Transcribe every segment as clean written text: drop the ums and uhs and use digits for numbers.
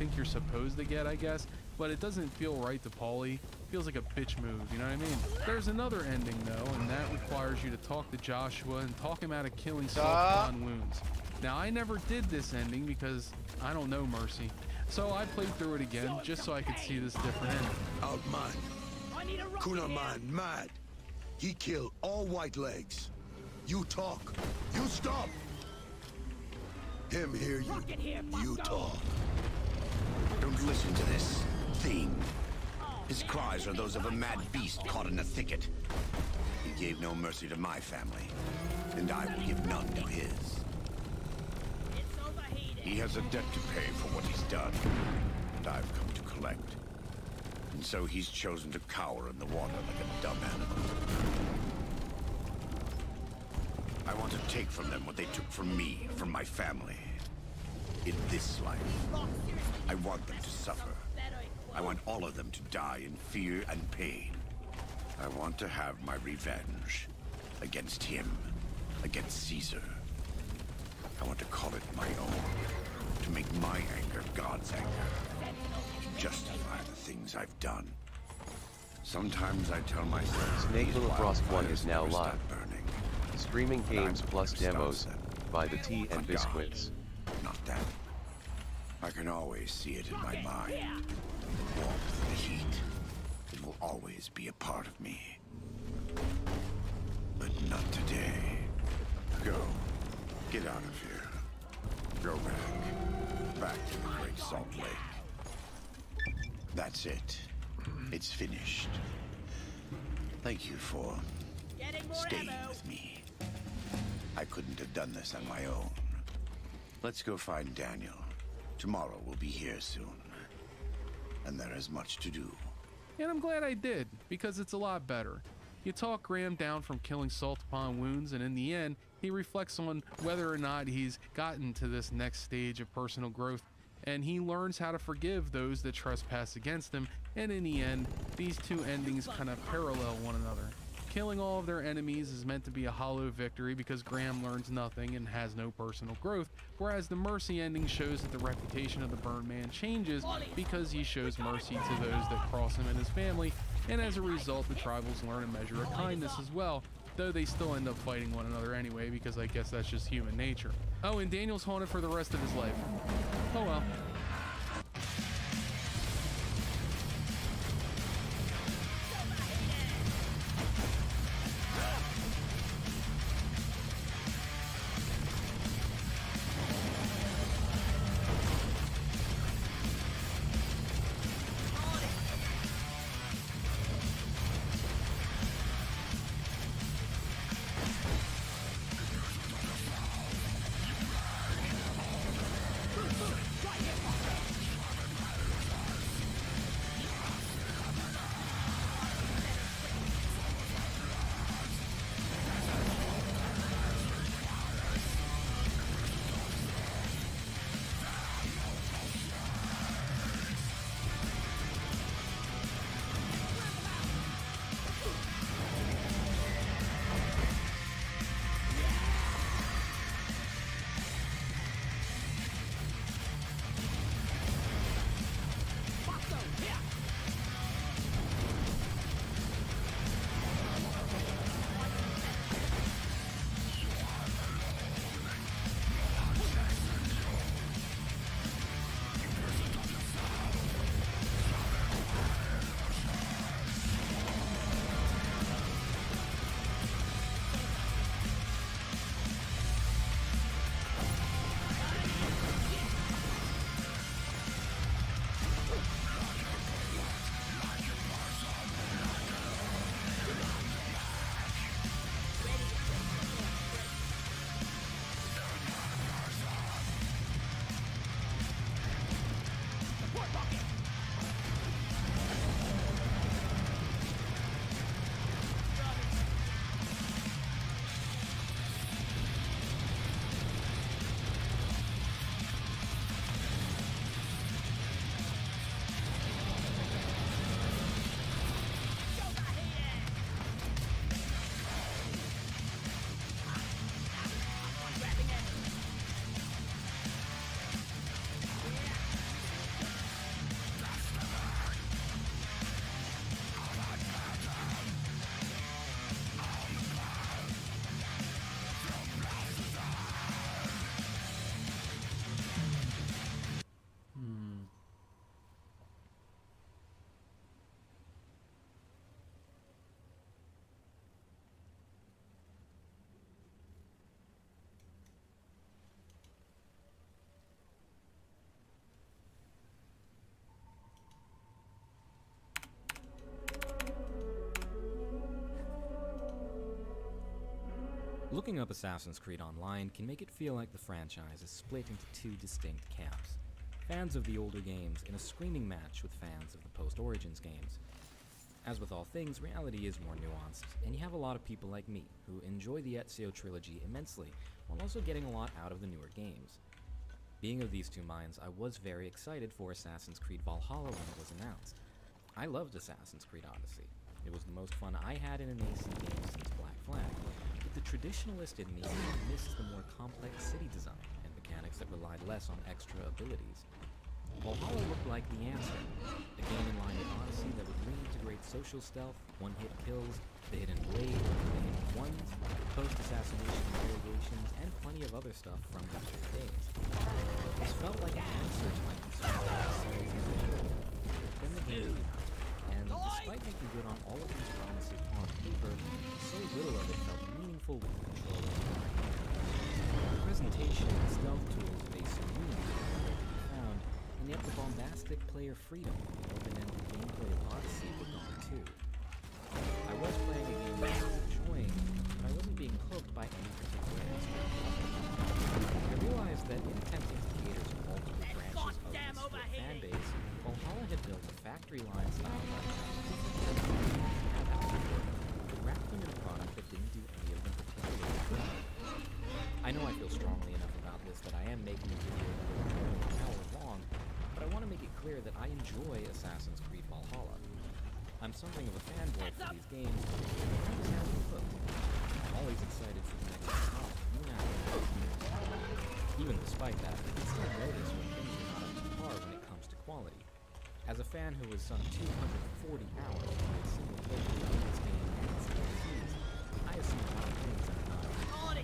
think you're supposed to get, I guess, but it doesn't feel right to Paulie. Feels like a bitch move, you know what I mean? There's another ending though, and that requires you to talk to Joshua and talk him out of killing Salt upon wounds. Now, I never did this ending because I don't know Mercy, so I played through it again just so I could see this different ending. Outman. Kunaman mad. He killed all white legs. You talk. You stop. Him hear you. You talk. Don't listen to this thing. His cries are those of a mad beast caught in a thicket. He gave no mercy to my family, and I will give none to his. He has a debt to pay for what he's done, and I've come to collect. And so he's chosen to cower in the water like a dumb animal. I want to take from them what they took from me, from my family. In this life, I want them to suffer. I want all of them to die in fear and pain. I want to have my revenge against him, against Caesar. I want to call it my own, to make my anger God's anger, to justify the things I've done. Sometimes I tell myself S.W.Frost 1 is now live. Burning. Streaming games plus demos by the tea and biscuits. Not that. I can always see it in my mind. The warmth, the heat. It will always be a part of me. But not today. Go. Get out of here. Go back. Back to the Great Salt Lake. That's it. It's finished. Thank you for staying with me. I couldn't have done this on my own. Let's go find Daniel. Tomorrow we'll be here soon. And there is much to do. And I'm glad I did, because it's a lot better. You talk Graham down from killing Salt upon wounds, and in the end, he reflects on whether or not he's gotten to this next stage of personal growth, and he learns how to forgive those that trespass against him, and in the end, these two endings kind of parallel one another. Killing all of their enemies is meant to be a hollow victory because Graham learns nothing and has no personal growth, whereas the mercy ending shows that the reputation of the Burned Man changes because he shows mercy to those that cross him and his family, and as a result, the tribals learn a measure of kindness as well, though they still end up fighting one another anyway because I guess that's just human nature. Oh, and Daniel's haunted for the rest of his life. Oh well. Looking up Assassin's Creed Online can make it feel like the franchise is split into two distinct camps. Fans of the older games in a screaming match with fans of the post-Origins games. As with all things, reality is more nuanced, and you have a lot of people like me who enjoy the Ezio trilogy immensely, while also getting a lot out of the newer games. Being of these two minds, I was very excited for Assassin's Creed Valhalla when it was announced. I loved Assassin's Creed Odyssey. It was the most fun I had in an AC game since Black Flag, but the traditionalist in me missed the more complex city design and mechanics that relied less on extra abilities. Valhalla looked like the answer, a game in line with Odyssey that would reintegrate social stealth, one-hit kills, the hidden blade, the hidden ones, post-assassination interrogations, and plenty of other stuff from the early days. This felt like an answer to my concerns about the series as a whole. Then the game came out, and despite making good on all of these promises on paper, so little of it felt meaningful with the controller in my hand. The presentation and stealth tools based on Unity were to be found, and yet the bombastic player freedom and open-ended gameplay of Odyssey were gone too. I was playing a game that I was enjoying, but I wasn't being hooked by any particular aspect of it. I realized that in attempting to cater to multiple branches of the split fan base, Valhalla had built a factory-line style but wrapped them in a product that didn't do any of them particularly well. I know I feel strongly enough about this that I am making a video that will be an hour long, but I want to make it clear that I enjoy Assassin's Creed Valhalla. I'm something of a fanboy for these games, but I just haven't hooked. I'm always excited for the next installment, even after Even despite that, I can still notice when things are not up to par when it comes to quality. As a fan who has sunk 240 hours into a single player of this game and its DLCs, I have seen a lot of things that are not up to par.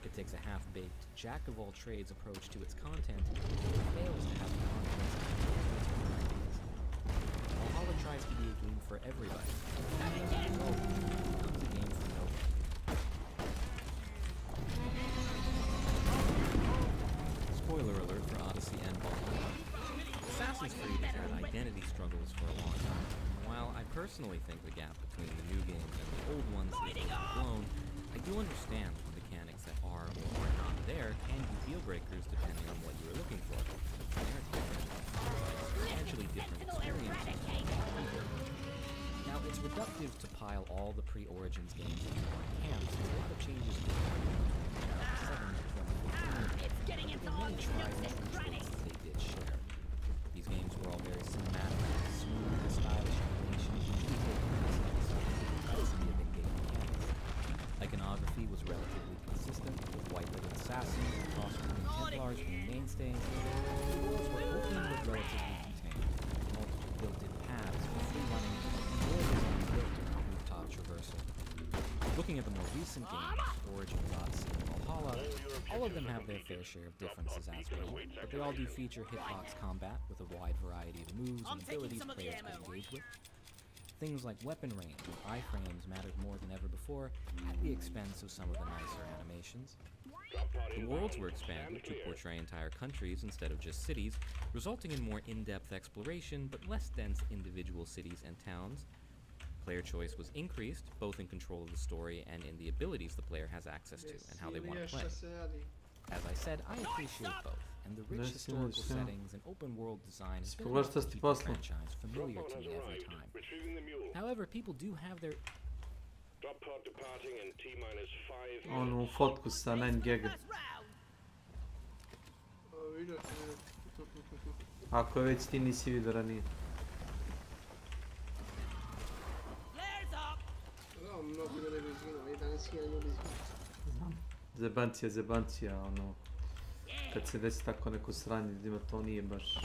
It takes a half-baked, jack-of-all-trades approach to its content, and it fails to have the confidence to implement its own ideas. Valhalla tries to be a game for everybody, and as a result, it becomes a game for nobody. Spoiler alert for Odyssey and Valhalla. Assassin's Creed has had identity struggles for a long time, and while I personally think the gap between the new games and the old ones is overblown, I do understand the mechanics that are or are not there can be deal breakers depending on what you are looking for. Substantially different experiences. Now, it's reductive to pile all the pre-Origins games into one camp, so a lot of changes to the 2007 It's getting into all many tried and true traits that they did share. These games were all very cinematic, smooth, and stylish animations, usually taken as complexity of in-game mechanics. Iconography was relatively consistent, with white-hooded assassins and cross-breeding Templars being mainstays. The worlds were open but relatively contained, with multiple built-in paths for free-running, or design built around rooftop traversal. Looking at the more recent games, Origins, Odyssey, and Valhalla, all of them have their fair share of differences as well, but they all do feature hitbox combat with a wide variety of moves and abilities players can engage with. Things like weapon range and iframes mattered more than ever before, at the expense of some of the nicer animations. The worlds were expanded to portray entire countries instead of just cities, resulting in more in-depth exploration but less dense individual cities and towns. Player choice was increased, both in control of the story and in the abilities the player has access to and how they want to play. As I said, I appreciate both, and the rich historical settings and open-world design has been enough to keep the franchise familiar to me every time. However, people do have their... Onu fotku sa 9 giga. Ako već ti nisi vidio ranije. Zebancija, ono, kad se desi tako neko sranje ljudima, to nije baš...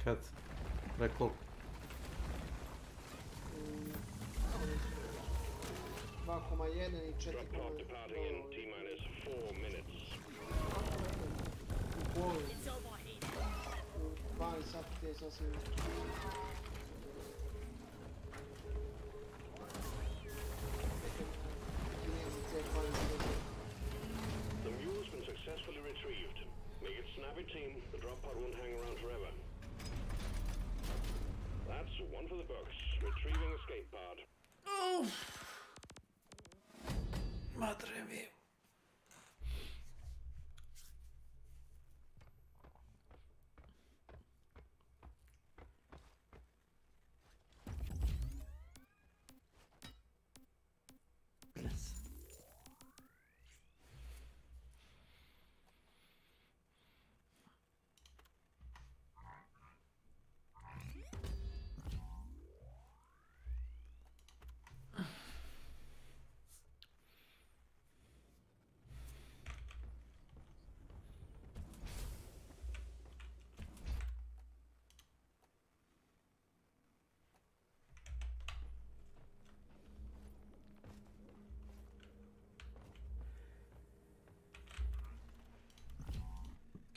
Kad? Preko? 2,1 i 4,0. van sad ti je sasvim. The mule's been successfully retrieved. Make it snappy, team. The drop pod won't hang around forever. That's one for the books. Retrieving escape pod. Madre mia.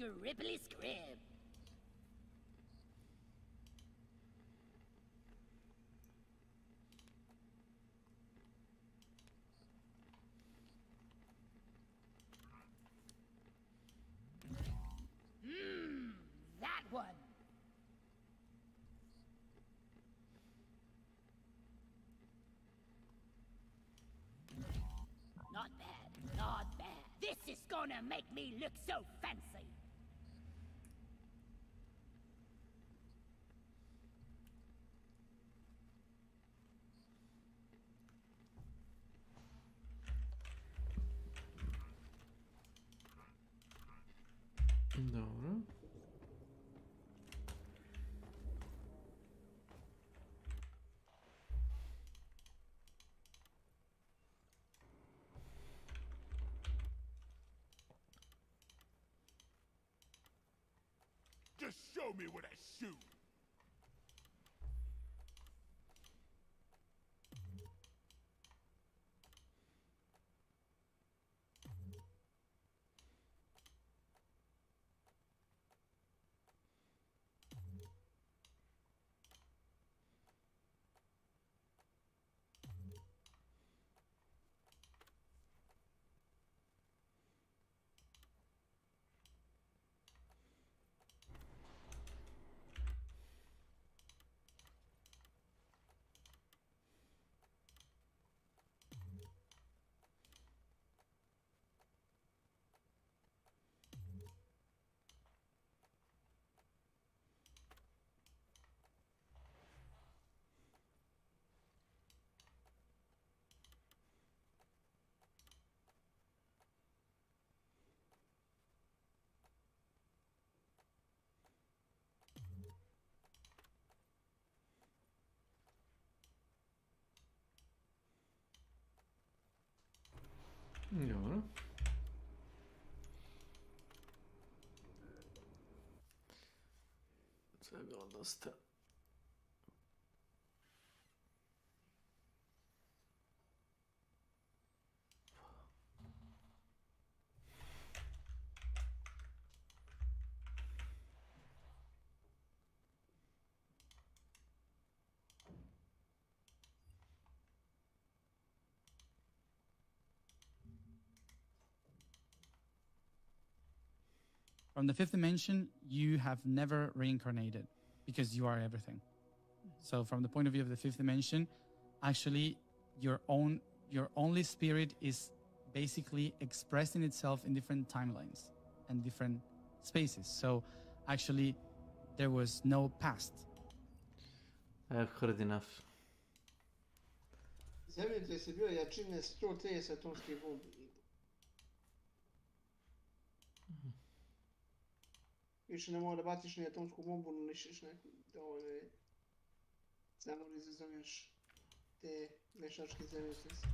Scribbly scrib. That one. Not bad, not bad. This is gonna make me look so fancy. Dobro. Just show me what I shoot. Dobro. Sve je bilo dosta. From the fifth dimension, you have never reincarnated because you are everything. So from the point of view of the fifth dimension, actually your only spirit is basically expressing itself in different timelines and different spaces. So actually there was no past. I've heard enough. Zemljotres je bio jačine 130 atomskih bombi. Više ne mora baciš ni atomsku bombu, nišiš neku dovoljno. Samo izazoveš te mešačke zemljotrese.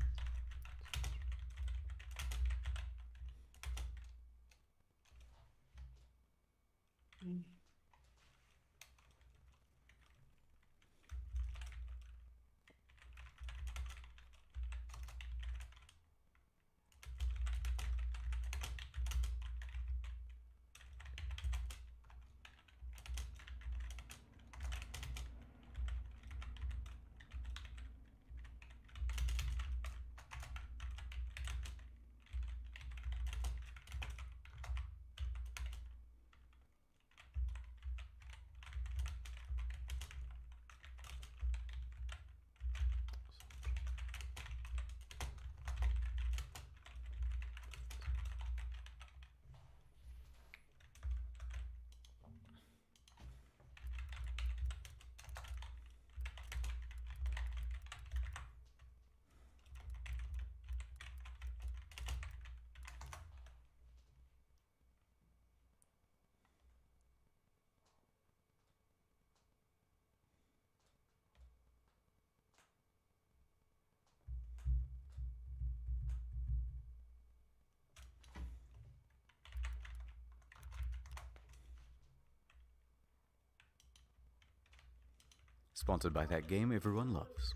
Sponsored by that game everyone loves.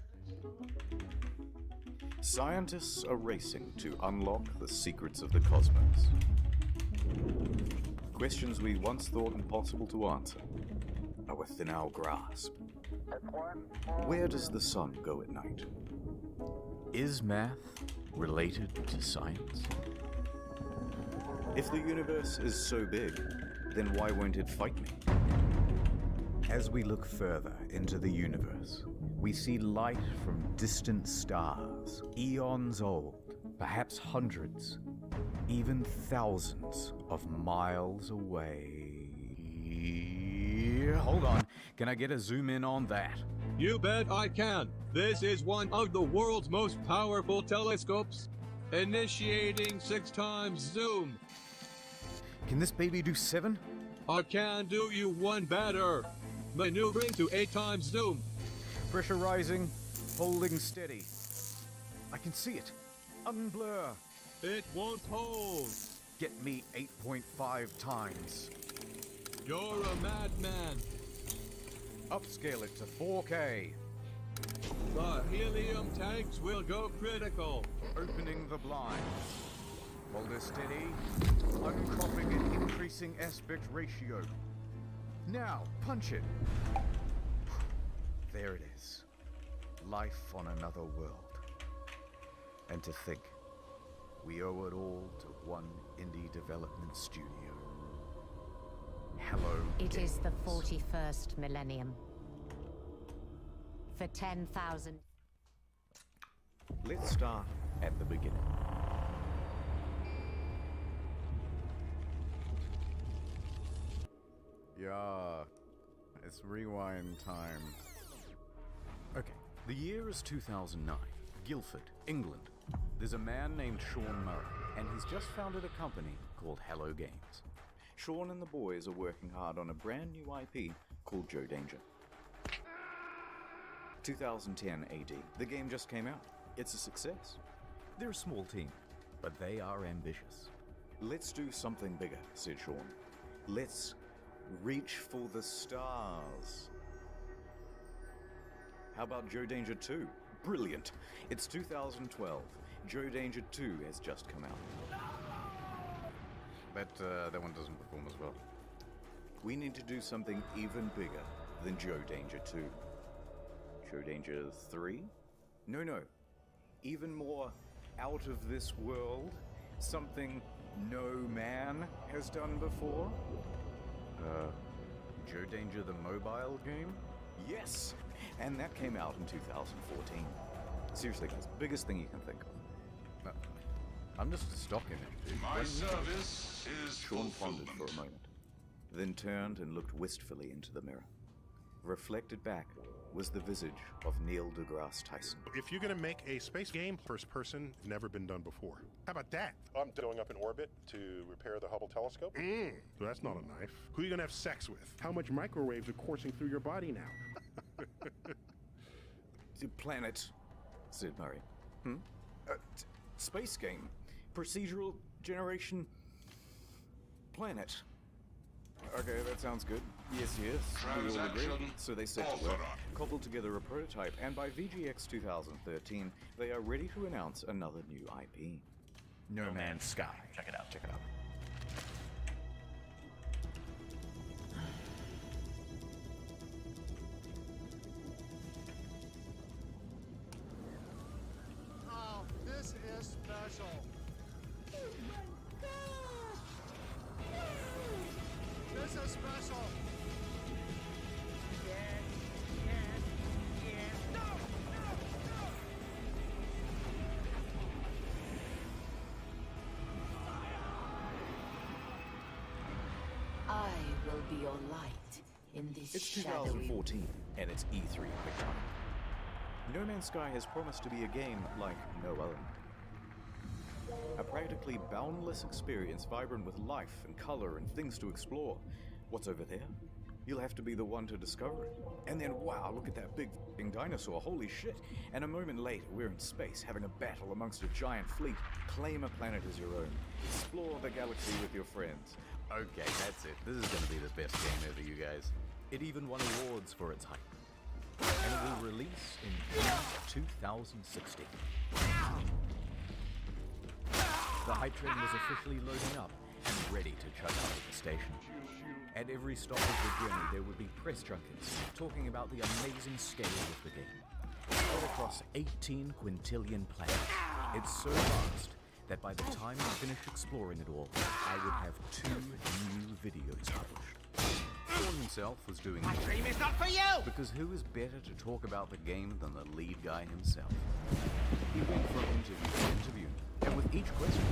Scientists are racing to unlock the secrets of the cosmos. Questions we once thought impossible to answer are within our grasp. Where does the sun go at night? Is math related to science? If the universe is so big, then why won't it fight me? As we look further into the universe, we see light from distant stars, eons old, perhaps hundreds, even thousands of miles away. Hold on, can I get a zoom in on that? You bet I can. This is one of the world's most powerful telescopes. Initiating 6 times zoom. Can this baby do 7? I can do you one better. Maneuvering to 8 times zoom. Pressure rising, holding steady. I can see it. Unblur. It won't hold. Get me 8.5 times. You're a madman. Upscale it to 4K. The helium tanks will go critical. Opening the blinds. Hold her steady. Uncropping and increasing aspect ratio. Now, punch it. There it is. Life on another world. And to think, we owe it all to one indie development studio. Hello, It is the games. 41st millennium. For 10,000... Let's start at the beginning. Yeah, it's rewind time. Okay, the year is 2009. Guildford, England. There's a man named Sean Murray, and he's just founded a company called Hello Games. Sean and the boys are working hard on a brand new IP called Joe Danger. 2010 AD. The game just came out. It's a success. They're a small team, but they are ambitious. Let's do something bigger, said Sean. Let's reach for the stars. How about Joe Danger 2? Brilliant. It's 2012. Joe Danger 2 has just come out. That one doesn't perform as well. We need to do something even bigger than Joe Danger 2. Joe Danger 3? No. Even more out of this world. Something no man has done before. Joe Danger the mobile game? Yes! And that came out in 2014. Seriously, guys, biggest thing you can think of. I'm just a stock image. My service is Sean pondered for a moment, then turned and looked wistfully into the mirror. Reflected back was the visage of Neil deGrasse Tyson. If you're gonna make a space game, first person, never been done before. How about that? I'm going up in orbit to repair the Hubble telescope. That's not a knife. Who are you gonna have sex with? How much microwaves are coursing through your body now? The planet, said Murray. Space game. Procedural generation. Planet. Okay, that sounds good. Yes. We all agree. So they set to work, cobbled together a prototype, and by VGX 2013, they are ready to announce another new IP. No Man's Sky. Check it out. Oh, this is special. Oh my gosh! This is special. Yes. No. I will be your light in this It's shadowy... 2014, and it's E3 quick time. No Man's Sky has promised to be a game like no other. A practically boundless experience vibrant with life and color and things to explore. What's over there? You'll have to be the one to discover it. And then, wow, look at that big f***ing dinosaur, holy shit. And a moment later, we're in space, having a battle amongst a giant fleet. Claim a planet as your own. Explore the galaxy with your friends. Okay, that's it. This is gonna be the best game ever, you guys. It even won awards for its hype. and it will release in June 2016. The hype train was officially loading up and ready to check out at the station. At every stop of the journey, there would be press junkets talking about the amazing scale of the game. Spread across 18 quintillion planets, it's so vast that by the time we finish exploring it all, I would have 2 new videos published. Sean himself was doing My dream is not for you! Because who is better to talk about the game than the lead guy himself? He went from interview to interview, and with each question,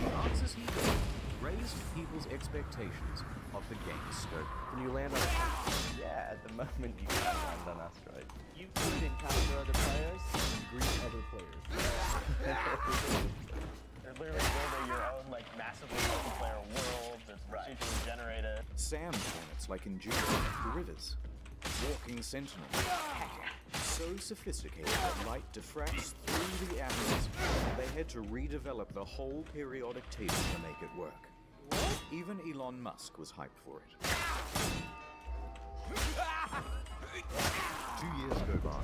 the answers he got raised people's expectations of the game's scope. Can you land on a... Yeah, at the moment you can land on asteroid. You could encounter other players and greet other players. They're literally building your own, like, massively multiplayer world that's procedurally generated. Sand hornets like in June, the rivers. Walking sentinels. So sophisticated that light diffracts through the atoms, they had to redevelop the whole periodic table to make it work. Even Elon Musk was hyped for it. 2 years go by.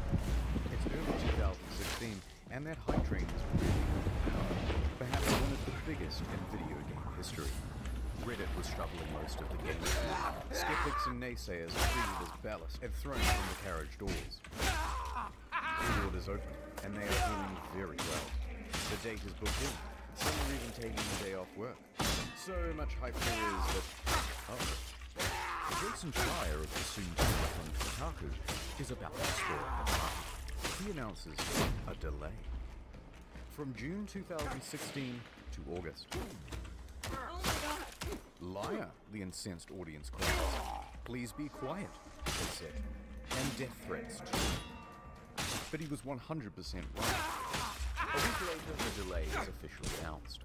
It's early 2016, and that hype train is really perhaps one of the biggest in video game history. Reddit was shoveling most of the game. Skeptics and naysayers are treated as ballast and thrown from the carriage doors. The orders open, and they are doing very well. The date is booked in. Some are even taking the day off work. So much hype there is that... Jason Schreier of the soon-to-be Kotaku is about to score at the party. He announces a delay. From June 2016 to August. Liar, the incensed audience cries. Please be quiet, they said. And death threats too. But he was 100% right. A week later, the delay is officially announced.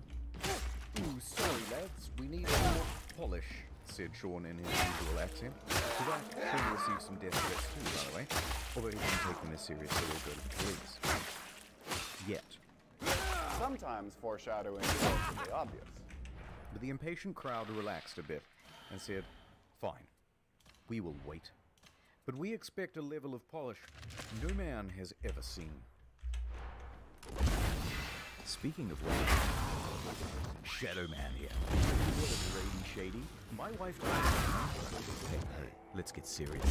Ooh, sorry lads, we need more polish, said Sean in his usual accent. Sean received some death threats too, by the way, although he didn't take them as seriously or go to the police. Yet. Sometimes foreshadowing is relatively obvious. But the impatient crowd relaxed a bit and said, fine, we will wait. But we expect a level of polish no man has ever seen. Speaking of which, Shadow Man here. What a Raid shady. My wife Hey, let's get serious.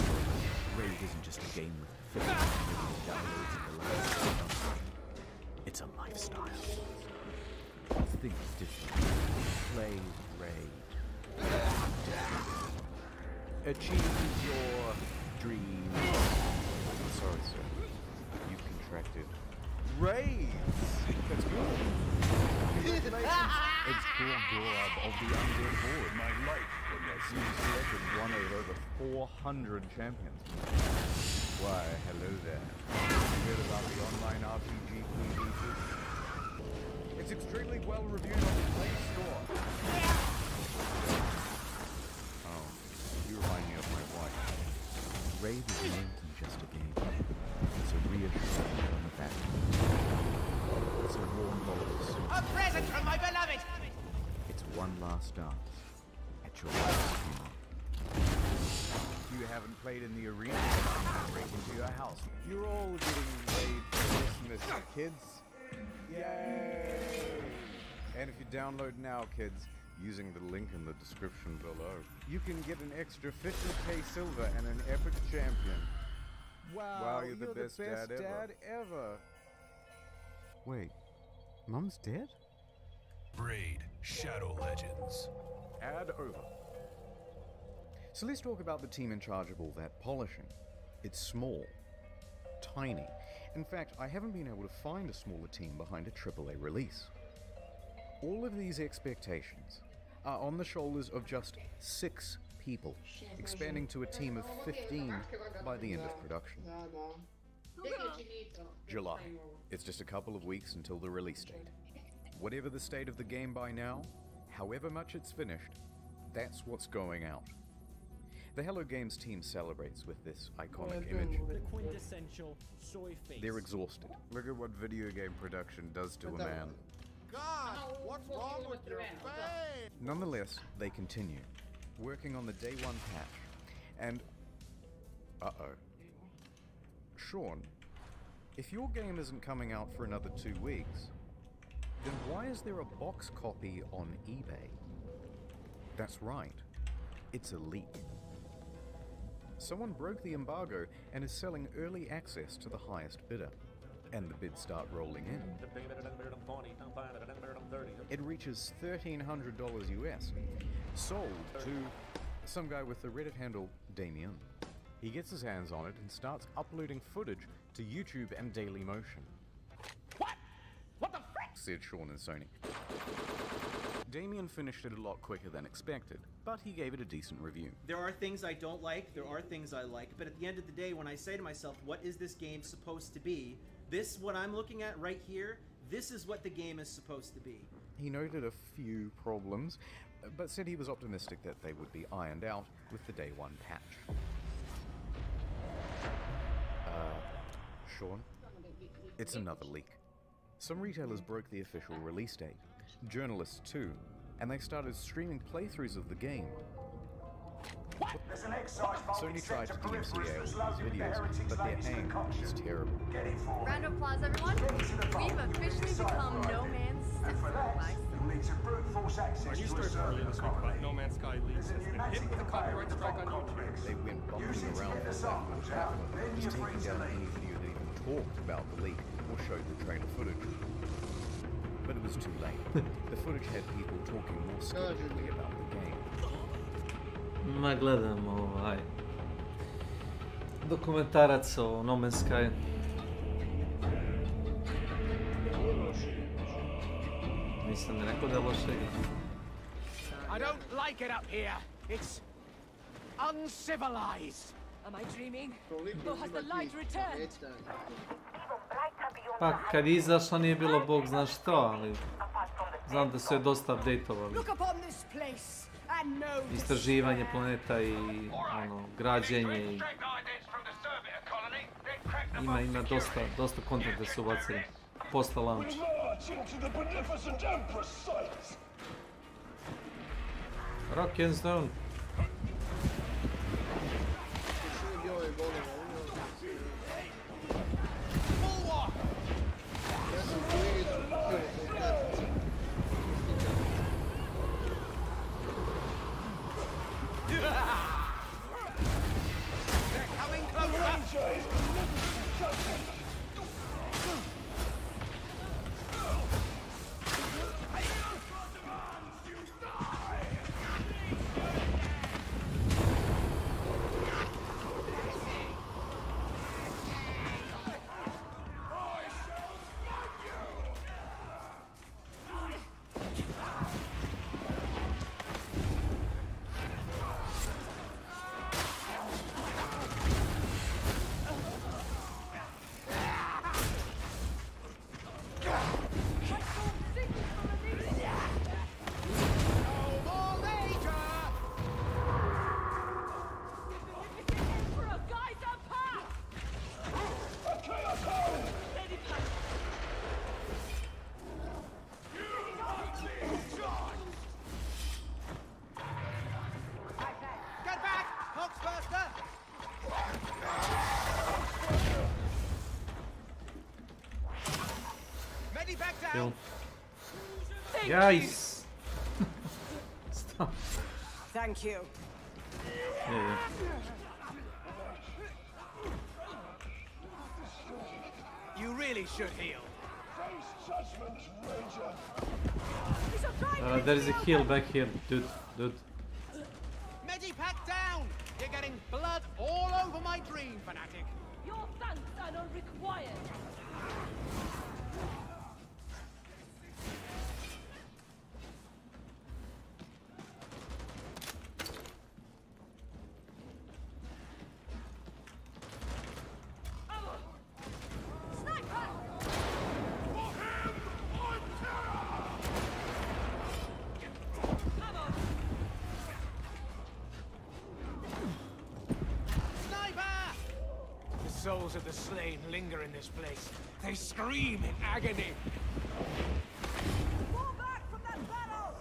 Raid isn't just a game with 50 million downloads in the last month. It's a lifestyle. Think different. Play Raid. Achieve your dream. Sorry, sir. You've contracted Raids. That's good. Congratulations. It's Paul Gorab of the Undead Board. My life when I see you selected one of over 400 champions. Why, hello there. You heard about the online RPG PvP? It's extremely well reviewed on the Play Store. Oh, you remind me of my wife. Raid is more than just a game. It's a reassurance on the back. It's a warm bolus. A present from my beloved! It's one last dance at your wife's funeral. You haven't played in the arena, break into your house. You're all getting Raid for Christmas, kids. Yay! And if you download now, kids, using the link in the description below, you can get an extra 50k silver and an epic champion. Wow, you're the best dad ever. Wait, Mum's dead? Raid Shadow Legends. Ad over. So let's talk about the team in charge of all that polishing. It's small, tiny. In fact, I haven't been able to find a smaller team behind a AAA release. All of these expectations are on the shoulders of just 6 people, expanding to a team of 15 by the end of production. July. It's just a couple of weeks until the release date. Whatever the state of the game by now, however much it's finished, that's what's going out. The Hello Games team celebrates with this iconic image. The quintessential soy face. They're exhausted. Look at what video game production does to a man. God, what's wrong with your face? Nonetheless, they continue, working on the day 1 patch, and Sean, if your game isn't coming out for another 2 weeks, then why is there a box copy on eBay? That's right, it's a leak. Someone broke the embargo and is selling early access to the highest bidder. And the bids start rolling in. It reaches $1,300 US, sold to some guy with the Reddit handle Damien. He gets his hands on it and starts uploading footage to YouTube and Dailymotion. What the frick? Said Sean and Sony. Damien finished it a lot quicker than expected, but he gave it a decent review. There are things I don't like, there are things I like, but at the end of the day, when I say to myself, what is this game supposed to be? This, what I'm looking at right here, this is what the game is supposed to be. He noted a few problems, but said he was optimistic that they would be ironed out with the day one patch. Sean? It's another leak. Some retailers broke the official release date, journalists too, and they started streaming playthroughs of the game. Sony tried to DMCA all these videos, but their aim is terrible. Round of applause, everyone. We've officially become No Man's Sky. No Man's Sky leaks. Hit with a copyright strike on YouTube. They went bumping around for that much happened, just taking down any video that even talked about the leak or showed the trailer footage. But it was too late. The footage had people talking more skillfully about the game. Ma gledam dokumentarac o No Man's Sky. Nisam rekao da je loša igra. I don't like it up here. It's uncivilized. Am I dreaming? Or has the light returned? Pa kad je izašla nije bilo bog zna što, ali znam da su je dosta updateovali. Look upon this place and know Istraživanje planeta i ono, građenje i ima dosta kontenta su ubacili posta launch. Rock and Stone. Kill. Guys! Stop. Thank you. Yeah. You really should heal. There is a heal back here, dude. Medipack down! You're getting blood all over my dream, fanatic. Your thanks are not required. The souls of the slain linger in this place. They scream in agony. Fall back from that battle!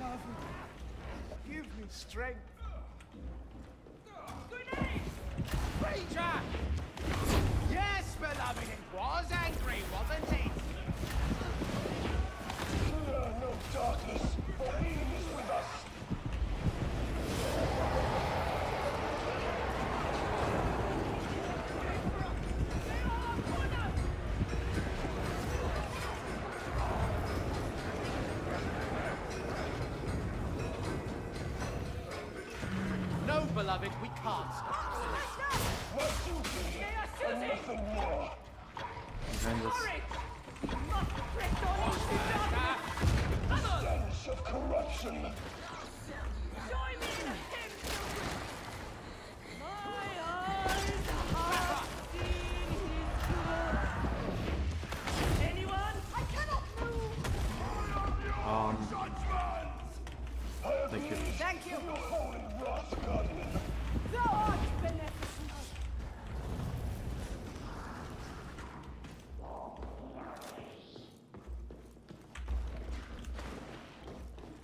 Love, give me strength. was angry, wasn't it? No darkness, for he is with us. No, beloved, we can't stop. My duty, and nothing more. Behind us. Stench of corruption. Join me in a hymn, children. My eyes have seen his good. Anyone? I cannot move. Thank you. Thank you. Your holy wrath, guardian. Thou art beneficent.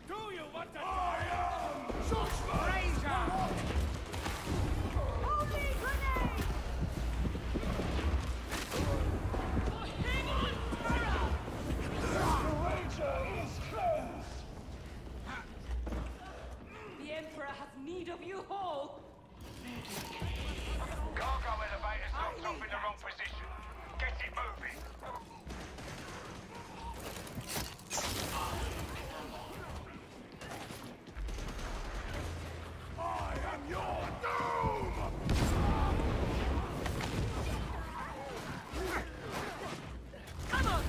Do you want to die? Razor! Holy grenade! For him on terror! The Ranger is cleansed. The Emperor has need of you all. Cargo elevator's locked up in the wrong position. Get it moving. I am your doom! Come on!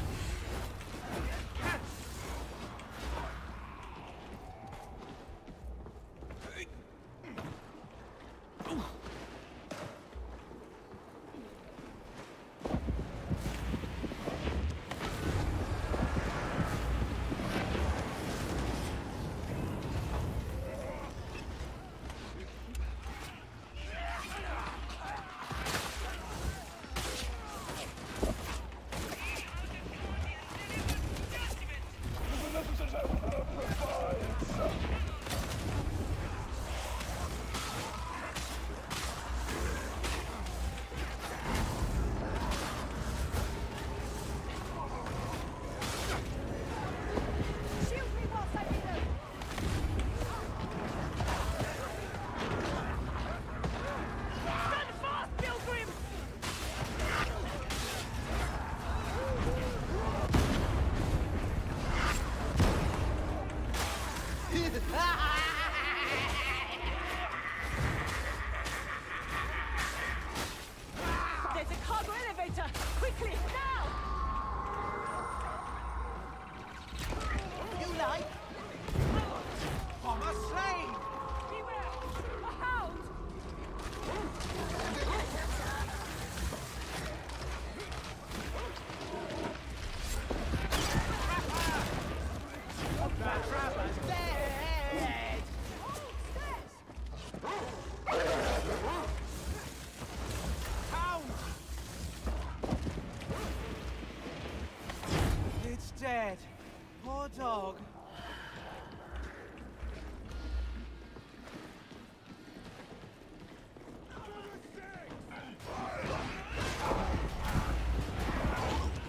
Shield me whilst I reload. Stand fast, Pilgrim! There's a cargo elevator! Quickly, now! You like? I'm a slave! Beware! A hound! The trapper's dead! Hound! It's dead. Poor dog.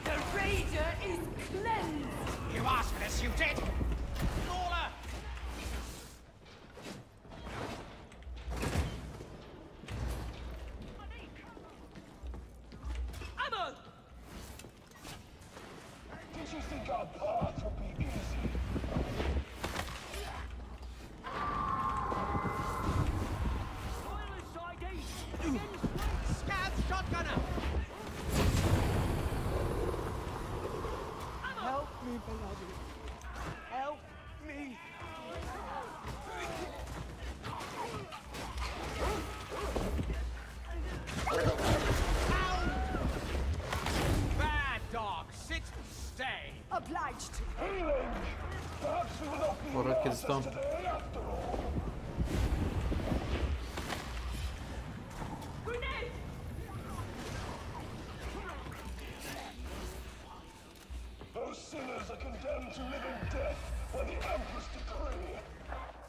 The Raider is cleansed! You asked for this, you did! Lawler! Ammo! Did you think our path would be easy? Spoiler side east! Scav shotgunner! Help me, beloved. Help me. Bad dog, sit, stay! Obliged to. Healing. Perhaps we will not be Ora che sta. today after all. Grenade! Those sinners are condemned to living death by the Empress decree.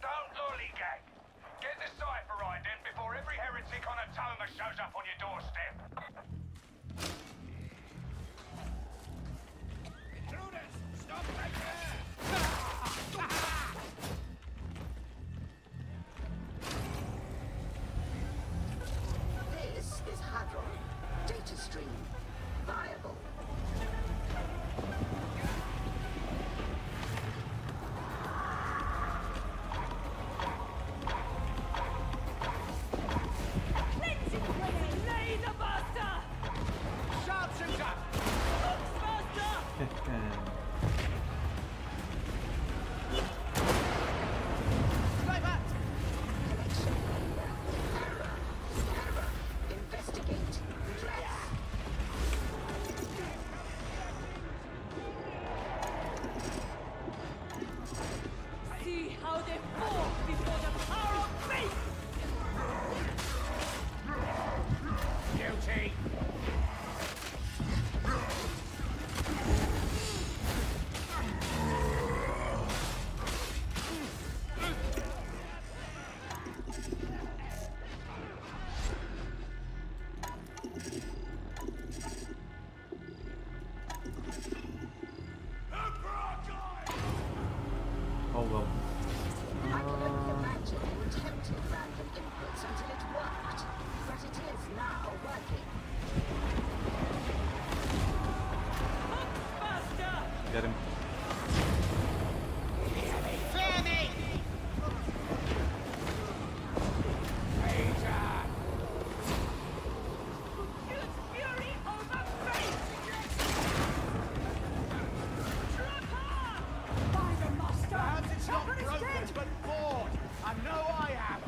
Don't lollygag! Get the cipher right then before every heretic on Atoma shows up on your doorstep. Get him. Clear me! Perhaps it's not broken, but bored. I know I am.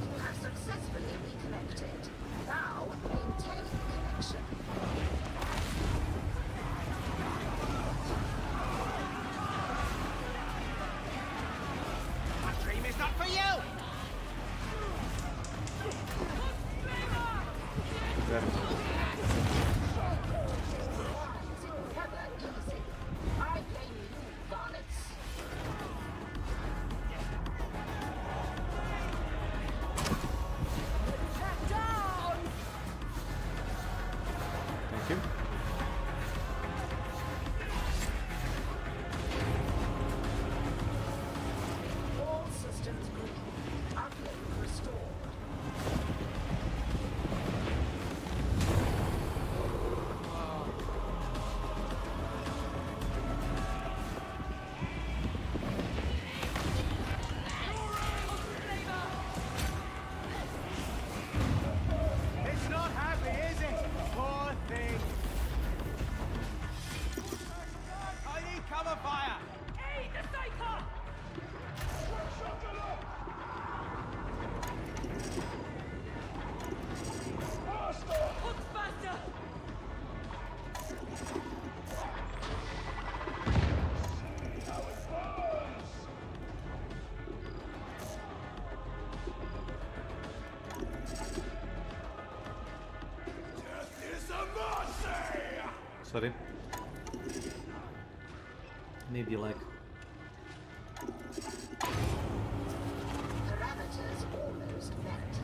You have successfully reconnected. Now, maintain connection. My dream is not for you! Grab him. Never easy. I blame you, varlets. Thank you. All systems green. Uplink restored. It's not happy, is it? Poor thing. I need cover fire. Aid the Psycho! Hooks faster! Sorry. Maybe like Parameters almost met.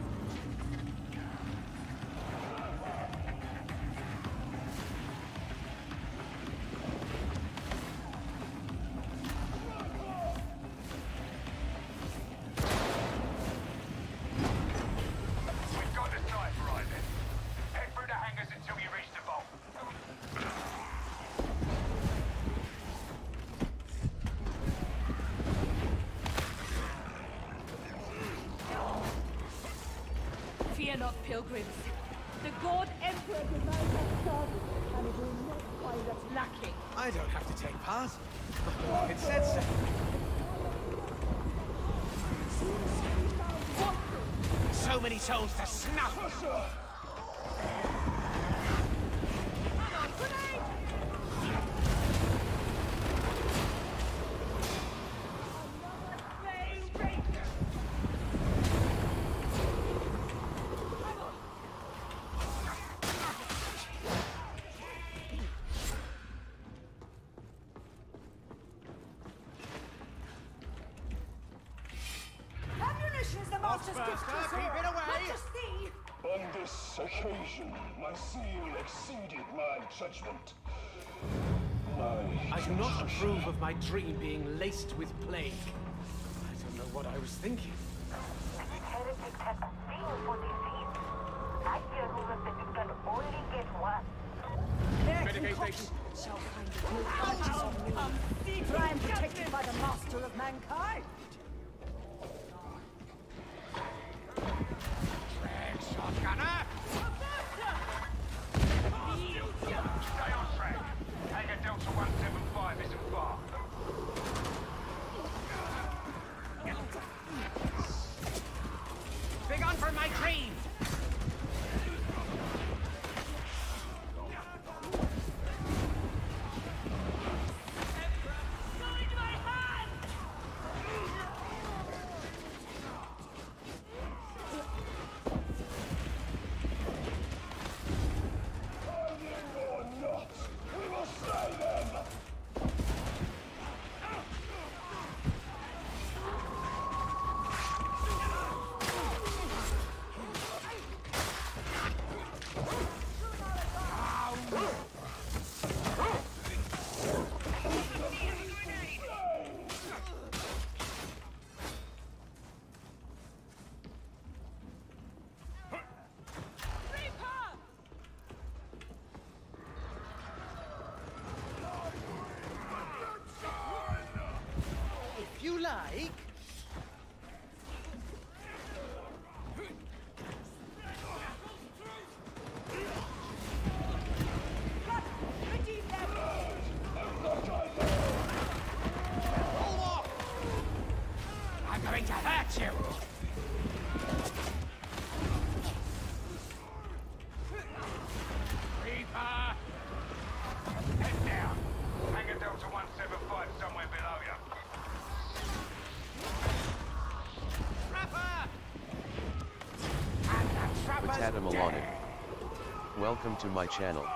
We've got the site right then. Head through the hangars until you reach the vault. Fear not, pilgrims. The God Emperor demands our service, and it will not find us lacking. I don't have to take part. It said so. So many souls to snuff. Ammunition is the master's gift to us all. keep it away. Not just thee. On this occasion, my zeal exceeded my judgment. I do not approve of my dream being laced with plague. I don't know what I was thinking. Heretics have a zeal for disease. I hear rumors that you can only get one. Their concoction shall find no punches on me. For I am protected by the master of mankind. Drag, shotgunner! Stay on track. Hangar Delta 175 isn't far. Big on for my dream! like. I'm going to hurt you! Reaper! Head down. Hangar Delta 175 somewhere below you. Patata Milani. Welcome to my channel.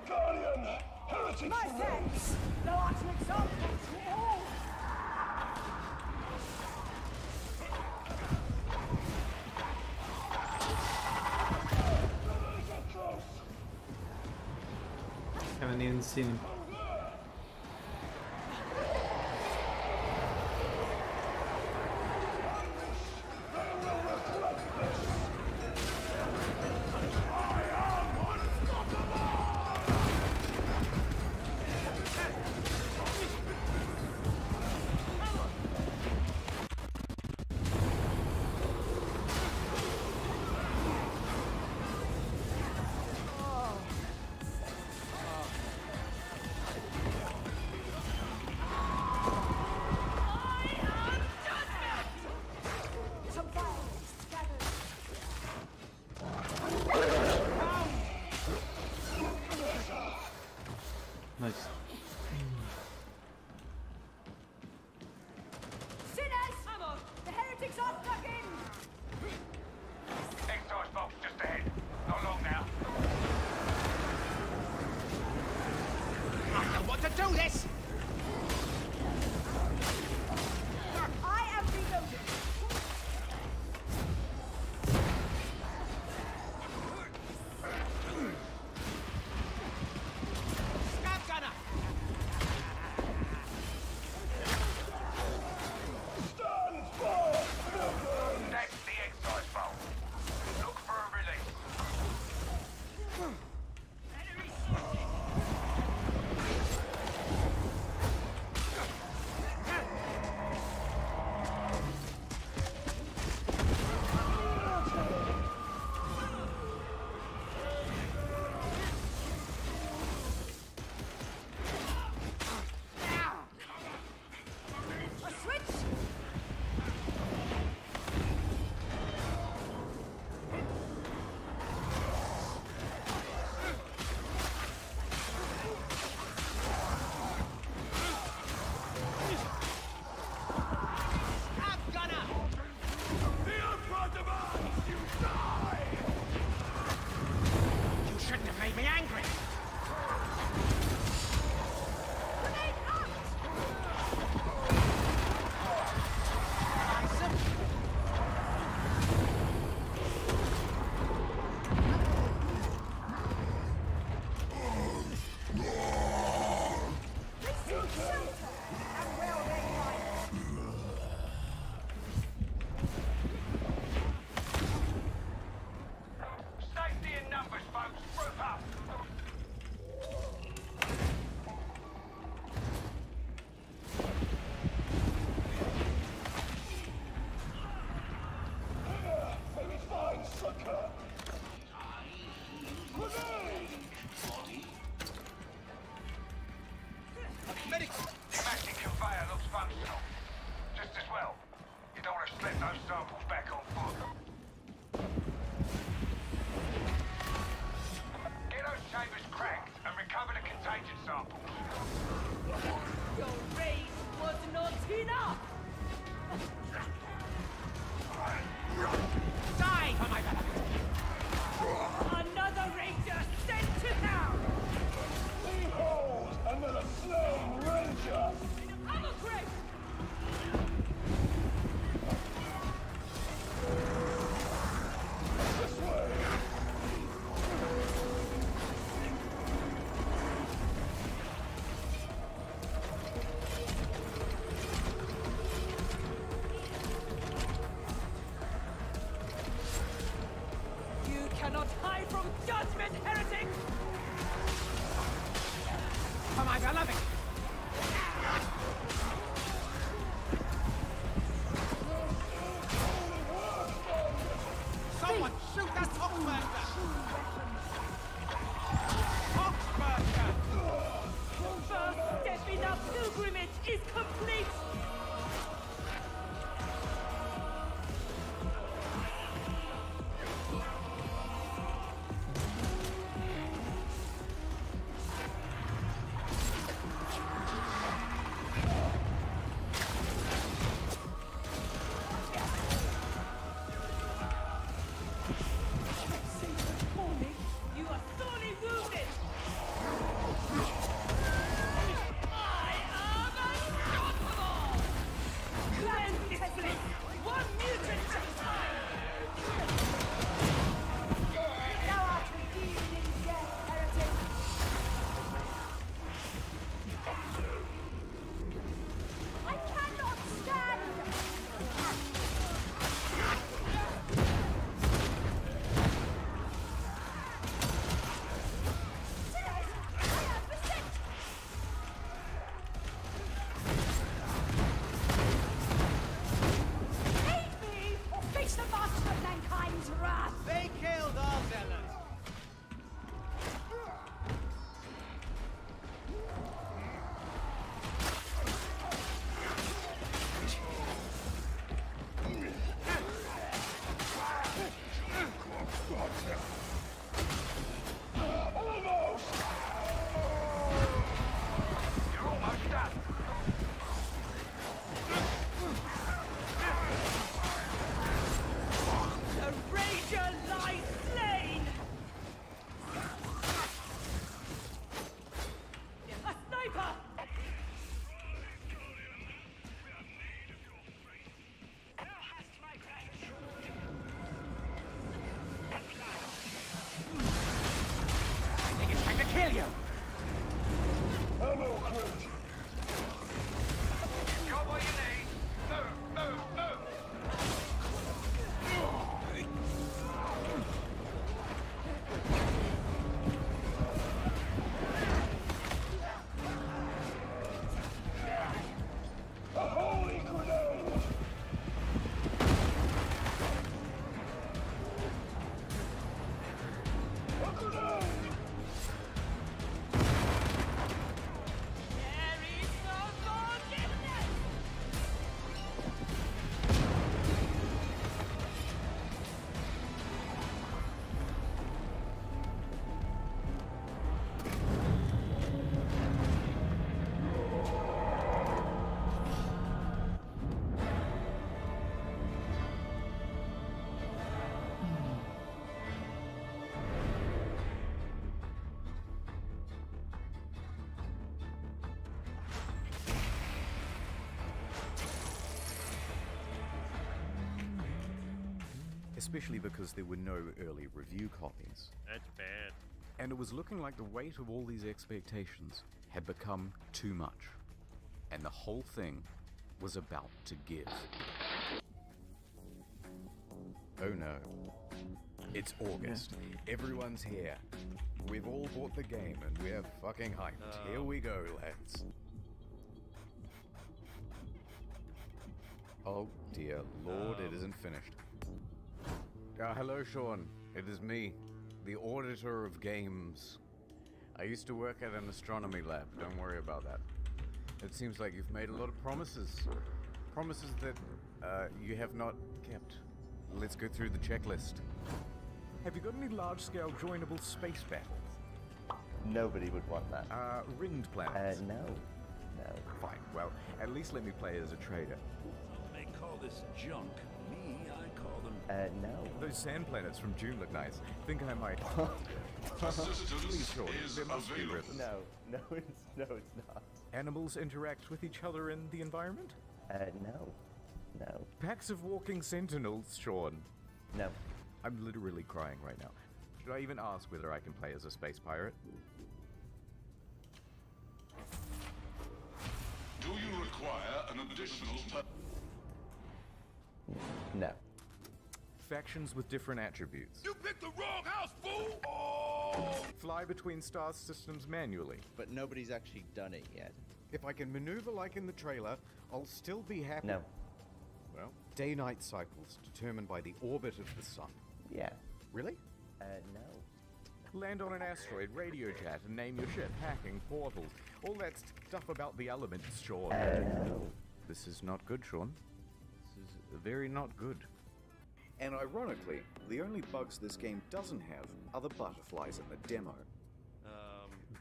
Guardian! Heretic! My thanks! Thou art an example to all! Haven't even seen him. Nice. Sinners! Ammo! The heretics are stuck in! Exercise box just ahead. Not long now. I don't want to do this! I am reloaded! Scab gunner! That's the exercise box. Look for a release. A switch! Scab gunner! The Emperor demands you die! You shouldn't have made me angry! Grenade out! Receive shelter! And well they fight! Safety in numbers, folks. Group up. Maybe find succor! Grenade! Pneumatic conveyor looks functional. Just as well. You don't want to slip those samples back on foot. Get those chambers cracked and recover the contagion samples. Your rage was not enough! Die for my beloved! Another ranger sent to town! Behold, another slain ranger! Ammo crate! This way! You cannot hide from judgment, heretic! For my beloved! Shoot that Hawkburger! First step in our pilgrimage is complete! You are sorely wounded! I am unstoppable! Cleanse this place! One mutant at a time! Thou art redeemed in death, heretic! I cannot stand! Aid me, or face the master of mankind's wrath! They killed our zealot! You're almost done. The Rager lies slain! A sniper! I think it's time to kill you! Ammo crate. Got what you need. Move, move, move. A holy grenade. A grenade. There is no forgiveness! Especially because there were no early review copies. That's bad. And it was looking like the weight of all these expectations had become too much. And the whole thing was about to give. Oh no. It's August. Everyone's here. We've all bought the game and we're fucking hyped. Here we go, lads. Oh dear lord, it isn't finished. Hello, Sean. It is me, the auditor of games. I used to work at an astronomy lab. Don't worry about that. It seems like you've made a lot of promises. Promises that you have not kept. Let's go through the checklist. Have you got any large-scale joinable space battles? Nobody would want that. Ringed planets? No. No. Fine. Well, at least let me play as a trader. They call this junk. Me, I call them... No. Those sand planets from June look nice. Think I might... Assistance Please, Sean, is there must be available. rhythm. No, it's not. Animals interact with each other in the environment? No. No. Packs of walking sentinels, Sean. No. I'm literally crying right now. Should I even ask whether I can play as a space pirate? Do you require an additional... No. Factions with different attributes. You picked the wrong house, fool! Oh! Fly between star systems manually. But nobody's actually done it yet. If I can maneuver like in the trailer, I'll still be happy. No. Well, day-night cycles determined by the orbit of the sun. Yeah. Really? No. Land on an asteroid, radio chat, and name your ship, hacking, portals, all that stuff about the elements, Sean. No. This is not good, Sean. This is very not good. And ironically, the only bugs this game doesn't have are the butterflies in the demo.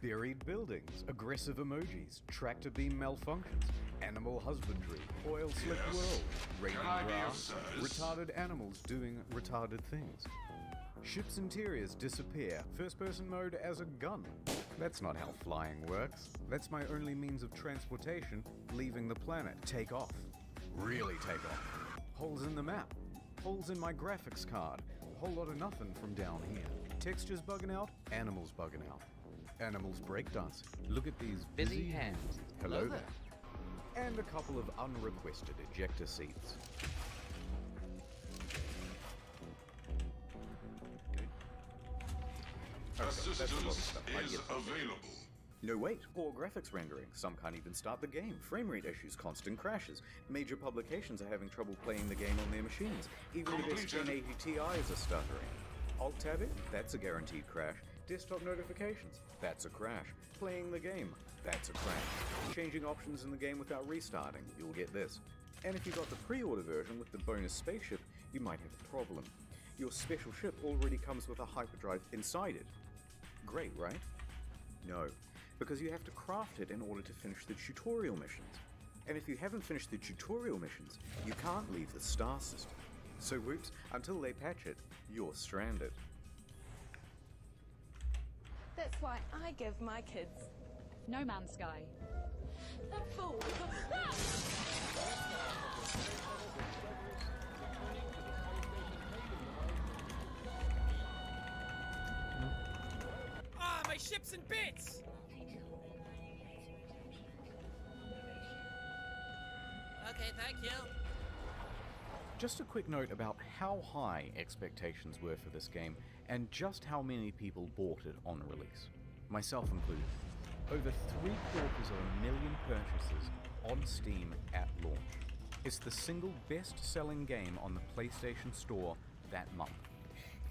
Buried buildings, aggressive emojis, tractor beam malfunctions, animal husbandry, oil slick world, raining grass, retarded animals doing retarded things. Ships' interiors disappear, first-person mode as a gun. That's not how flying works. That's my only means of transportation, leaving the planet. Take off. Really take off. Holes in the map. Holes in my graphics card. Whole lot of nothing from down here. Textures bugging out, animals bugging out. Animals breakdancing. Look at these busy hands. Hello there. And a couple of unrequested ejector seats. Assistance is available. No wait, poor graphics rendering. Some can't even start the game. Frame rate issues, constant crashes. Major publications are having trouble playing the game on their machines. Even the best 1080 Ti's are stuttering. Alt-tab it? That's a guaranteed crash. Desktop notifications? That's a crash. Playing the game? That's a crash. Changing options in the game without restarting? You'll get this. And if you got the pre-order version with the bonus spaceship, you might have a problem. Your special ship already comes with a hyperdrive inside it. Great, right? No, because you have to craft it in order to finish the tutorial missions. And if you haven't finished the tutorial missions, you can't leave the star system. So whoops, until they patch it, you're stranded. That's why I give my kids No Man's Sky. a fool. Ah, my ship's in bits! Okay, thank you. Just a quick note about how high expectations were for this game and just how many people bought it on release, myself included. Over 750,000 purchases on Steam at launch. It's the single best-selling game on the PlayStation Store that month.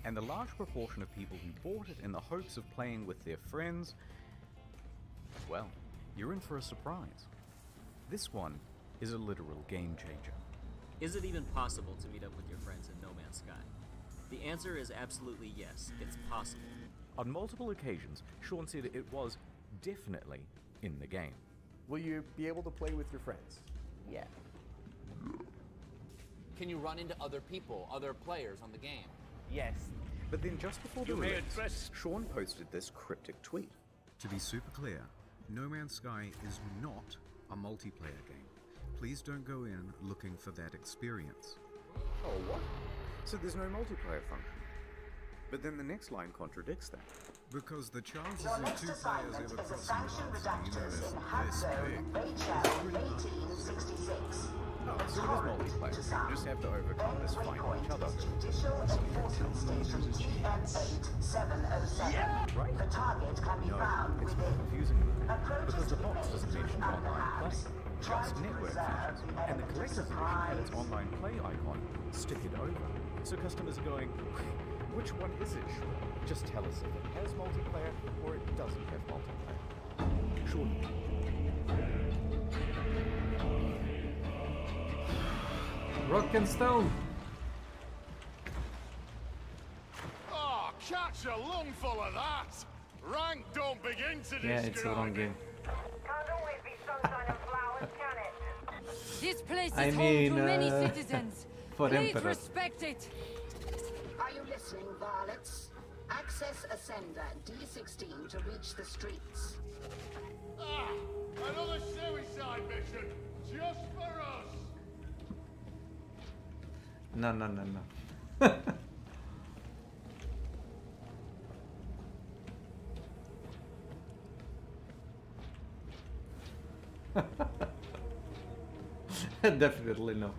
And the large proportion of people who bought it in the hopes of playing with their friends, well, you're in for a surprise. This one is a literal game changer. Is it even possible to meet up with your friends in No Man's Sky? The answer is absolutely yes, it's possible. On multiple occasions, Sean said it was definitely in the game. Will you be able to play with your friends? Yeah. Can you run into other people, other players on the game? Yes. But then just before the release, Sean posted this cryptic tweet. To be super clear, No Man's Sky is not a multiplayer game. Please don't go in looking for that experience. Oh, what? So there's no multiplayer function. But then the next line contradicts that. Because the chances Your of next two players assignment ever is a crossing sanctioned paths in the reductors universe in this Hadzo, big Baychell, is pretty hard. 1866. No, so it is multiplayer. You just have to overcome this fight with each other. Judicial Enforcement Station GM8707. Yeah, right. The target can be No, found it's within. confusing me. Approach Because the is box doesn't made mention under online play. hands. Just network features. And the collector's edition had its online play icon. Stick it over. So customers are going, which one is it, Sean? Just tell us if it has multiplayer or it doesn't have multiplayer. Sean. Rock and Stone. Oh, catch a lungful of that! Rank don't begin to describe Yeah, it's the wrong game. Can't always be sunshine and flowers, can it? This place is I home mean, to many citizens. for Please Emperor. respect it. Are you listening, varlets? Access Ascender D16 to reach the streets. Ah, another suicide mission, just for us! No, no, no, no. Definitely no.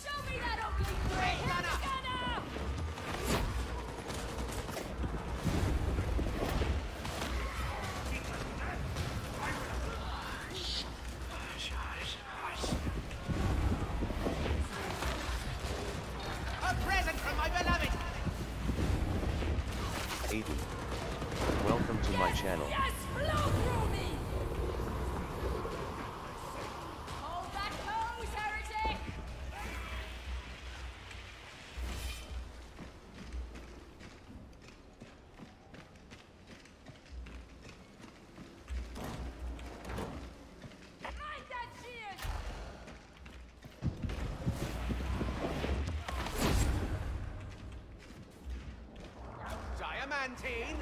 Show me that ugly great gunner! my channel. Yes, blow through me! Hold that hose, heretic! Mind that shield! Diamantine!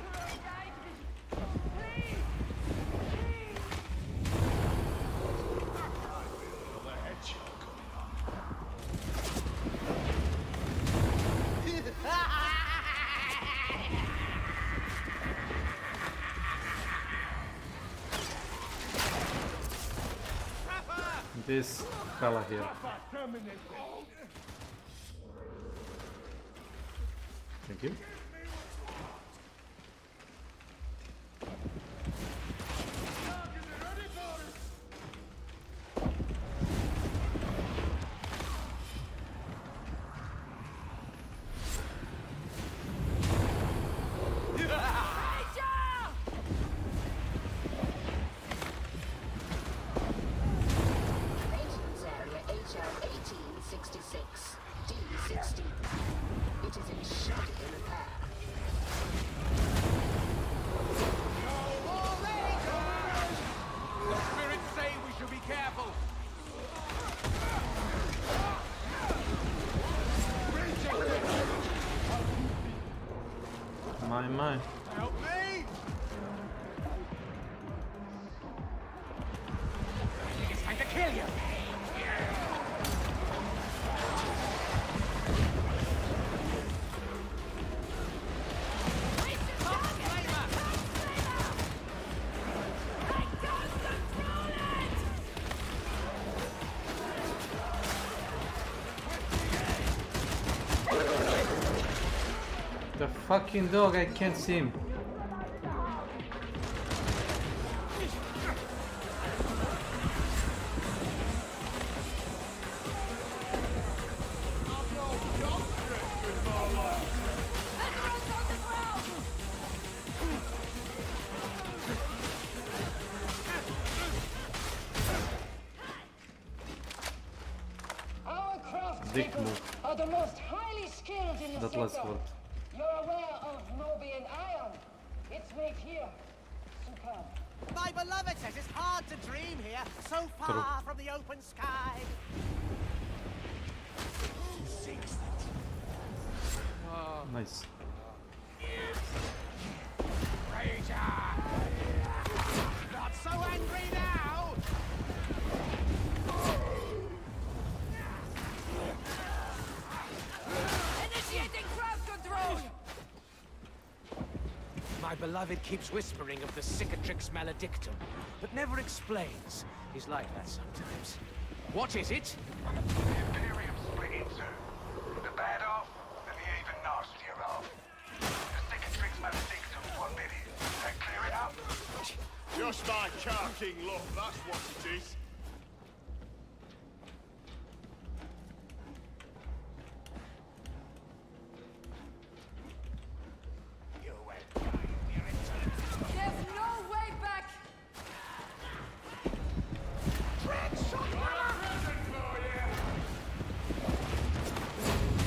This fella here. Thank you. Maintenance area HL 1866 D16. It is in shoddy repair. The spirits say we should be careful. My. Help me! I think it's time to kill you. The fucking dog, I can't see him. Our Dick craftspeople move. are the most highly skilled in the That sector. last word. You're aware of Nobian iron. It's made here. Superb. My beloved says it's hard to dream here, so far from the open sky. Nice. Rager! Not so angry now! Initiating craft control! My beloved keeps whispering of the cicatrix maledictum, but never explains. He's like that sometimes. What is it? The Imperium split in two. The bad half and the even nastier half. The cicatrix maledictum forbidden. That clear it up? Just my car king luck, that's what it is. There's no way back!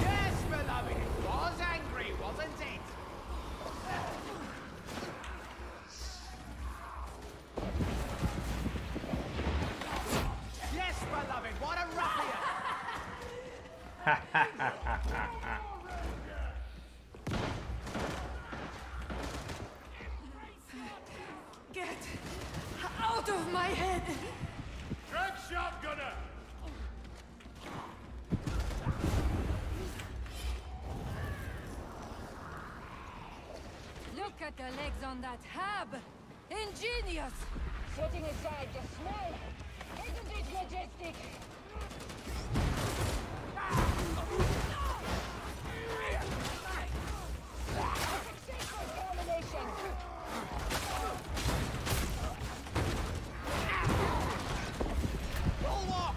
Yes, beloved, it was angry, wasn't it? Yes, beloved, what a ruffian! Get out of my head! Drag shotgunner! Look at the legs on that hab! Ingenious! Setting aside the smell, isn't it majestic? A successful termination. Bulwark!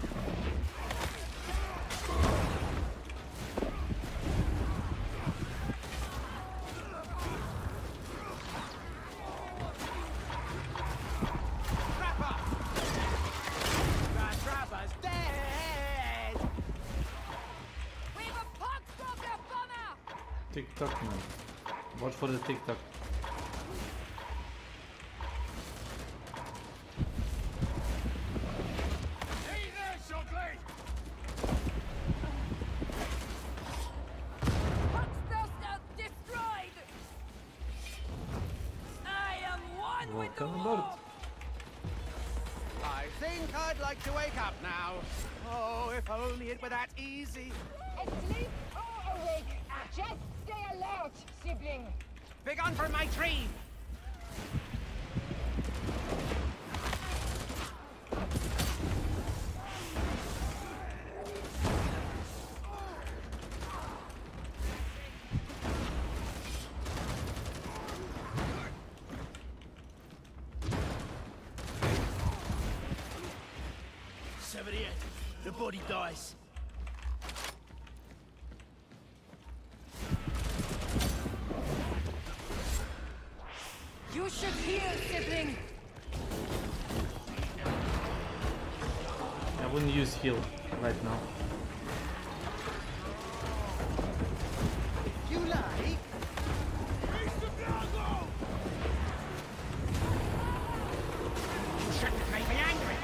TikTok, man. Watch for the TikTok. Welcome aboard. I think I'd like to wake up now. Oh, if only it were that easy. Asleep or awake, just stay alert, sibling. Begone from my dream. The body dies. You should heal, sibling. I wouldn't use heal right now. You like? You shouldn't make me angry.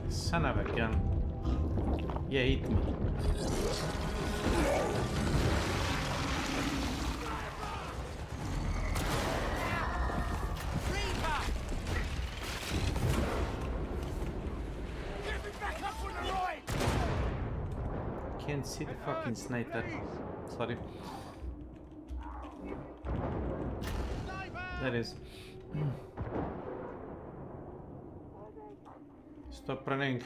Son of a gun. Yeah, hit me. Can't see the fucking sniper. Sorry. That is. Stop running.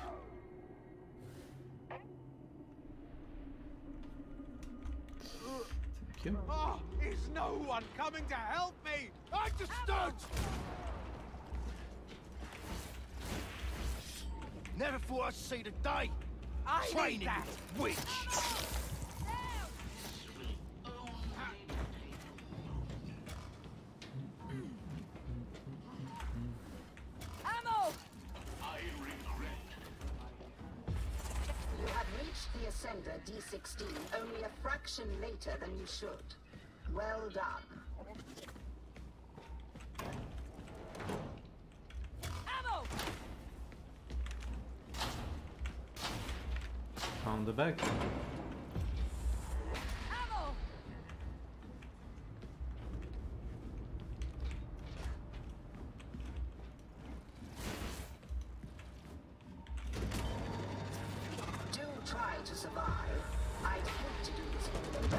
Thank you. Oh, is no one coming to help me? Understood! Never thought I'd see the day. Training that witch. Ammo! You have reached the Ascender D16 only a fraction later than you should. Well done. Ammo! Found the bag. Ammo! Do try to survive. I'd hate to do this in the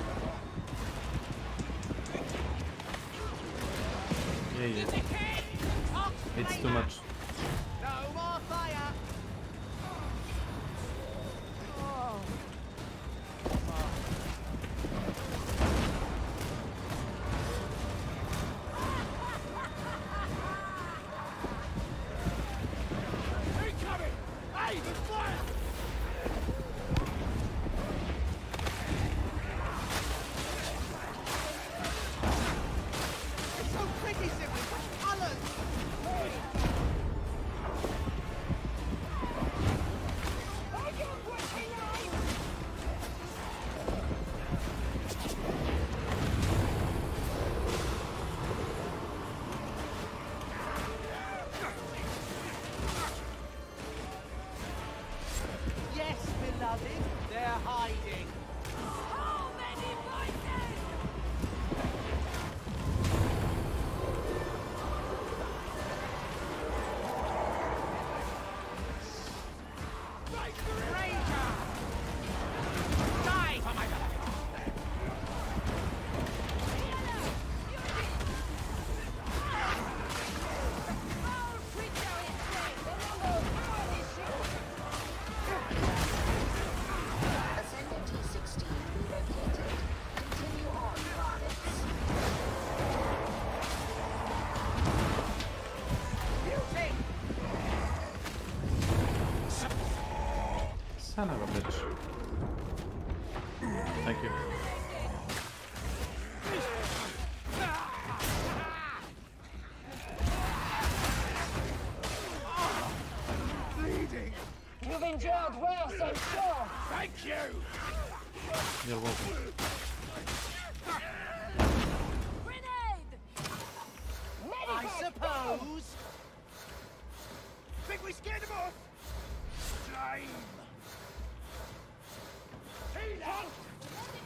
Yeah. It's too much. No more fire. Incoming! Hey, the fire! It's so pretty, sibling. What colours? Son of a bitch. Thank you. Bleeding! You've endured worse, I'm sure. Thank you! You're welcome. I suppose. Think we scared them off? Flame!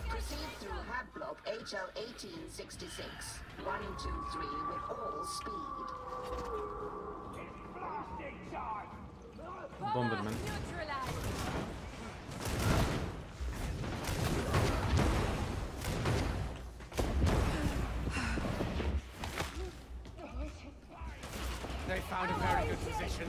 Proceed through Hab Block HL 1866, 123 with all speed. Blasting time! Bomberman. They found a very good position.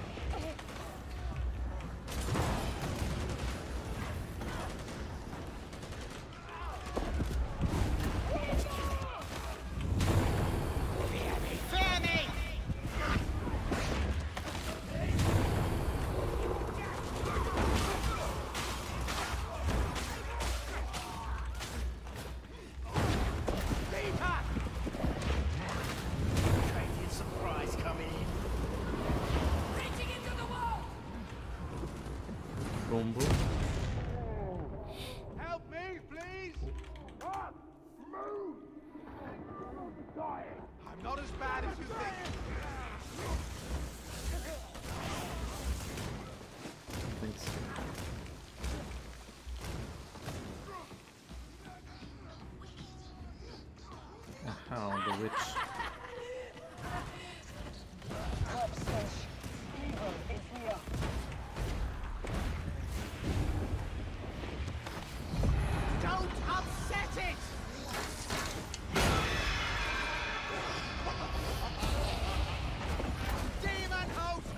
Help me, please! Move! Dying! I'm not as bad as you think. Thanks. Oh, the witch. Evil is here. Don't upset it! Demon host!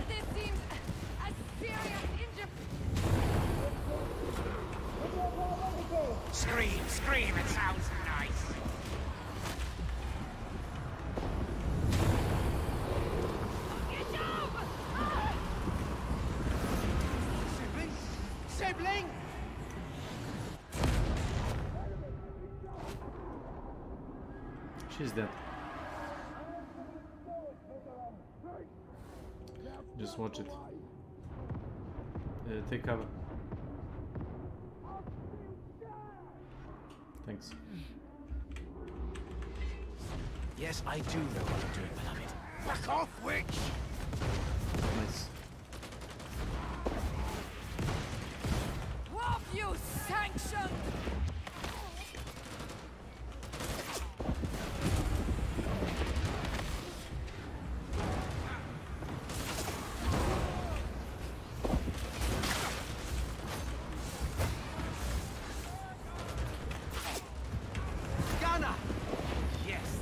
This seems a serious injury. Scream, scream, it sounds nice. Sibling? Sibling? She's dead. Just watch it. Take cover. Thanks. Yes, I do know what I'm doing, beloved. Fuck off, witch! Nice. What have you sanctioned? Gunner! Yes!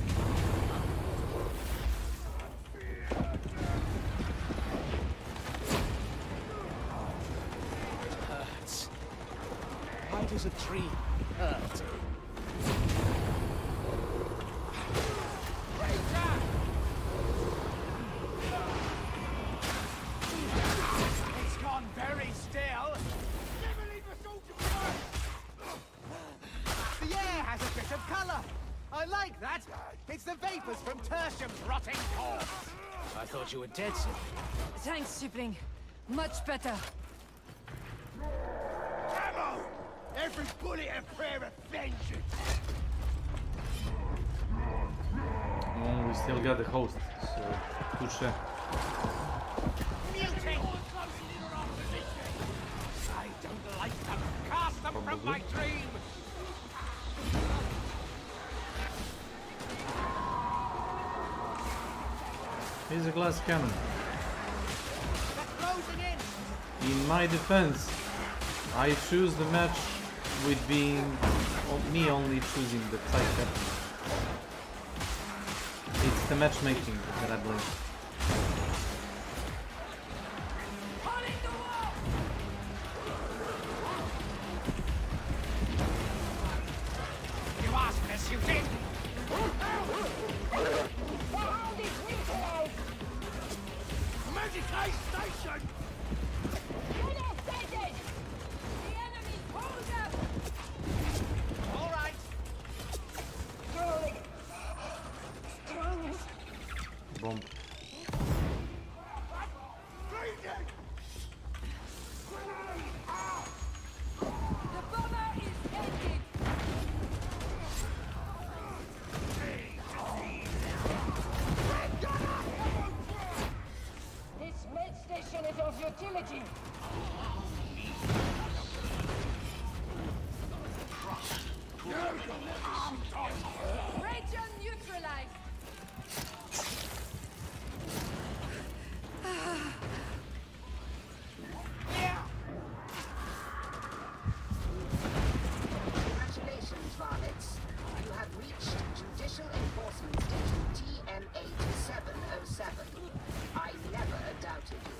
Hurts. Why does a tree hurt? It's gone very still. Never leave us all to the air has a bit of color. I like that. It's the vapors from Tertium's rotting corpse. I thought you were dead, sir. Thanks, sibling. Much better. Ammo! Every bullet a prayer of vengeance! Oh, we still got the host, so touche. Muting! I don't like them. Cast them from my dream! Here's a glass cannon. They're closing in! In my defense, I choose the match with being me only choosing the type weapon. It's the matchmaking that I blame. You asked this, you did! Medicaid station! bomb. The bomber is ended. This med station is of utility. Region neutralized. Congratulations, varlets. You have reached Judicial Enforcement Station TM8707. I never doubted you.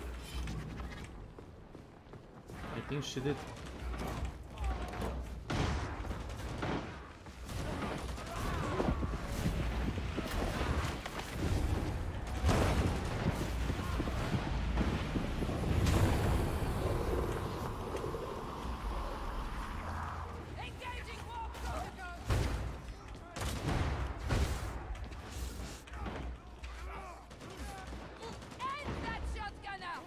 I think she did. Engaging war protocol. End that shotgunner.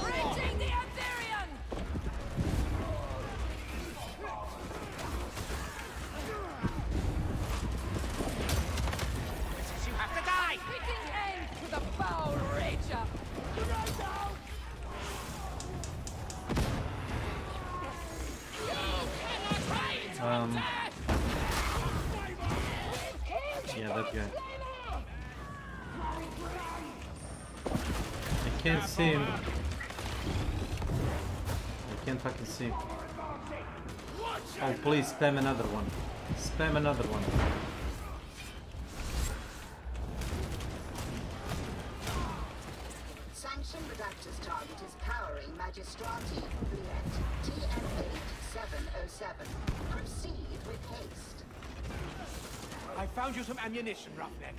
Reaching the Amphibian. You have to die! Fitting end to the foul rager. Yeah, that guy. I can't see him. I can't fucking see him. Oh, please spam another one. Spam another one. Sanction Redactor's target is powering Magistrati Oubliette TM8707. Proceed with haste. I found you some ammunition, Roughneck.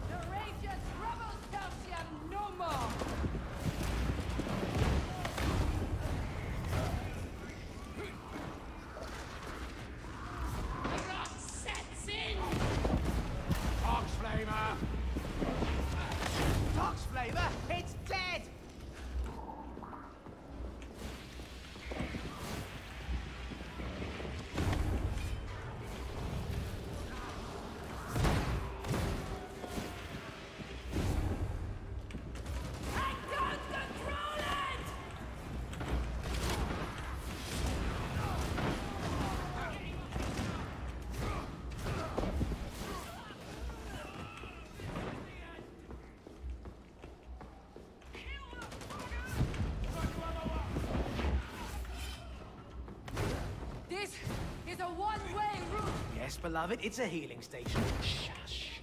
The rager troubles Tertium no more. The rot sets in. Tox Flamer! Tox Flamer, it's dead! I can't control it! This is a one-way route. Yes, beloved, it's a healing station. Shush.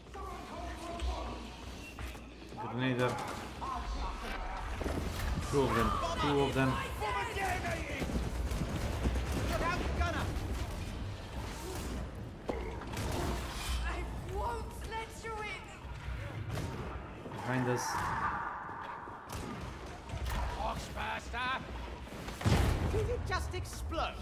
Grenade up. Two of them. Two of them. Look out, gunner! I won't let you in. Behind us. Oxbuster! Did it just explode?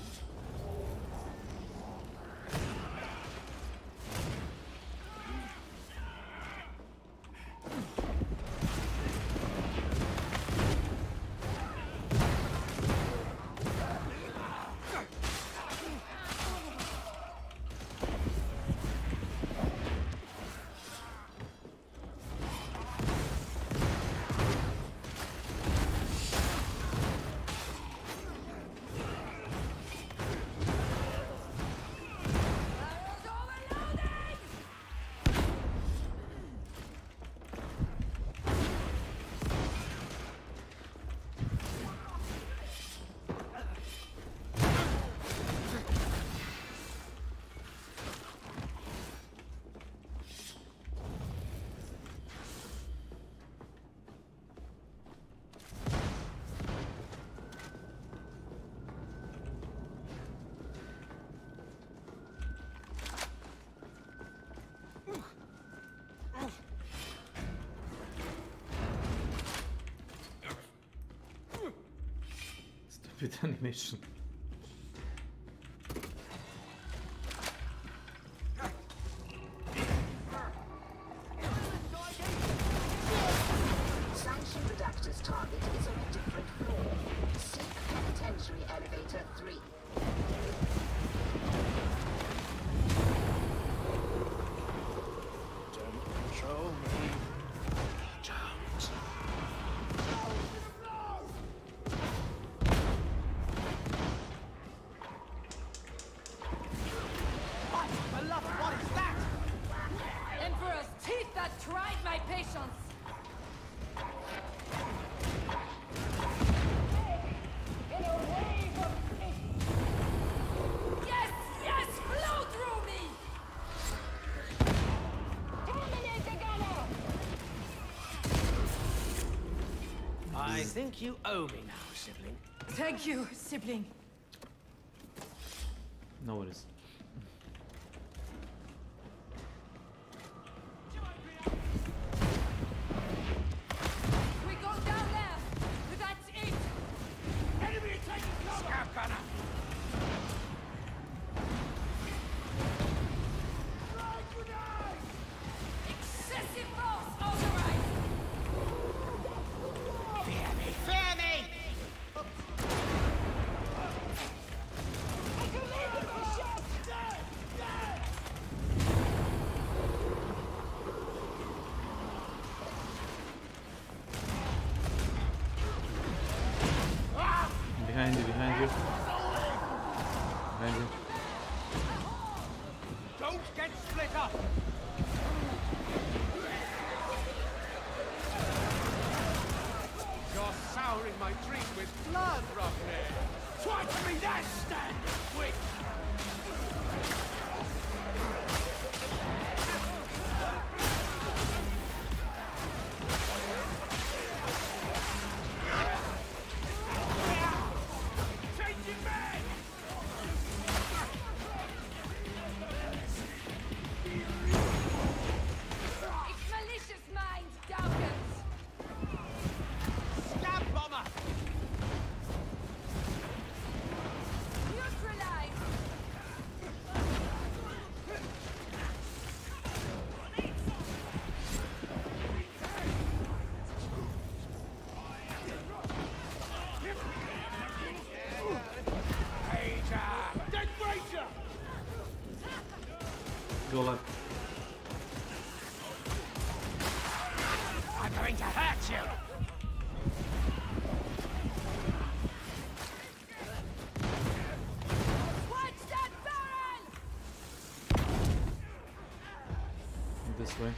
stupid animation. Sanction Redactor's target is on a different floor. Seek Penitentiary Elevator 3. Don't control me. Don't. What? Beloved, what is that? Emperor's teeth that tried my patience. Yes, yes, flow through me. Terminate the gunner. I think you owe me now, sibling. Thank you, sibling. No worries. We go down there. That's it. Enemy taking cover! Scout gunner! Excessive force authorized. Fear me! Fear me! I command you shot. Behind you, behind you. Behind you. Don't get split up! You're souring my drink with blood, Rockhead! Try to be that standard, quick! Changing back! It's malicious mind, Dawkins. Scab bomber! Neutralize. Pager! Dead Ranger! Go left. I'm going to hurt you! Watch that barrel! This way.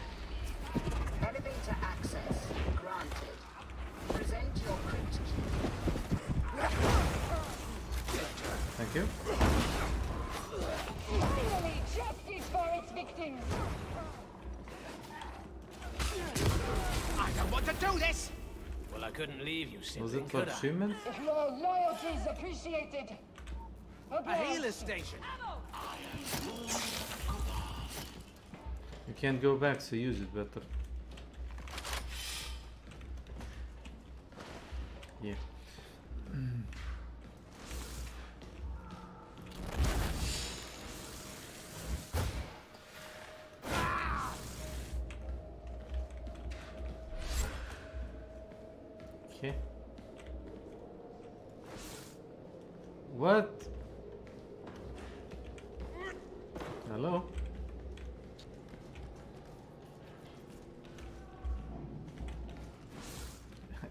Elevator access granted. Present your crypt key. Thank you. Finally, justice for its victims. I don't want to do this! Well, I couldn't leave you, sibling, Was it for could I? achievement? Your loyalty is appreciated. A healer station! You can't go back, so use it better. Yeah. Okay. What? Hello?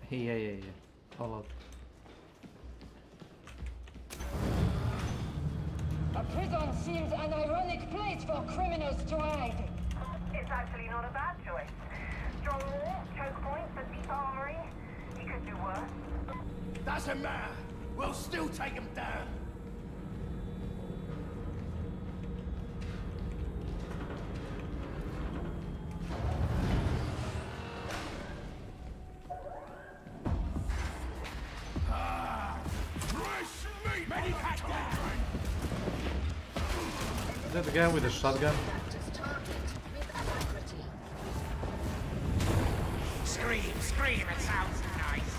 Yeah. Hold on. A prison seems an ironic place for criminals to hide. It's actually not a bad choice. Strong wall, choke points, a deep armory. You could do worse. Doesn't matter. We'll still take him down. Is that the guy with the shotgun? Scream, scream, it sounds nice.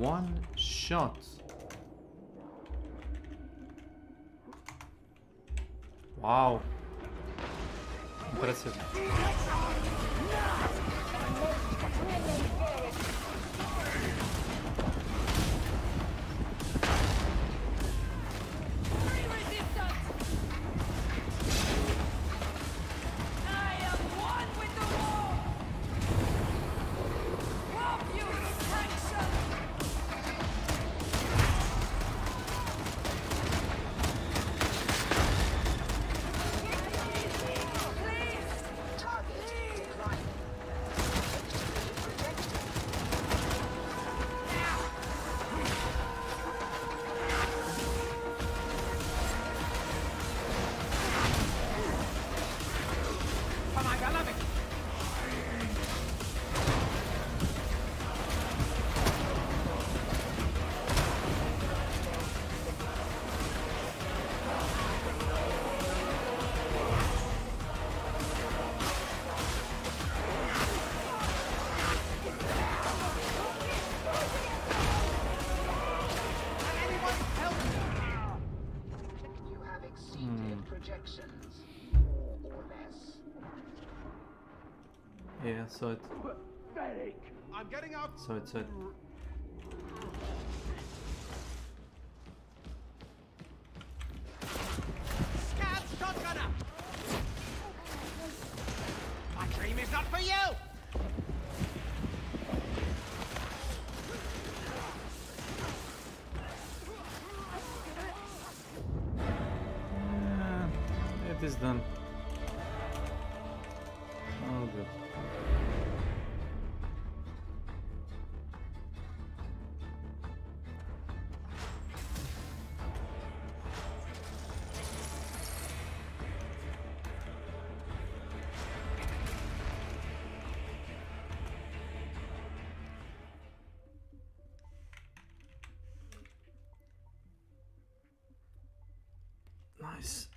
one shot. Wow. Impressive. Yeah, so it. I'm getting up. So it's it. Scout shotgunner. My dream is not for you. It is done. Oh, good. Nice.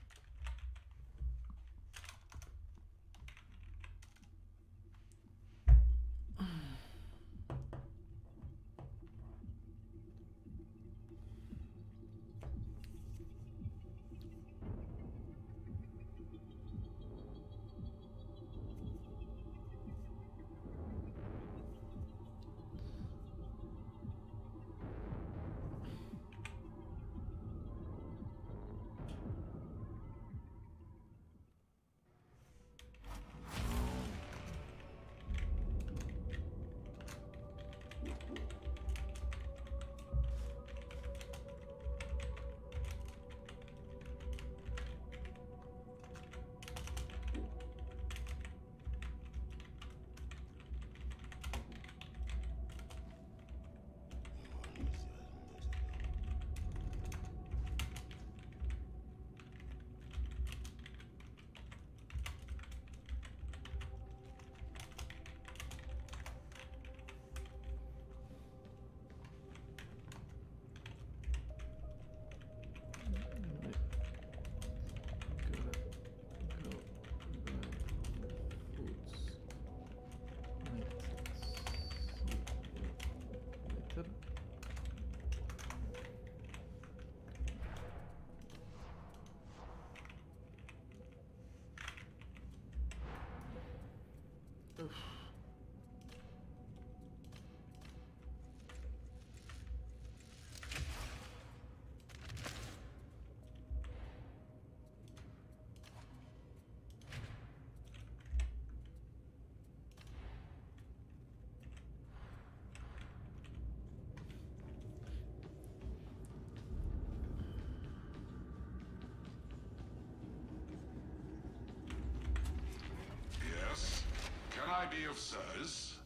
Yes? Can I be of service?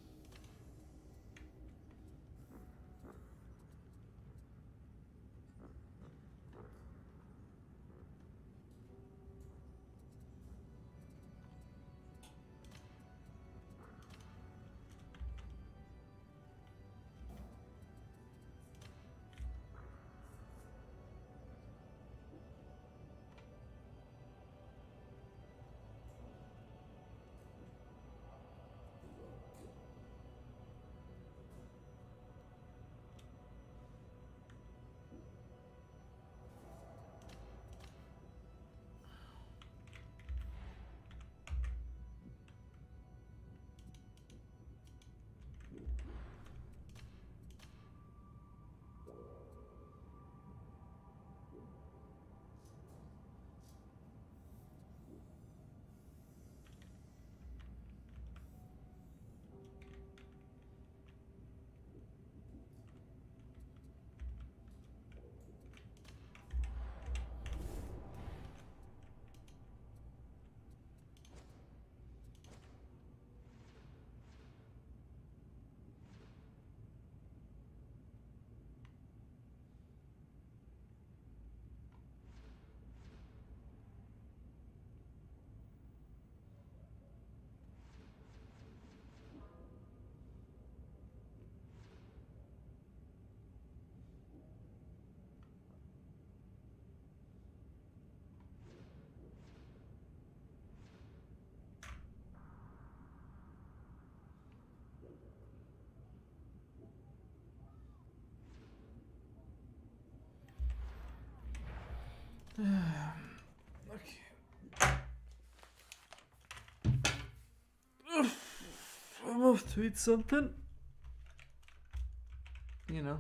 Okay. I'm off to eat something. You know.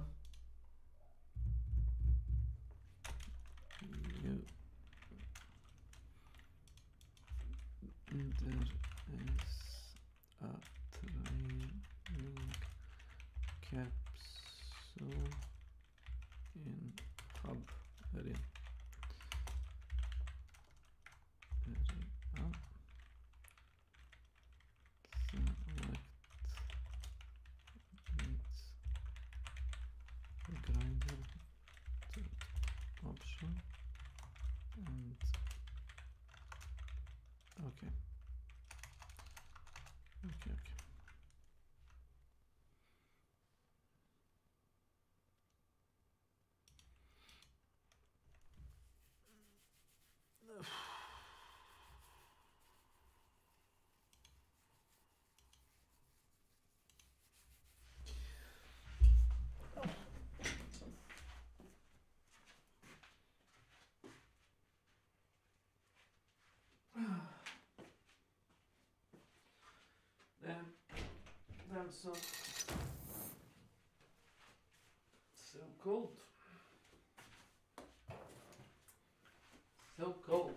There is a training capsule in hub area. Select meat grinder option and okay. Okay. Damn son. So cold. So cold.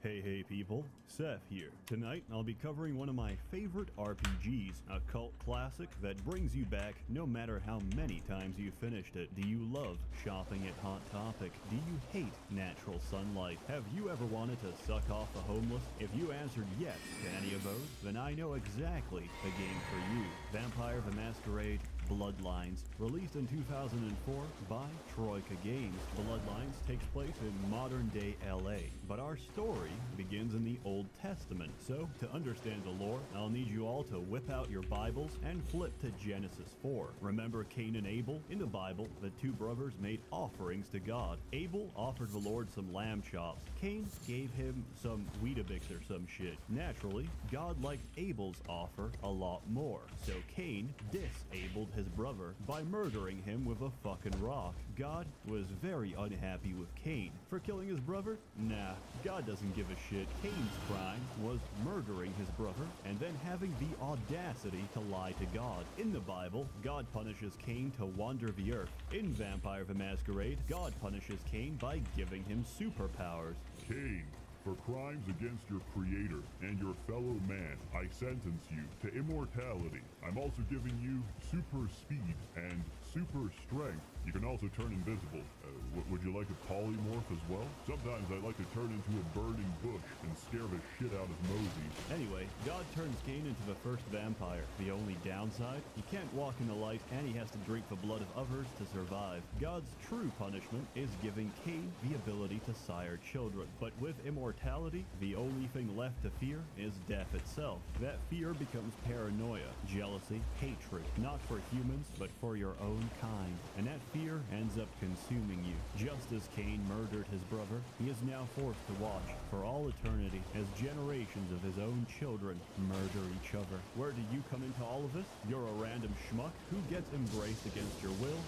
Hey people, Seth here. Tonight I'll be covering one of my favorite RPGs, a cult classic that brings you back no matter how many times you finished it. Do you love shopping at Hot Topic? Do you hate natural sunlight? Have you ever wanted to suck off the homeless? If you answered yes to any of those, then I know exactly the game for you. Vampire the Masquerade Bloodlines, released in 2004 by Troika Games. Bloodlines takes place in modern-day LA, but our story begins in the Old Testament. So, to understand the lore, I'll need you all to whip out your Bibles and flip to Genesis 4. Remember Cain and Abel? In the Bible, the two brothers made offerings to God. Abel offered the Lord some lamb chops. Cain gave him some Weetabix or some shit. Naturally, God liked Abel's offer a lot more, so Cain disabled his brother by murdering him with a fucking rock. God was very unhappy with Cain for killing his brother. Nah, God doesn't give a shit. Cain's crime was murdering his brother and then having the audacity to lie to God. In the Bible, God punishes Cain to wander the earth. In Vampire the Masquerade, God punishes Cain by giving him superpowers. Cain, for crimes against your creator and your fellow man, I sentence you to immortality. I'm also giving you super speed and super strength. You can also turn invisible. Would you like to polymorph as well? Sometimes I like to turn into a burning bush and scare the shit out of Mosey. Anyway, God turns Cain into the first vampire. The only downside? He can't walk in the light and he has to drink the blood of others to survive. God's true punishment is giving Cain the ability to sire children. But with immortality, the only thing left to fear is death itself. That fear becomes paranoia, jealousy, hatred, not for humans, but for your own kind. And that fear ends up consuming you. Just as Cain murdered his brother, he is now forced to watch for all eternity as generations of his own children murder each other. Where do you come into all of this? You're a random schmuck who gets embraced against your will.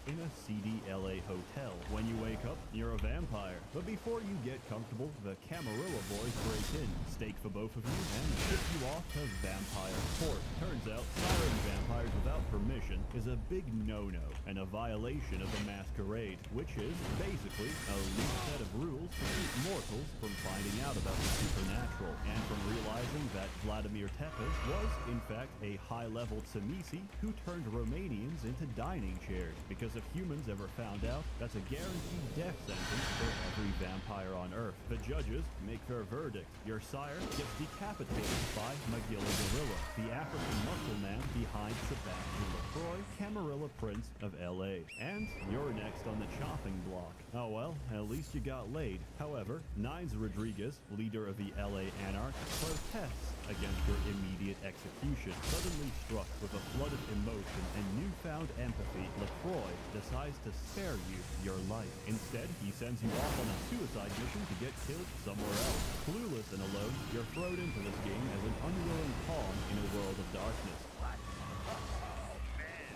In a seedy LA hotel. When you wake up, you're a vampire. But before you get comfortable, the Camarilla boys break in, stake for both of you, and ship you off to Vampire Court. Turns out, siring vampires without permission is a big no-no, and a violation of the Masquerade, which is basically a loose set of rules to keep mortals from finding out about the supernatural, and from realizing that Vladimir Tepes was, in fact, a high-level Tsimisi who turned Romanians into dining chairs, because if humans ever found out, that's a guaranteed death sentence for every vampire on Earth. The judges make their verdict. Your sire gets decapitated by Magilla Gorilla. the African muscle man behind Sebastian Lefroy, Camarilla Prince of L.A. And you're next on the chopping block. Oh well, at least you got laid. However, Nines Rodriguez, leader of the L.A. Anarch, protests against your immediate execution. Suddenly struck with a flood of emotion and newfound empathy, Lefroy decides to spare you your life. Instead, he sends you off on a suicide mission to get killed somewhere else. Clueless and alone, you're thrown into this game as an unwilling pawn in a world of darkness. Oh, man.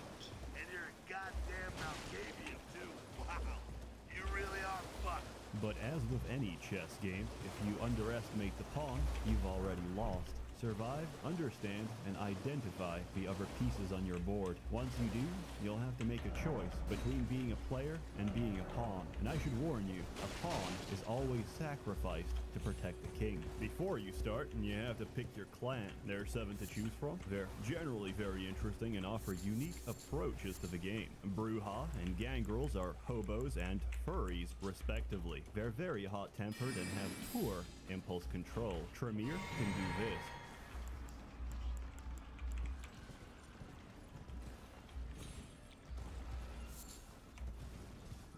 And you're a goddamn Malkavian, too. Wow. You really are fucked. But as with any chess game, if you underestimate the pawn, you've already lost. Survive, understand, and identify the other pieces on your board. Once you do, you'll have to make a choice between being a player and being a pawn. And I should warn you, a pawn is always sacrificed to protect the king. Before you start, you have to pick your clan. There are 7 to choose from. They're generally very interesting and offer unique approaches to the game. Bruja and Gangrels are hobos and furries, respectively. They're very hot-tempered and have poor impulse control. Tremere can do this.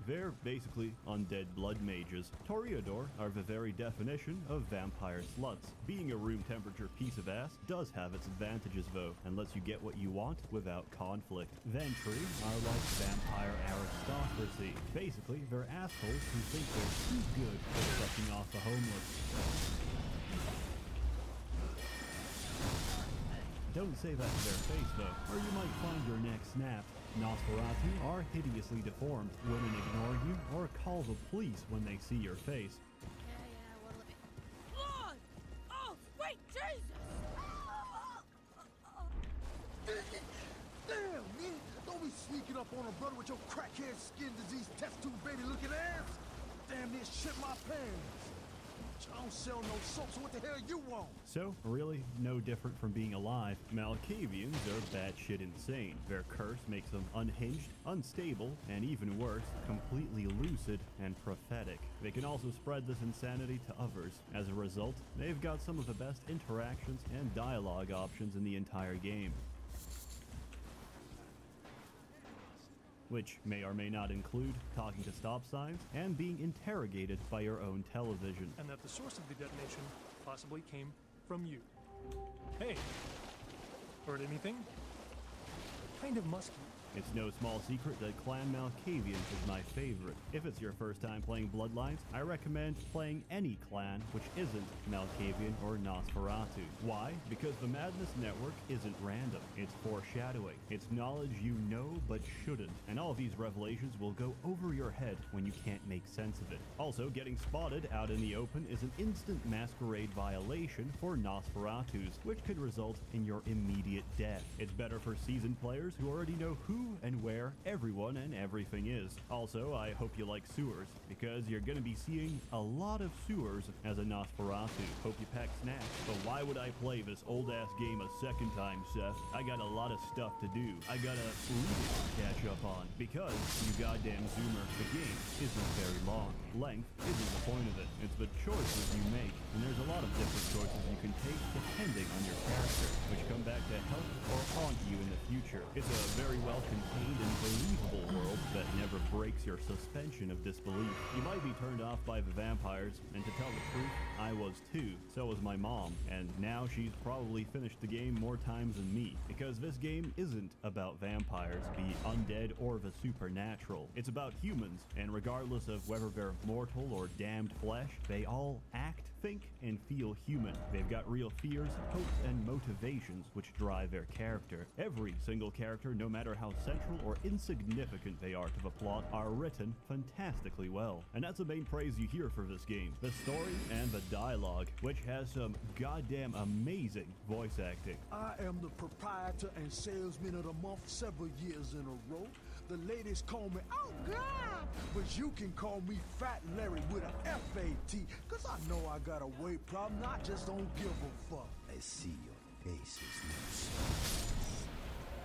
They're basically undead blood mages. Toreador are the very definition of vampire sluts. Being a room temperature piece of ass does have its advantages though, and lets you get what you want without conflict. Ventry are like vampire aristocracy. Basically, they're assholes who think they're too good for sucking off the homeless. Don't say that to their face though, or you might find your neck snapped. Nosferatu are hideously deformed. Women ignore you or call the police when they see your face. Lord! Oh, sweet Jesus! Damn, man. Don't be sneaking up on a brother with your crackhead skin disease test tube baby looking ass. Damn near shit my pants. I don't sell no soap, so what the hell you want? So, really, no different from being alive. Malkavians are batshit insane. Their curse makes them unhinged, unstable, and even worse, completely lucid and prophetic. They can also spread this insanity to others. As a result, they've got some of the best interactions and dialogue options in the entire game, which may or may not include talking to stop signs and being interrogated by your own television. And that the source of the detonation possibly came from you. Hey, heard anything? Kind of musky. It's no small secret that Clan Malkavians is my favorite. If it's your first time playing Bloodlines, I recommend playing any clan which isn't Malkavian or Nosferatu. Why? Because the Madness Network isn't random. It's foreshadowing. It's knowledge you know but shouldn't. And all of these revelations will go over your head when you can't make sense of it. Also, getting spotted out in the open is an instant masquerade violation for Nosferatus, which could result in your immediate death. It's better for seasoned players who already know who and where everyone and everything is. Also, I hope you like sewers, because you're gonna be seeing a lot of sewers as a Nosferatu. Hope you pack snacks. But why would I play this old-ass game a second time, Seth? I got a lot of stuff to do. I gotta read to catch up on. Because, you goddamn zoomer, the game isn't very long. Length isn't the point of it. It's the choices you make. And there's a lot of different choices you can take depending on your character, which come back to help or haunt you in the future. It's a very well-contained and believable world that never breaks your suspension of disbelief. You might be turned off by the vampires, and to tell the truth, I was too. So was my mom, and now she's probably finished the game more times than me, because this game isn't about vampires, be undead or the supernatural. It's about humans, and regardless of whether they're mortal or damned flesh, they all act, think, and feel human. They've got real fears, hopes, and motivations which drive their character. Every single character, no matter how central or insignificant they are to the plot, are written fantastically well. And that's the main praise you hear for this game. The story and the dialogue, which has some goddamn amazing voice acting. I am the proprietor and salesman of the month several years in a row. The ladies call me, oh God! But you can call me Fat Larry with a F-A-T, cause I know I got a weight problem, I just don't give a fuck. I see your face is loose.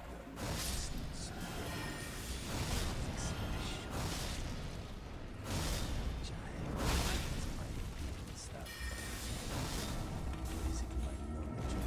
Your face needs some Child, it's my opinion stuff. Basic my knowledge of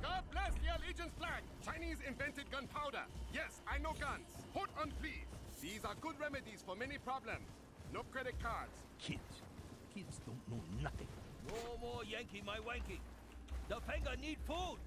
God bless the Allegiance flag! Chinese invented gunpowder. Yes, I know guns. Hold on, please. These are good remedies for many problems. No credit cards. Kids don't know nothing. No more Yankee my wanky. The finger need food.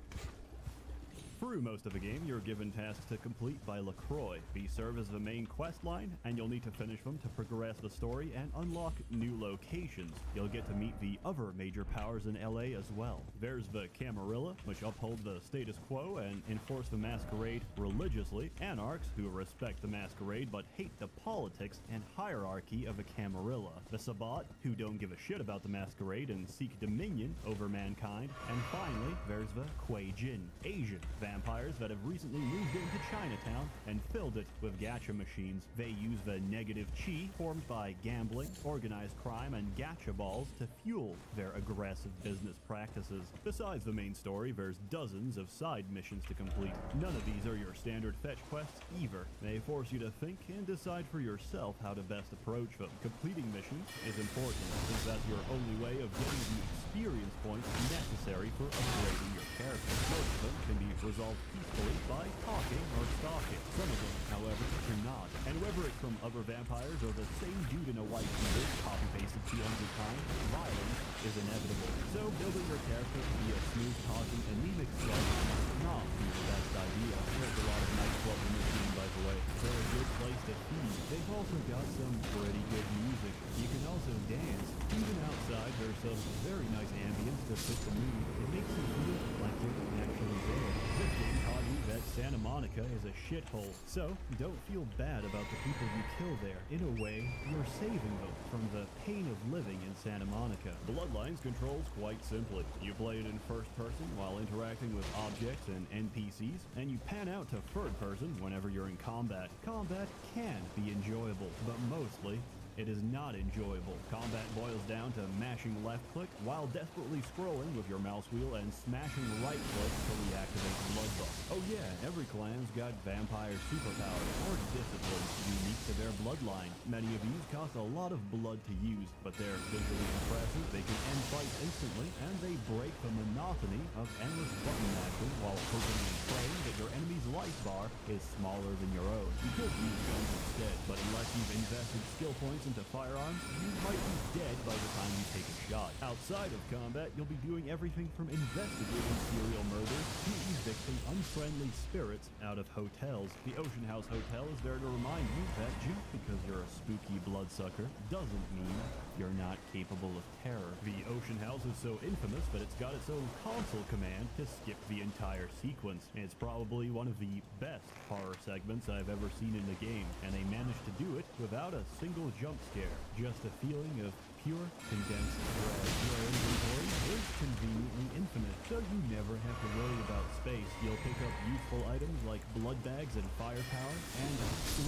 Through most of the game, you're given tasks to complete by LaCroix. These serve as the main quest line, and you'll need to finish them to progress the story and unlock new locations. You'll get to meet the other major powers in LA as well. There's the Camarilla, which uphold the status quo and enforce the masquerade religiously. Anarchs, who respect the masquerade but hate the politics and hierarchy of a Camarilla. The Sabbat, who don't give a shit about the masquerade and seek dominion over mankind. And finally, there's the Kuei Jin, Asian vampires that have recently moved into Chinatown and filled it with gacha machines. They use the negative chi formed by gambling, organized crime, and gacha balls to fuel their aggressive business practices. Besides the main story, there's dozens of side missions to complete. None of these are your standard fetch quests either. They force you to think and decide for yourself how to best approach them. Completing missions is important, since that's your only way of getting the experience points necessary for upgrading your character. Most of them can be resolved peacefully by talking or stalking. Some of them, however, do not. And whether it's from other vampires or the same dude in a white t-shirt copy-pasted 200 times, violence is inevitable. So building your character to be a smooth-talking, anemic slug might not be the best idea. There's a lot of nightclubs in this game, by the way. They're a good place to feed. They've also got some pretty good music. You can also dance. Even outside, there's some very nice ambience to fit the mood. It makes you feel like you're actually there. This game taught me that Santa Monica is a shithole, so don't feel bad about the people you kill there. In a way, you're saving them from the pain of living in Santa Monica. Bloodlines controls quite simply. You play it in first person while interacting with objects and NPCs, and you pan out to third person whenever you're in combat. Combat can be enjoyable, but mostly it is not enjoyable. Combat boils down to mashing left click while desperately scrolling with your mouse wheel and smashing right click to reactivate the blood buff. Oh yeah, every clan's got vampire superpowers or disciplines unique to their bloodline. Many of these cost a lot of blood to use, but they're visually impressive, they can end fights instantly, and they break the monotony of endless button mashing while hoping and praying that your enemy's life bar is smaller than your own. You could use guns instead, but unless you've invested skill points into firearms, you might be dead by the time you take a shot. Outside of combat, you'll be doing everything from investigating serial murders to evicting unfriendly spirits out of hotels. The Ocean House Hotel is there to remind you that just because you're a spooky bloodsucker doesn't mean you're not capable of terror. The Ocean House is so infamous that it's got its own console command to skip the entire sequence. It's probably one of the best horror segments I've ever seen in the game, and they managed to do it without a single jump scare. Just a feeling of pure, condensed dread. Your inventory is conveniently infinite, so you never have to worry about space. You'll pick up useful items like blood bags and firepower, and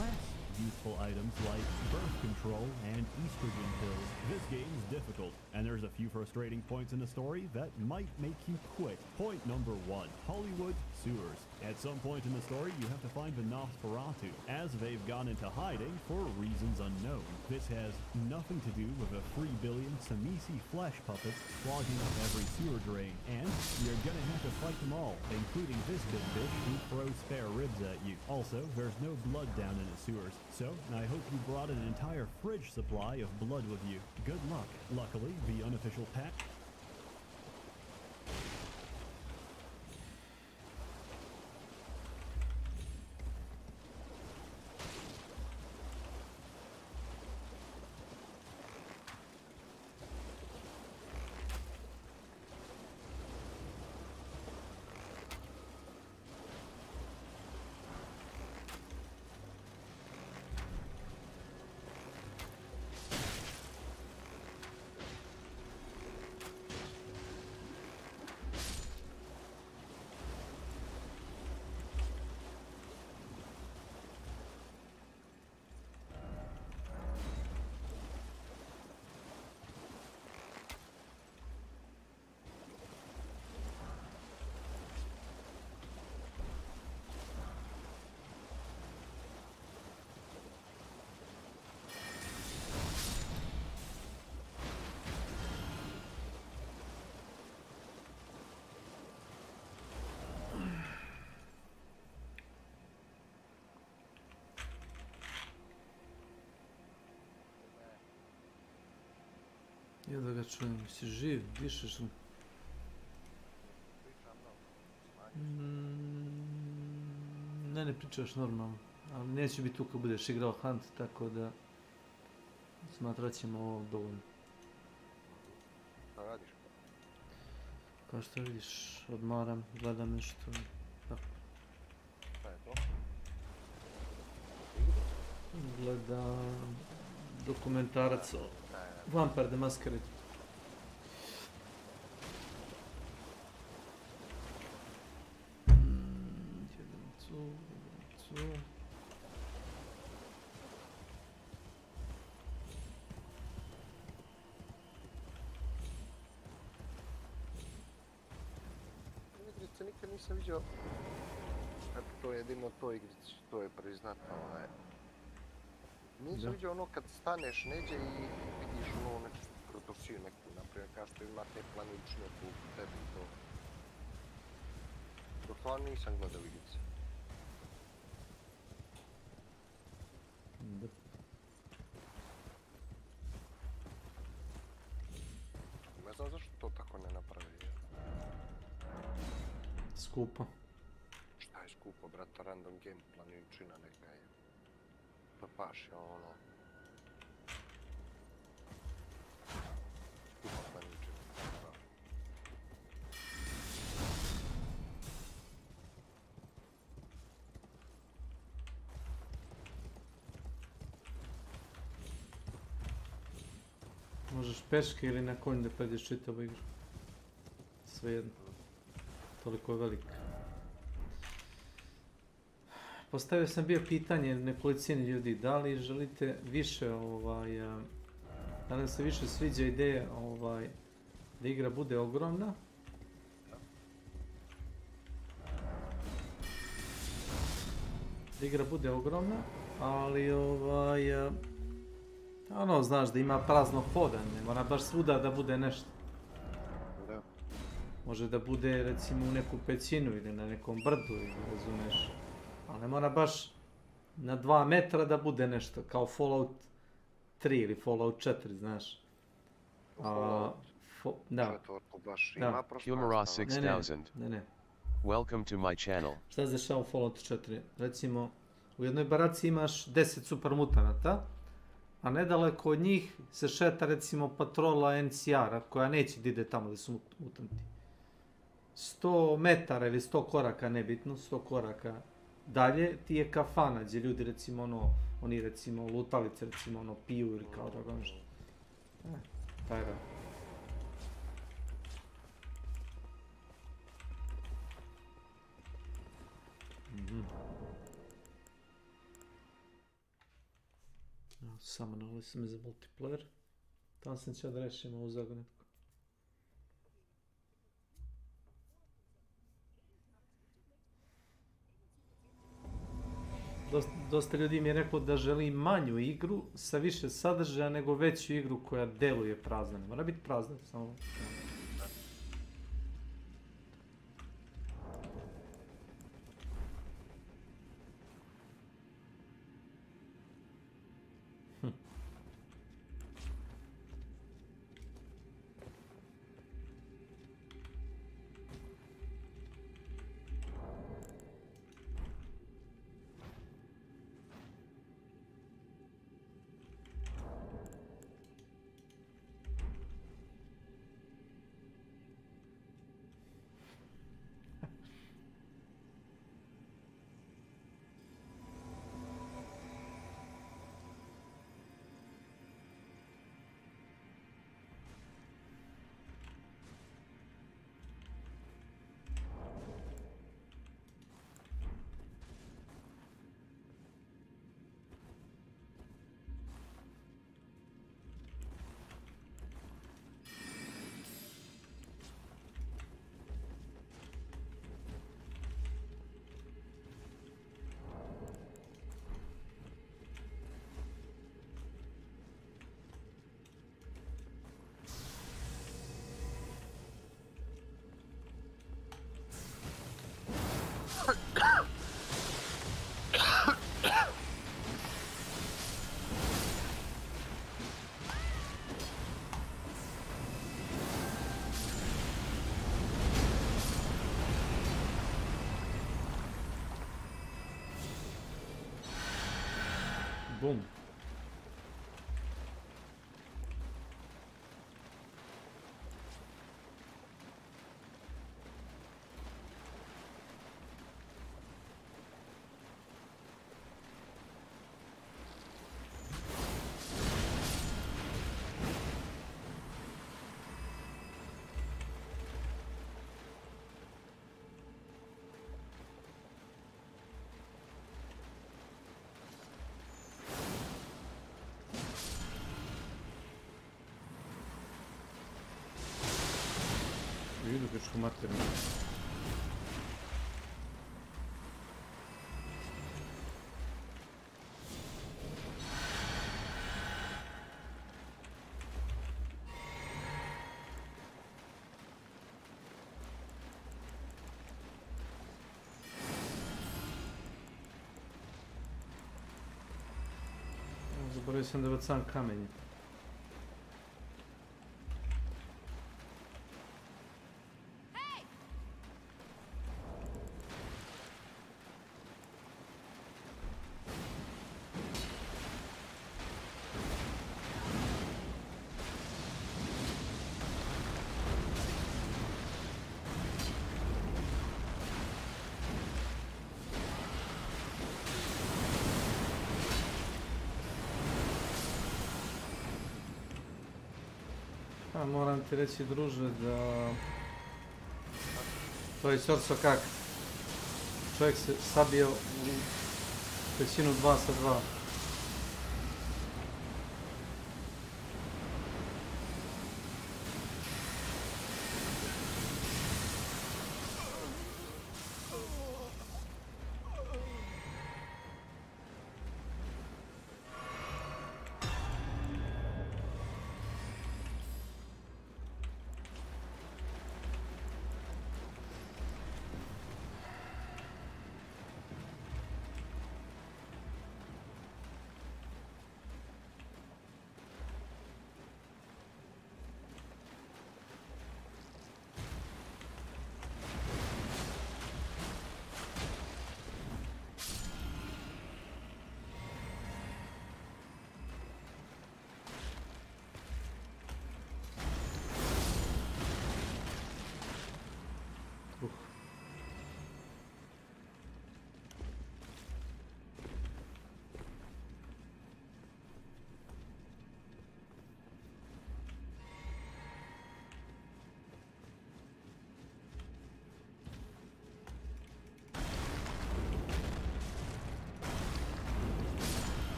less useful items like birth control and estrogen pills. This game's difficult, and there's a few frustrating points in the story that might make you quit. Point number 1, Hollywood sewers. At some point in the story, you have to find the Nosferatu, as they've gone into hiding for reasons unknown. This has nothing to do with the 3 billion Samisi flesh puppets clogging up every sewer drain, and you're gonna have to fight them all, including this big bitch who throws spare ribs at you. Also, there's no blood down in the sewers, so I hope you brought an entire fridge supply of blood with you. Good luck. Luckily, the unofficial patch Ja da ga čujem, si živ, dišeš li? Ne pričaš normalno, ali neće biti tu kad budeš igrao Hunt, tako da smatrat ćemo ovo dovoljno. Šta radiš? Kao što vidiš, odmaram, gledam nešto, tako. Šta je to? Gledam dokumentarac o Vampire the Masquerade. Jedan tu. Igrice nikad nisam vidio. Eto, to je jedino to igrice, to je priznat, nisam vidio ono kad staneš neđe i vidiš ono neku protokciju neku, naprimjer kao što ima te planične tu tebi to. To stvarno nisam gledao igrice. Ne znam zašto to tako ne napravi. Skupo. Šta je skupo, brata, random game, planičina neka je. To paš je ono... Skupa planičina. Možeš peške ili na konj da pređeš čitavu igru. Svejedno. Toliko je veliko. Postavio sam bio pitanje nekolicini ljudi, da li želite više da nam se više sviđa ideja da igra bude ogromna. Da igra bude ogromna, ali znaš da ima prazno hoda, ne mora baš svuda da bude nešto. Da. Može da bude recimo u neku pećinu ili na nekom brdu, razumeš. Ali ne mora baš na 2 metra da bude nešto, kao Fallout 3 ili Fallout 4, znaš. Da. Humora 6000. Ne. Welcome to my channel. Šta se dešava u Fallout 4? Recimo, u jednoj baraci imaš 10 super mutanata, a nedaleko od njih se šeta recimo patrola NCR-a koja neće da ide tamo da su mutanti. 100 metara ili 100 koraka, nebitno, 100 koraka dalje ti je kafana gdje ljudi recimo oni recimo lutalice recimo piju ili kao tako nešto. Taj rad. Samo na sam za multiplayer. Tam sam će da rešimo ovu zagonetku. Dosta ljudi mi je reklo da želi manju igru sa više sadržaja nego veću igru koja deluje prazna. Ne mora biti prazna, samo... Bum. Idu pičku materinu. Zaboravio sam da bacam kamenje. A moram ti reći, druže, da... To je sorso kak. Čovjek se sabio u većinu 2 sa 2.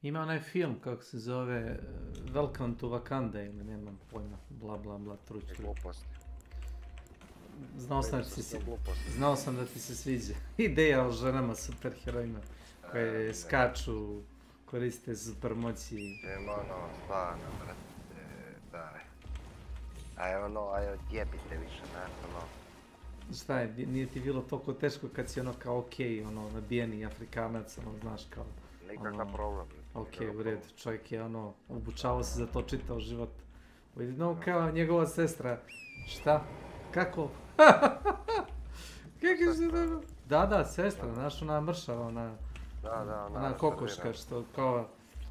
Ima onaj film, kako se zove, Welcome to Wakanda ili nemam pojma, bla bla bla, truć. Znao sam da ti se sviđa. Ideja o ženama superherojima koje skaču, koriste supermoći. Ono, stvarno, brate, daj. Aj ono, aj odjebite više, znaš, ono. Šta je, nije ti bilo toliko teško kad si ono kao okej, ono, nabijeni Afrikanac, ono, znaš, kao... Nikakav problem. Okej, u redu, čovjek je ono, obučavao se za to čitao život. No, kao njegova sestra, šta? Kako? Kako se dobro? Da, sestra, znaš, ona mršava, ona kokoška, što kao,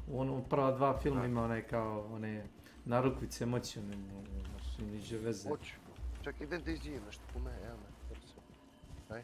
u prva dva filma ima onaj kao, one narukvice moći, one, znaš, niđe veze. Hoću, čak idem da izvijem nešto po me, evo me, brzo. Aj.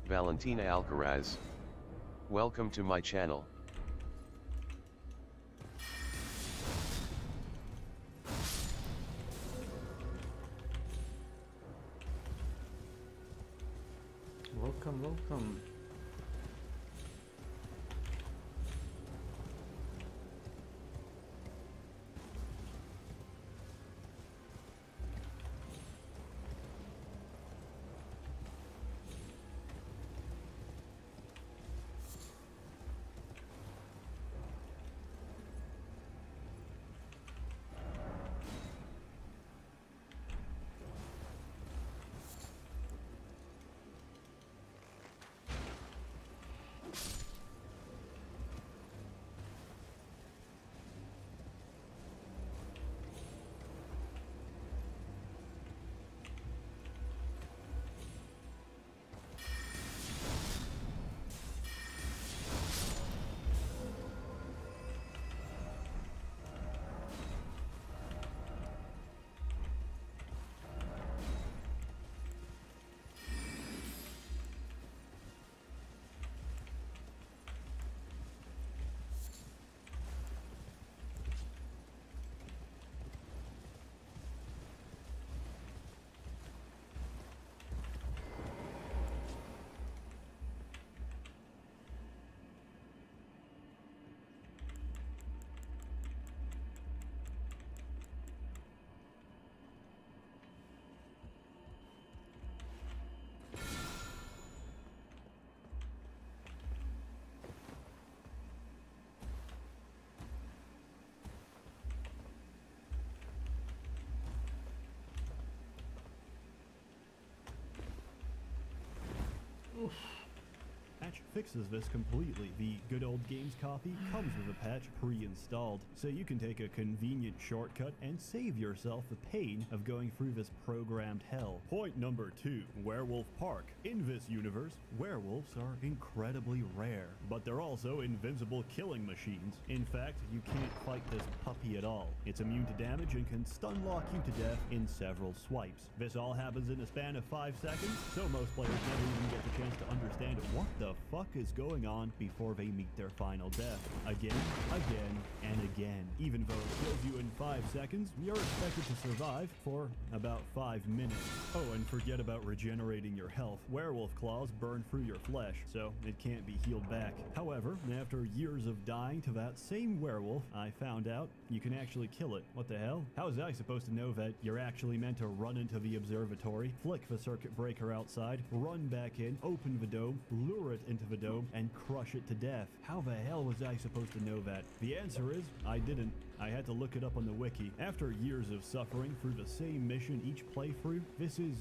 Valentina Alcaraz. Welcome to my channel. Welcome. Patch fixes this completely. The good old games copy comes with a patch pre-installed, so you can take a convenient shortcut and save yourself the pain of going through this programmed hell. Point number 2, Werewolf Park. In this universe, werewolves are incredibly rare, but they're also invincible killing machines. In fact, you can't fight this puppy at all. It's immune to damage and can stun lock you to death in several swipes. This all happens in a span of 5 seconds, so most players never even get the chance to understand what the fuck is going on before they meet their final death. Again, and again. Even though it kills you in 5 seconds, you're expected to survive for about 5 minutes. Oh, and forget about regenerating your health. Werewolf claws burn through your flesh, so it can't be healed back. However, after years of dying to that same werewolf, I found out you can actually kill it. What the hell? How was I supposed to know that you're actually meant to run into the observatory, flick the circuit breaker outside, run back in, open the dome, lure it into the dome, and crush it to death? How the hell was I supposed to know that? The answer is, I didn't. I had to look it up on the wiki. After years of suffering through the same mission each playthrough, this is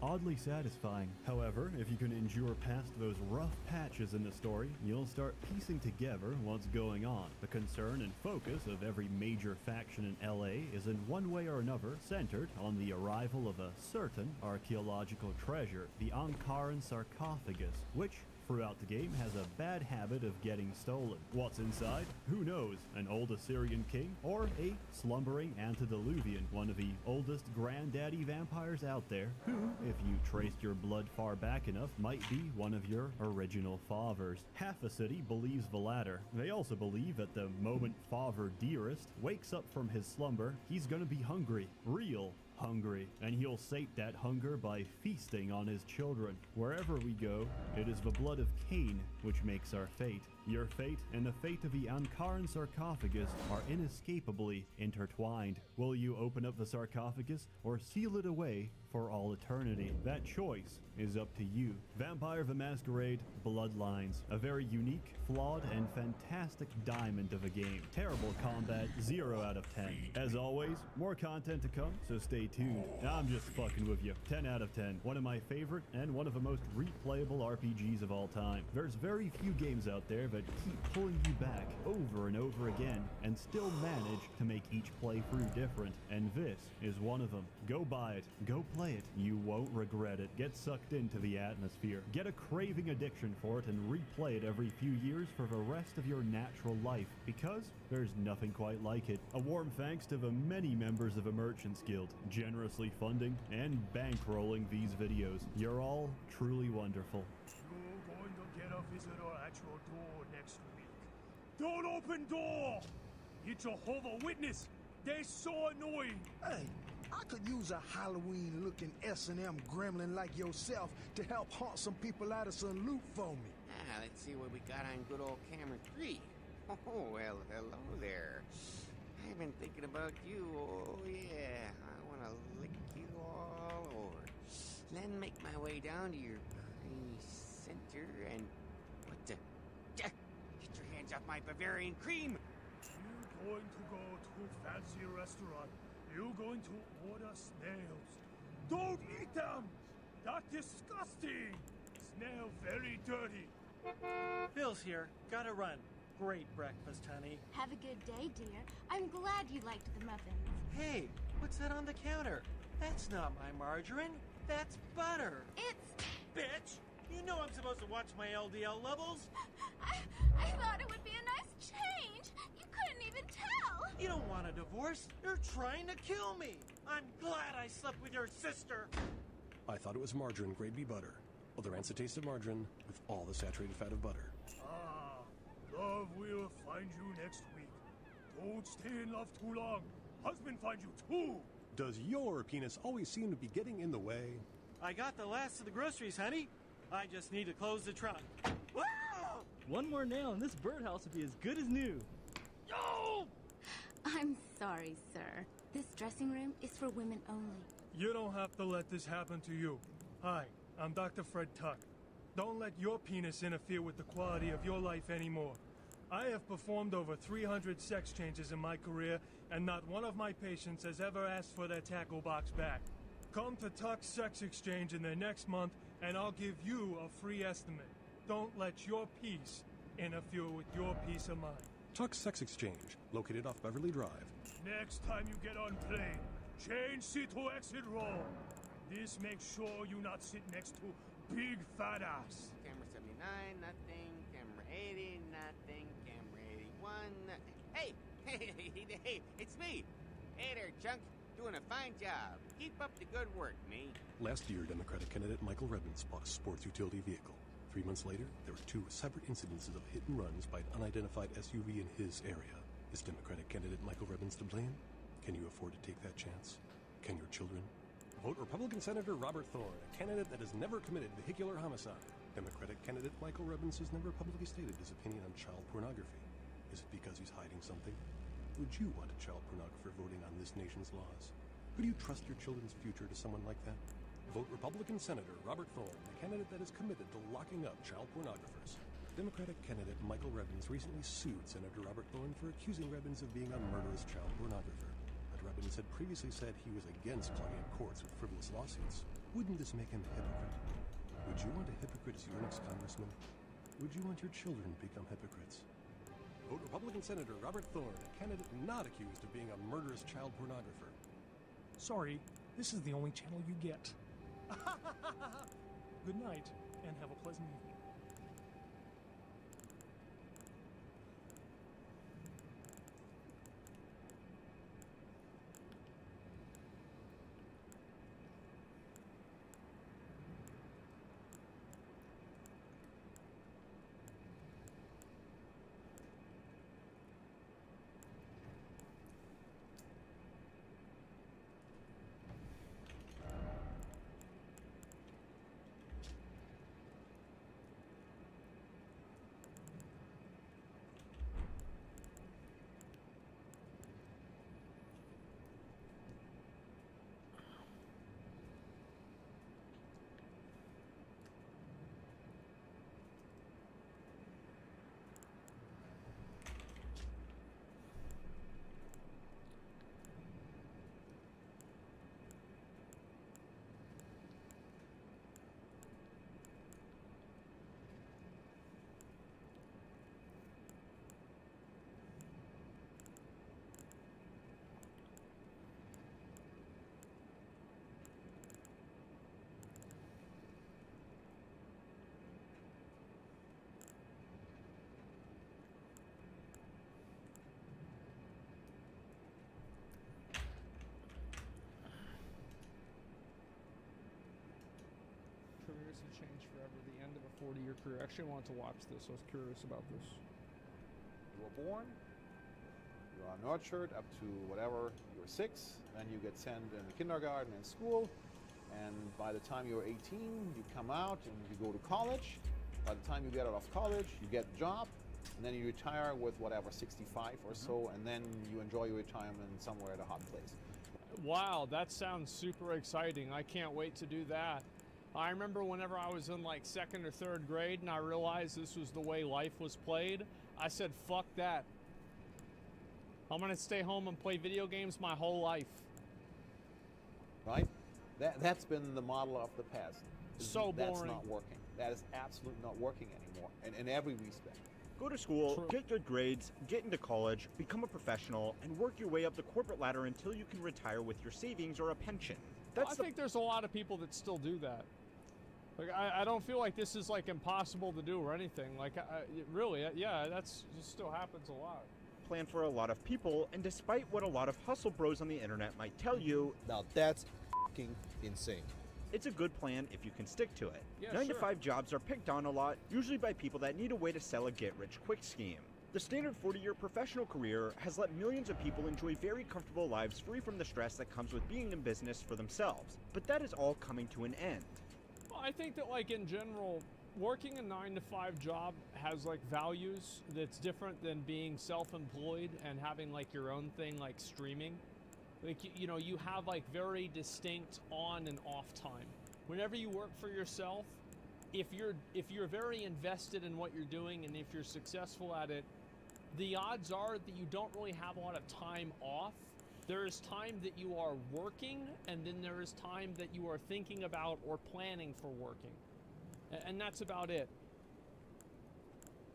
oddly satisfying. However, if you can endure past those rough patches in the story, you'll start piecing together what's going on. The concern and focus of every major faction in LA is in one way or another centered on the arrival of a certain archaeological treasure, the Ankaran sarcophagus, which throughout the game has a bad habit of getting stolen. What's inside? Who knows? An old Assyrian king or a slumbering antediluvian, one of the oldest granddaddy vampires out there, who, if you traced your blood far back enough, might be one of your original fathers. Half a city believes the latter. They also believe that the moment Father Dearest wakes up from his slumber, he's gonna be hungry. Real hungry, and he'll sate that hunger by feasting on his children. Wherever we go, it is the blood of Cain which makes our fate. Your fate and the fate of the Ankaran sarcophagus are inescapably intertwined. Will you open up the sarcophagus or seal it away for all eternity? That choice is up to you. Vampire the Masquerade Bloodlines, a very unique, flawed, and fantastic diamond of a game. Terrible combat, 0 out of 10. As always, more content to come, so stay tuned. I'm just fucking with you. 10 out of 10. One of my favorite and one of the most replayable RPGs of all time. There's very few games out there that keep pulling you back over and over again and still manage to make each playthrough different, and this is one of them. Go buy it. Go play it. You won't regret it. Get sucked into the atmosphere. Get a craving addiction for it and replay it every few years for the rest of your natural life, because there's nothing quite like it. A warm thanks to the many members of the Merchants Guild, generously funding and bankrolling these videos. You're all truly wonderful. You're going to get a visitor at your door next week. Don't open door! It's Jehovah's Witness. They're so annoying. Hey, I could use a Halloween-looking S&M gremlin like yourself to help haunt some people out of some loot for me. Let's see what we got on good old camera 3. Oh, well, hello there. I've been thinking about you. Oh, yeah. I want to lick you all over. Then make my way down to your creamy center and... What the... Get your hands off my Bavarian cream! You're going to go to a fancy restaurant. You're going to order snails. Don't eat them! That's disgusting! Snail very dirty. Phil's here. Gotta run. Great breakfast, honey. Have a good day, dear. I'm glad you liked the muffins. Hey, what's that on the counter? That's not my margarine. That's butter. It's... Bitch! You know I'm supposed to watch my LDL levels. I thought it would be a nice change. You couldn't even tell. You don't want a divorce. You're trying to kill me. I'm glad I slept with your sister. I thought it was margarine grade B butter. Well, the rancid taste of margarine with all the saturated fat of butter. Love will find you next week. Don't stay in love too long. Husband find you too. Does your penis always seem to be getting in the way? I got the last of the groceries, honey. I just need to close the trunk. Whoa! One more nail and this birdhouse would be as good as new. No! I'm sorry, sir. This dressing room is for women only. You don't have to let this happen to you. Hi, I'm Dr. Fred Tuck. Don't let your penis interfere with the quality of your life anymore. I have performed over 300 sex changes in my career, and not one of my patients has ever asked for their tackle box back. Come to Tuck's Sex Exchange in the next month, and I'll give you a free estimate. Don't let your peace interfere with your peace of mind. Tuck's Sex Exchange, located off Beverly Drive. Next time you get on plane, change seat to exit row. This makes sure you not sit next to big fat ass. Camera 79, nothing. Camera 80, nothing. Camera 81, nothing. Hey! Hey, it's me! Hey there, Chunk. Doing a fine job. Keep up the good work, me. Last year, Democratic candidate Michael Redmond bought a sports utility vehicle. 3 months later, there were 2 separate incidences of hit and runs by an unidentified SUV in his area. Is Democratic candidate Michael Rebbins to blame? Can you afford to take that chance? Can your children? Vote Republican Senator Robert Thorne, a candidate that has never committed vehicular homicide. Democratic candidate Michael Rebbins has never publicly stated his opinion on child pornography. Is it because he's hiding something? Would you want a child pornographer voting on this nation's laws? Could you trust your children's future to someone like that? Vote Republican Senator Robert Thorne, the candidate that is committed to locking up child pornographers. Democratic candidate Michael Rebbins recently sued Senator Robert Thorne for accusing Rebbins of being a murderous child pornographer. But Rebbins had previously said he was against clogging up courts with frivolous lawsuits. Wouldn't this make him a hypocrite? Would you want a hypocrite as your next congressman? Would you want your children to become hypocrites? Vote Republican Senator Robert Thorne, a candidate not accused of being a murderous child pornographer. Sorry, this is the only channel you get. Good night, and have a pleasant evening. Careers have changed forever. The end of a 40-year career. I actually wanted to watch this. I was curious about this. You were born, you are nurtured up to whatever you're 6, then you get sent in the kindergarten and school, and by the time you're 18, you come out and you go to college. By the time you get out of college, you get a job, and then you retire with whatever, 65 or so, and then you enjoy your retirement somewhere at a hot place. Wow, that sounds super exciting. I can't wait to do that. I remember whenever I was in like 2nd or 3rd grade and I realized this was the way life was played, I said, fuck that. I'm gonna stay home and play video games my whole life. Right? That's been the model of the past. So boring. That's not working. That is absolutely not working anymore, in every respect. Go to school, get good grades, get into college, become a professional, and work your way up the corporate ladder until you can retire with your savings or a pension. I think there's a lot of people that still do that. Like, I don't feel like this is like impossible to do or anything. Like, really, yeah, it still happens a lot. Plan for a lot of people, and despite what a lot of hustle bros on the internet might tell you, now that's f***ing insane. It's a good plan if you can stick to it. Yeah, 9 to 5 jobs are picked on a lot, usually by people that need a way to sell a get-rich-quick scheme. The standard 40-year professional career has let millions of people enjoy very comfortable lives free from the stress that comes with being in business for themselves. But that is all coming to an end. Well, I think that, like, in general, working a 9 to 5 job has, like, values that's different than being self-employed and having, like, your own thing, like streaming. Like, you know, you have like very distinct on and off time. Whenever you work for yourself, if you're very invested in what you're doing and if you're successful at it, the odds are that you don't really have a lot of time off. There is time that you are working, and then there is time that you are thinking about or planning for working. And that's about it.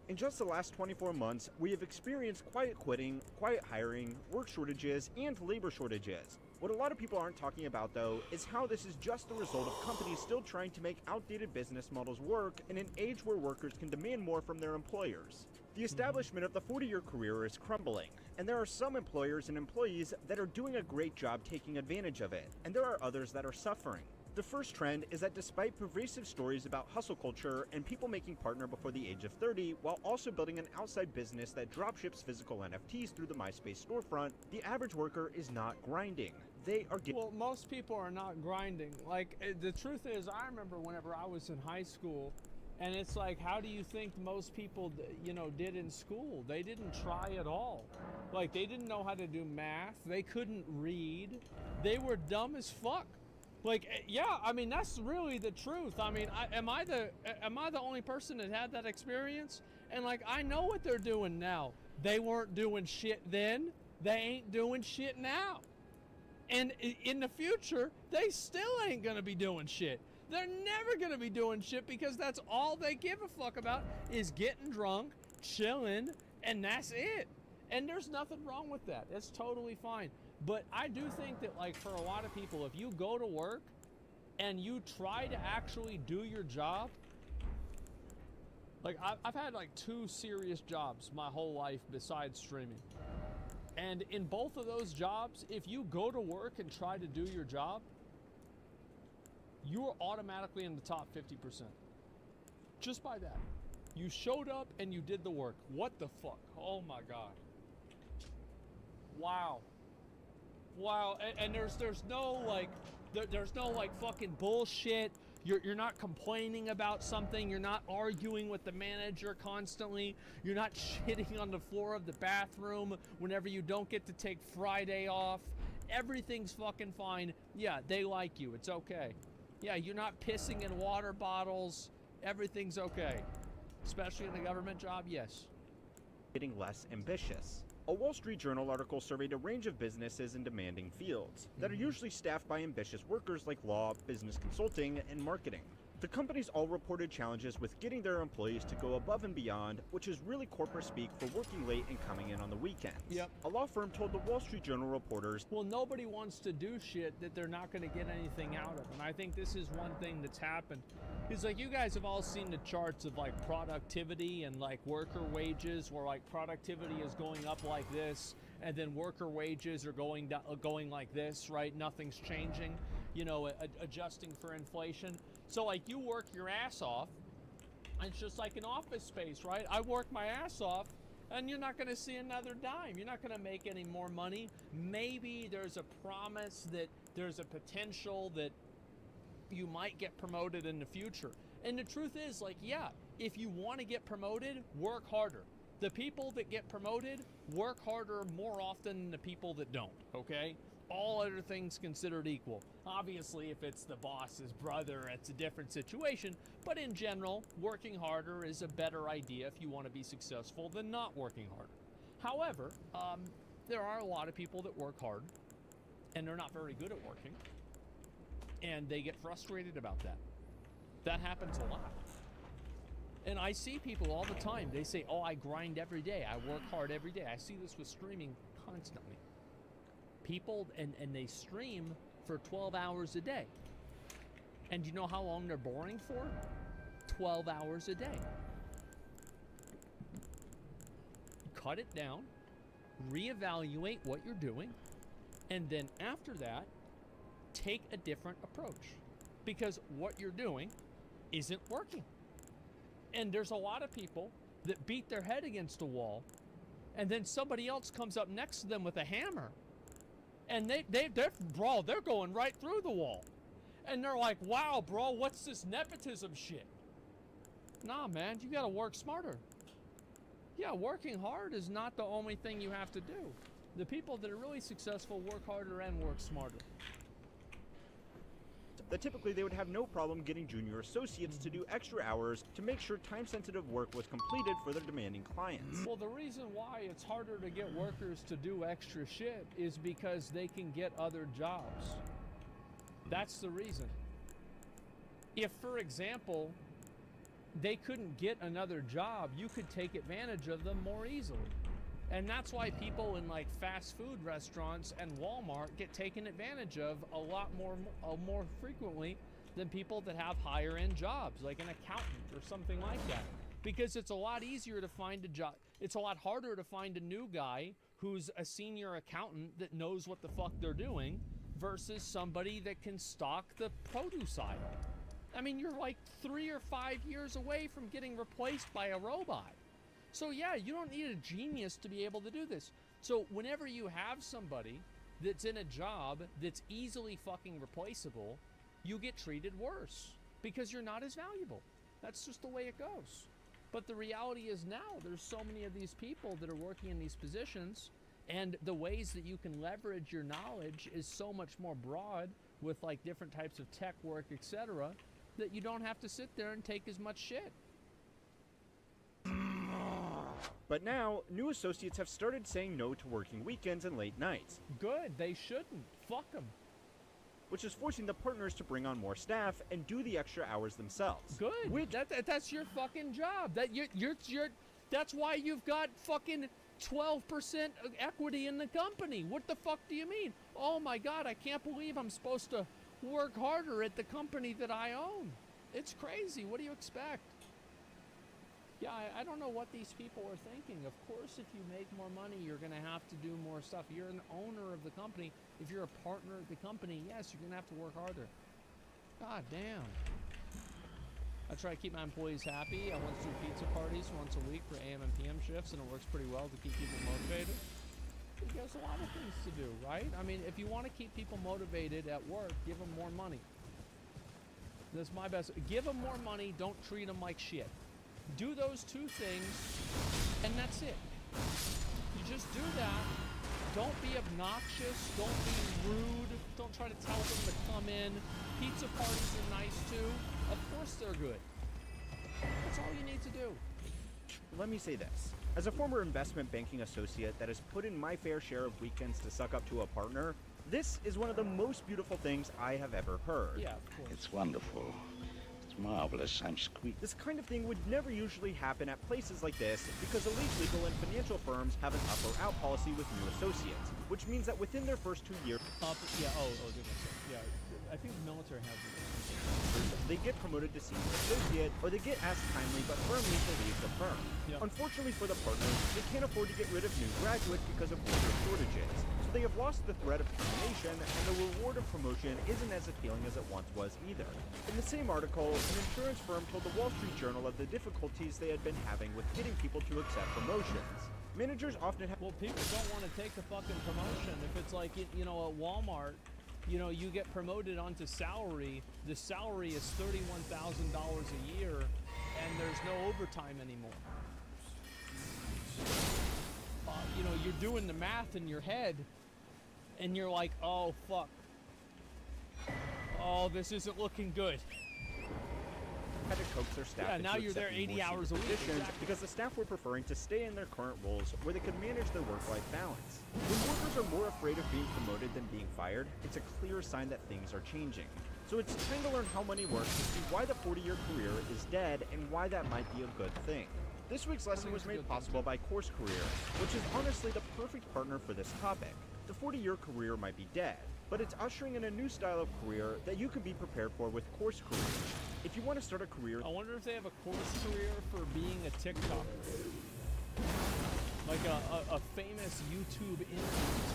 In just the last 24 months, we have experienced quiet quitting, quiet hiring, work shortages, and labor shortages. What a lot of people aren't talking about, though, is how this is just the result of companies still trying to make outdated business models work in an age where workers can demand more from their employers. The establishment of the 40-year career is crumbling, and there are some employers and employees that are doing a great job taking advantage of it, and there are others that are suffering. The first trend is that despite pervasive stories about hustle culture and people making partner before the age of 30 while also building an outside business that dropships physical NFTs through the MySpace storefront, the average worker is not grinding. They are Well, most people are not grinding. Like, the truth is, I remember whenever I was in high school, and it's like, how do you think most people, you know, did in school? They didn't try at all. Like, they didn't know how to do math. They couldn't read. They were dumb as fuck. Like, yeah, I mean, that's really the truth. I mean, am I the only person that had that experience? And like, I know what they're doing now. They weren't doing shit then. They ain't doing shit now. And in the future, they still ain't gonna be doing shit. They're never gonna be doing shit because that's all they give a fuck about is getting drunk, chilling, and that's it. And there's nothing wrong with that. It's totally fine. But I do think that, like, for a lot of people, if you go to work and you try to actually do your job, like, I've had like 2 serious jobs my whole life besides streaming. And in both of those jobs, if you go to work and try to do your job, you are automatically in the top 50%. Just by that. You showed up and you did the work. What the fuck? Oh my God. Wow. Wow. And there's no like, there's no like fucking bullshit. You're not complaining about something. You're not arguing with the manager constantly. You're not shitting on the floor of the bathroom whenever you don't get to take Friday off. Everything's fucking fine. Yeah, they like you. It's okay. Yeah, you're not pissing in water bottles. Everything's okay. Especially in a government job, yes. Getting less ambitious. A Wall Street Journal article surveyed a range of businesses in demanding fields that are usually staffed by ambitious workers like law, business consulting, and marketing. The companies all reported challenges with getting their employees to go above and beyond, which is really corporate speak for working late and coming in on the weekends. Yep. A law firm told the Wall Street Journal reporters, well, nobody wants to do shit that they're not going to get anything out of. And I think this is one thing that's happened. It's like, you guys have all seen the charts of like productivity and like worker wages, where like productivity is going up like this, and then worker wages are going like this, right? Nothing's changing, you know, adjusting for inflation. So like, you work your ass off, and it's just like an office space, right? I work my ass off, and you're not going to see another dime. You're not going to make any more money. Maybe there's a promise that there's a potential that you might get promoted in the future. And the truth is, like, yeah, if you want to get promoted, work harder. The people that get promoted work harder more often than the people that don't, okay? All other things considered equal. Obviously, if it's the boss's brother, it's a different situation. But in general, working harder is a better idea if you want to be successful than not working harder. However, there are a lot of people that work hard, and they're not very good at working. And they get frustrated about that. That happens a lot. And I see people all the time. They say, oh, I grind every day. I work hard every day. I see this with streaming constantly. People, and they stream for 12 hours a day. And you know how long they're boring for? 12 hours a day. Cut it down, reevaluate what you're doing, and then after that, take a different approach. Because what you're doing isn't working. And there's a lot of people that beat their head against a wall, and then somebody else comes up next to them with a hammer, and they're going right through the wall. And they're like, wow, bro, what's this nepotism shit? Nah, man, you gotta work smarter. Yeah, working hard is not the only thing you have to do. The people that are really successful work harder and work smarter. that typically they would have no problem getting junior associates to do extra hours to make sure time-sensitive work was completed for their demanding clients. Well, the reason why it's harder to get workers to do extra shit is because they can get other jobs. That's the reason. If, for example, they couldn't get another job, you could take advantage of them more easily. And that's why people in like fast food restaurants and Walmart get taken advantage of a lot more frequently than people that have higher end jobs, like an accountant or something like that. Because it's a lot easier to find a job. It's a lot harder to find a new guy who's a senior accountant that knows what the fuck they're doing versus somebody that can stock the produce aisle. I mean, you're like 3 or 5 years away from getting replaced by a robot. So yeah, you don't need a genius to be able to do this. So whenever you have somebody that's in a job that's easily fucking replaceable, you get treated worse because you're not as valuable. That's just the way it goes. But the reality is now there's so many of these people that are working in these positions, and the ways that you can leverage your knowledge is so much more broad with like different types of tech work, etc., that you don't have to sit there and take as much shit. But now, new associates have started saying no to working weekends and late nights. Good, they shouldn't. Fuck them. Which is forcing the partners to bring on more staff and do the extra hours themselves. Good. That's your fucking job. That's why you've got fucking 12% equity in the company. What the fuck do you mean? Oh my God, I can't believe I'm supposed to work harder at the company that I own. It's crazy. What do you expect? Yeah, I don't know what these people are thinking. Of course, if you make more money, you're going to have to do more stuff. You're an owner of the company. If you're a partner of the company, yes, you're going to have to work harder. God damn. I try to keep my employees happy. I once do pizza parties once a week for AM and PM shifts, and it works pretty well to keep people motivated. There's a lot of things to do, right? I mean, if you want to keep people motivated at work, give them more money. That's my best. Give them more money. Don't treat them like shit. Do those two things, and that's it. You just do that. Don't be obnoxious. Don't be rude. Don't try to tell them to come in. Pizza parties are nice too. Of course they're good. That's all you need to do. Let me say this. As a former investment banking associate that has put in my fair share of weekends to suck up to a partner, this is one of the most beautiful things I have ever heard. Yeah, of course. It's wonderful. Marvelous, I'm squeak. This kind of thing would never usually happen at places like this because elite legal and financial firms have an up or out policy with new associates, which means that within their first 2 years, yeah, I think the military has it. They get promoted to senior associate, or they get asked kindly but firmly to leave the firm. Yep. Unfortunately for the partners, they can't afford to get rid of new graduates because of worker shortages. So they have lost the threat of termination, and the reward of promotion isn't as appealing as it once was either. In the same article, an insurance firm told the Wall Street Journal of the difficulties they had been having with getting people to accept promotions. Managers often have— Well, people don't want to take the fucking promotion. If it's like, you know, at Walmart, you know, you get promoted onto salary. The salary is $31,000 a year, and there's no overtime anymore. You know, you're doing the math in your head, and you're like, oh, fuck. Oh, this isn't looking good. Had to coax their staff into now you're there accepting 80 more hours a senior week. positions Exactly. because the staff were preferring to stay in their current roles where they could manage their work-life balance. When workers are more afraid of being promoted than being fired, it's a clear sign that things are changing. So it's time to learn how money works to see why the 40-year career is dead and why that might be a good thing. This week's lesson was made possible by Course Career, which is honestly the perfect partner for this topic. The 40-year career might be dead, but it's ushering in a new style of career that you can be prepared for with Course Career. If you want to start a career— I wonder if they have a course career for being a TikToker. Like a famous YouTube influencer.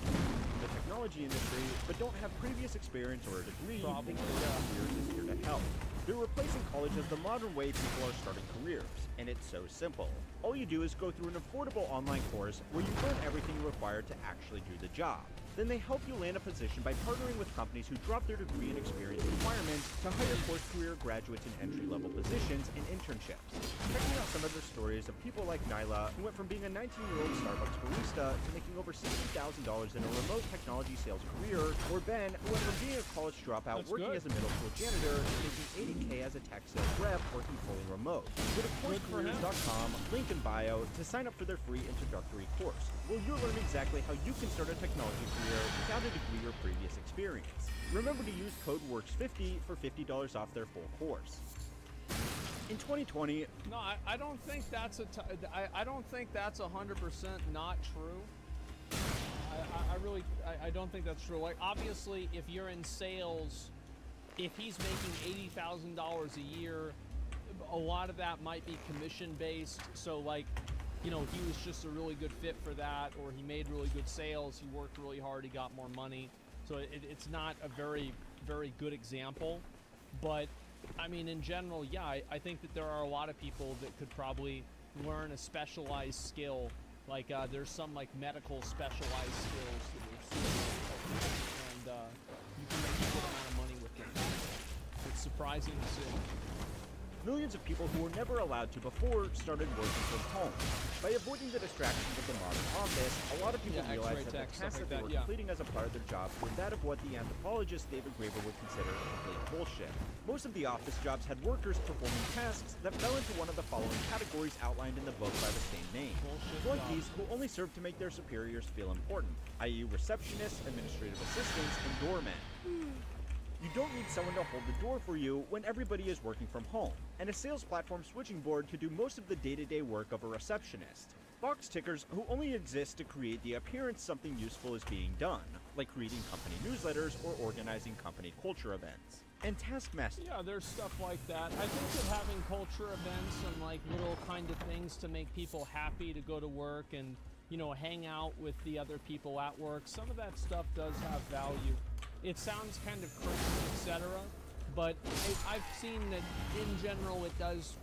In the technology industry, but don't have previous experience or a degree, Probably. Careers is here to help. They're replacing college as the modern way people are starting careers, and it's so simple. All you do is go through an affordable online course where you learn everything required to actually do the job. Then they help you land a position by partnering with companies who drop their degree and experience requirements to hire Course Career graduates in entry-level positions and internships. Checking out some of the stories of people like Nyla, who went from being a 19-year-old Starbucks barista to making over $60,000 in a remote technology sales career, or Ben, who went from being a college dropout working as a middle school janitor to making $80K as a tech sales rep working fully remote. Go to CourseCareers.com, link in bio, to sign up for their free introductory course, where you'll learn exactly how you can start a technology career without a degree or previous experience. Remember to use code WORKS50 for $50 off their full course. In 2020, no, I don't think that's I don't think that's 100% not true. I don't think that's true. Like, obviously, if you're in sales, if he's making $80,000 a year, a lot of that might be commission based. So like, you know, he was just a really good fit for that, or he made really good sales, he worked really hard, he got more money. So it's not a very, very good example. But, I mean, in general, yeah, I think that there are a lot of people that could probably learn a specialized skill. Like, there's some, like, medical specialized skills that are super and you can make a good amount of money with them. It's surprising to see. Millions of people who were never allowed to before started working from home. By avoiding the distractions of the modern office, a lot of people realized that the tasks that they were completing as a part of their job were that of what the anthropologist David Graeber would consider complete bullshit. Most of the office jobs had workers performing tasks that fell into one of the following categories outlined in the book by the same name. Flunkies who only served to make their superiors feel important, i.e. receptionists, administrative assistants, and doormen. You don't need someone to hold the door for you when everybody is working from home, and a sales platform switching board could do most of the day-to-day work of a receptionist. Box tickers who only exist to create the appearance something useful is being done, like creating company newsletters or organizing company culture events. And taskmasters. Yeah, there's stuff like that. I think that having culture events and like little kind of things to make people happy to go to work and, you know, hang out with the other people at work, some of that stuff does have value. It sounds kind of crazy, etc., but I've seen that in general it does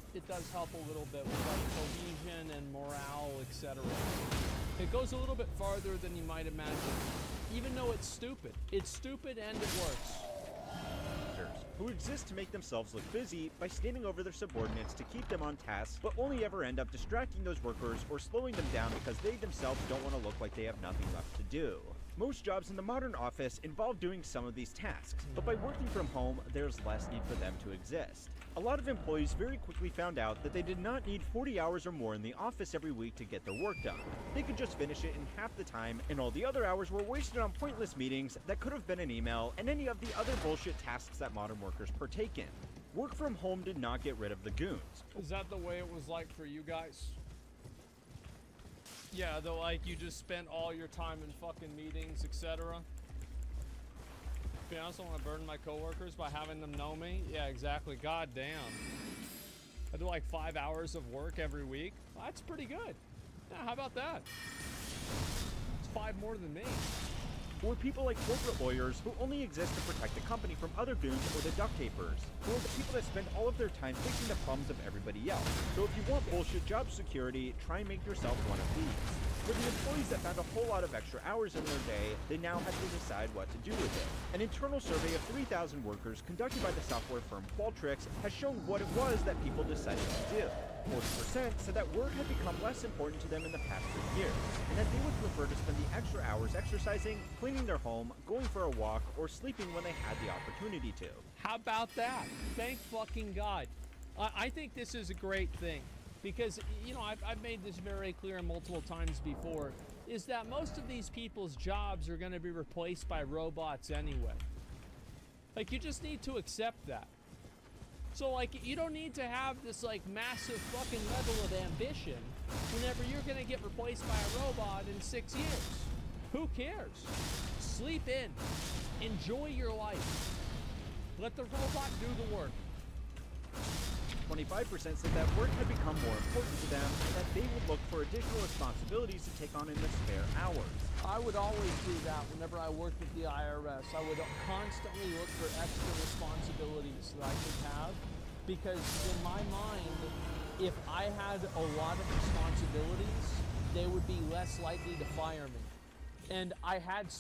help a little bit with like cohesion and morale, etc. It goes a little bit farther than you might imagine, even though it's stupid. It's stupid and it works. Who exist to make themselves look busy by standing over their subordinates to keep them on task, but only ever end up distracting those workers or slowing them down because they themselves don't want to look like they have nothing left to do. Most jobs in the modern office involve doing some of these tasks, but by working from home, there's less need for them to exist. A lot of employees very quickly found out that they did not need 40 hours or more in the office every week to get their work done. They could just finish it in half the time, and all the other hours were wasted on pointless meetings that could have been an email and any of the other bullshit tasks that modern workers partake in. Work from home did not get rid of the goons. Is that the way it was like for you guys? Yeah, though, like, you just spent all your time in fucking meetings, etc. To be honest, I want to burden my coworkers by having them know me. Yeah, exactly. God damn. I do like 5 hours of work every week. Well, that's pretty good. Yeah, how about that? It's 5 more than me. Or people like corporate lawyers who only exist to protect the company from other goons or the duct tapers. Or the people that spend all of their time fixing the problems of everybody else. So if you want bullshit job security, try and make yourself one of these. For the employees that found a whole lot of extra hours in their day, they now have to decide what to do with it. An internal survey of 3,000 workers conducted by the software firm Qualtrics has shown what it was that people decided to do. 40% said that work had become less important to them in the past 3 years, and that they would prefer to spend the extra hours exercising, cleaning their home, going for a walk, or sleeping when they had the opportunity to. How about that? Thank fucking God. I think this is a great thing. Because, you know, I've made this very clear multiple times before, is that most of these people's jobs are going to be replaced by robots anyway. Like, you just need to accept that. So, like, you don't need to have this, like, massive fucking level of ambition whenever you're going to get replaced by a robot in 6 years. Who cares? Sleep in. Enjoy your life. Let the robot do the work. 25% said that work had become more important to them and that they would look for additional responsibilities to take on in their spare hours. I would always do that whenever I worked with the IRS. I would constantly look for extra responsibilities that I could have, because in my mind, if I had a lot of responsibilities, they would be less likely to fire me. And I had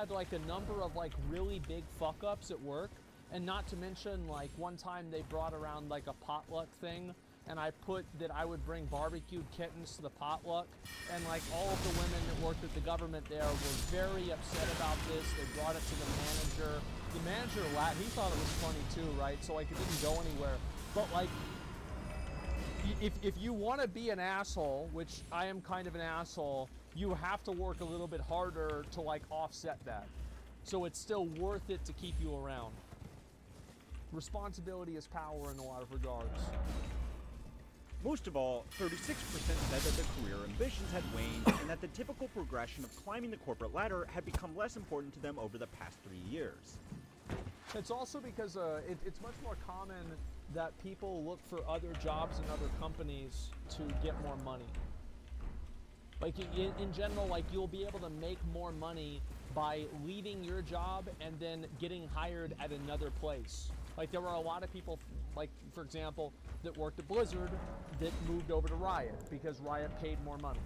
like a number of like really big fuck-ups at work. And not to mention, like, one time they brought around, like, a potluck thing, and I put that I would bring barbecued kittens to the potluck, and, like, all of the women that worked at the government there were very upset about this. They brought it to the manager. The manager laughed. He thought it was funny, too, right? So, like, it didn't go anywhere. But, like, if you want to be an asshole, which I am kind of an asshole, you have to work a little bit harder to, like, offset that. So it's still worth it to keep you around. Responsibility is power in a lot of regards. Most of all, 36% said that their career ambitions had waned and that the typical progression of climbing the corporate ladder had become less important to them over the past 3 years. It's also because it's much more common that people look for other jobs in other companies to get more money. Like in general, like you'll be able to make more money by leaving your job and then getting hired at another place. Like there were a lot of people, like for example, that worked at Blizzard that moved over to Riot because Riot paid more money.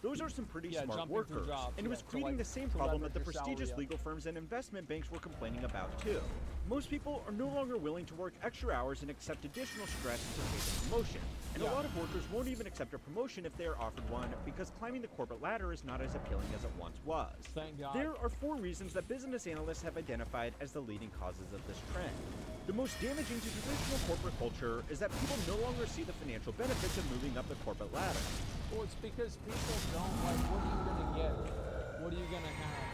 Those are some pretty smart workers, and it was creating the same problem that the prestigious legal firms and investment banks were complaining about too. Most people are no longer willing to work extra hours and accept additional stress to pay the promotion. And a lot of workers won't even accept a promotion if they are offered one because climbing the corporate ladder is not as appealing as it once was. Thank God. There are 4 reasons that business analysts have identified as the leading causes of this trend. The most damaging to traditional corporate culture is that people no longer see the financial benefits of moving up the corporate ladder. Well, it's because people don't like, what are you gonna get? What are you gonna have?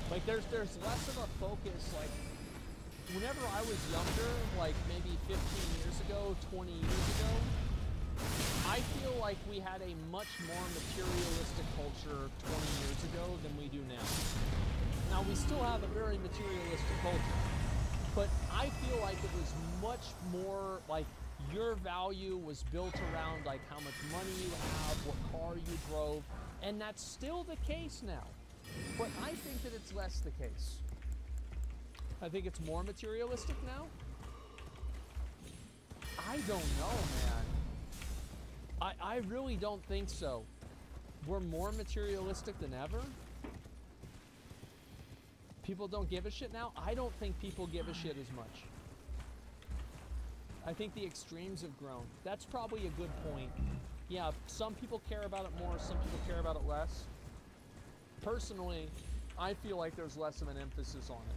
Like there's less of a focus, like whenever I was younger, like maybe 15 years ago, 20 years ago, I feel like we had a much more materialistic culture 20 years ago than we do now. Now we still have a very materialistic culture, but I feel like it was much more like your value was built around like how much money you have, what car you drove, and that's still the case now. But I think that it's less the case. I think it's more materialistic now. I don't know, man. I really don't think so. We're more materialistic than ever. People don't give a shit now. I don't think people give a shit as much. I think the extremes have grown. That's probably a good point. Yeah, some people care about it more, some people care about it less. Personally, I feel like there's less of an emphasis on it.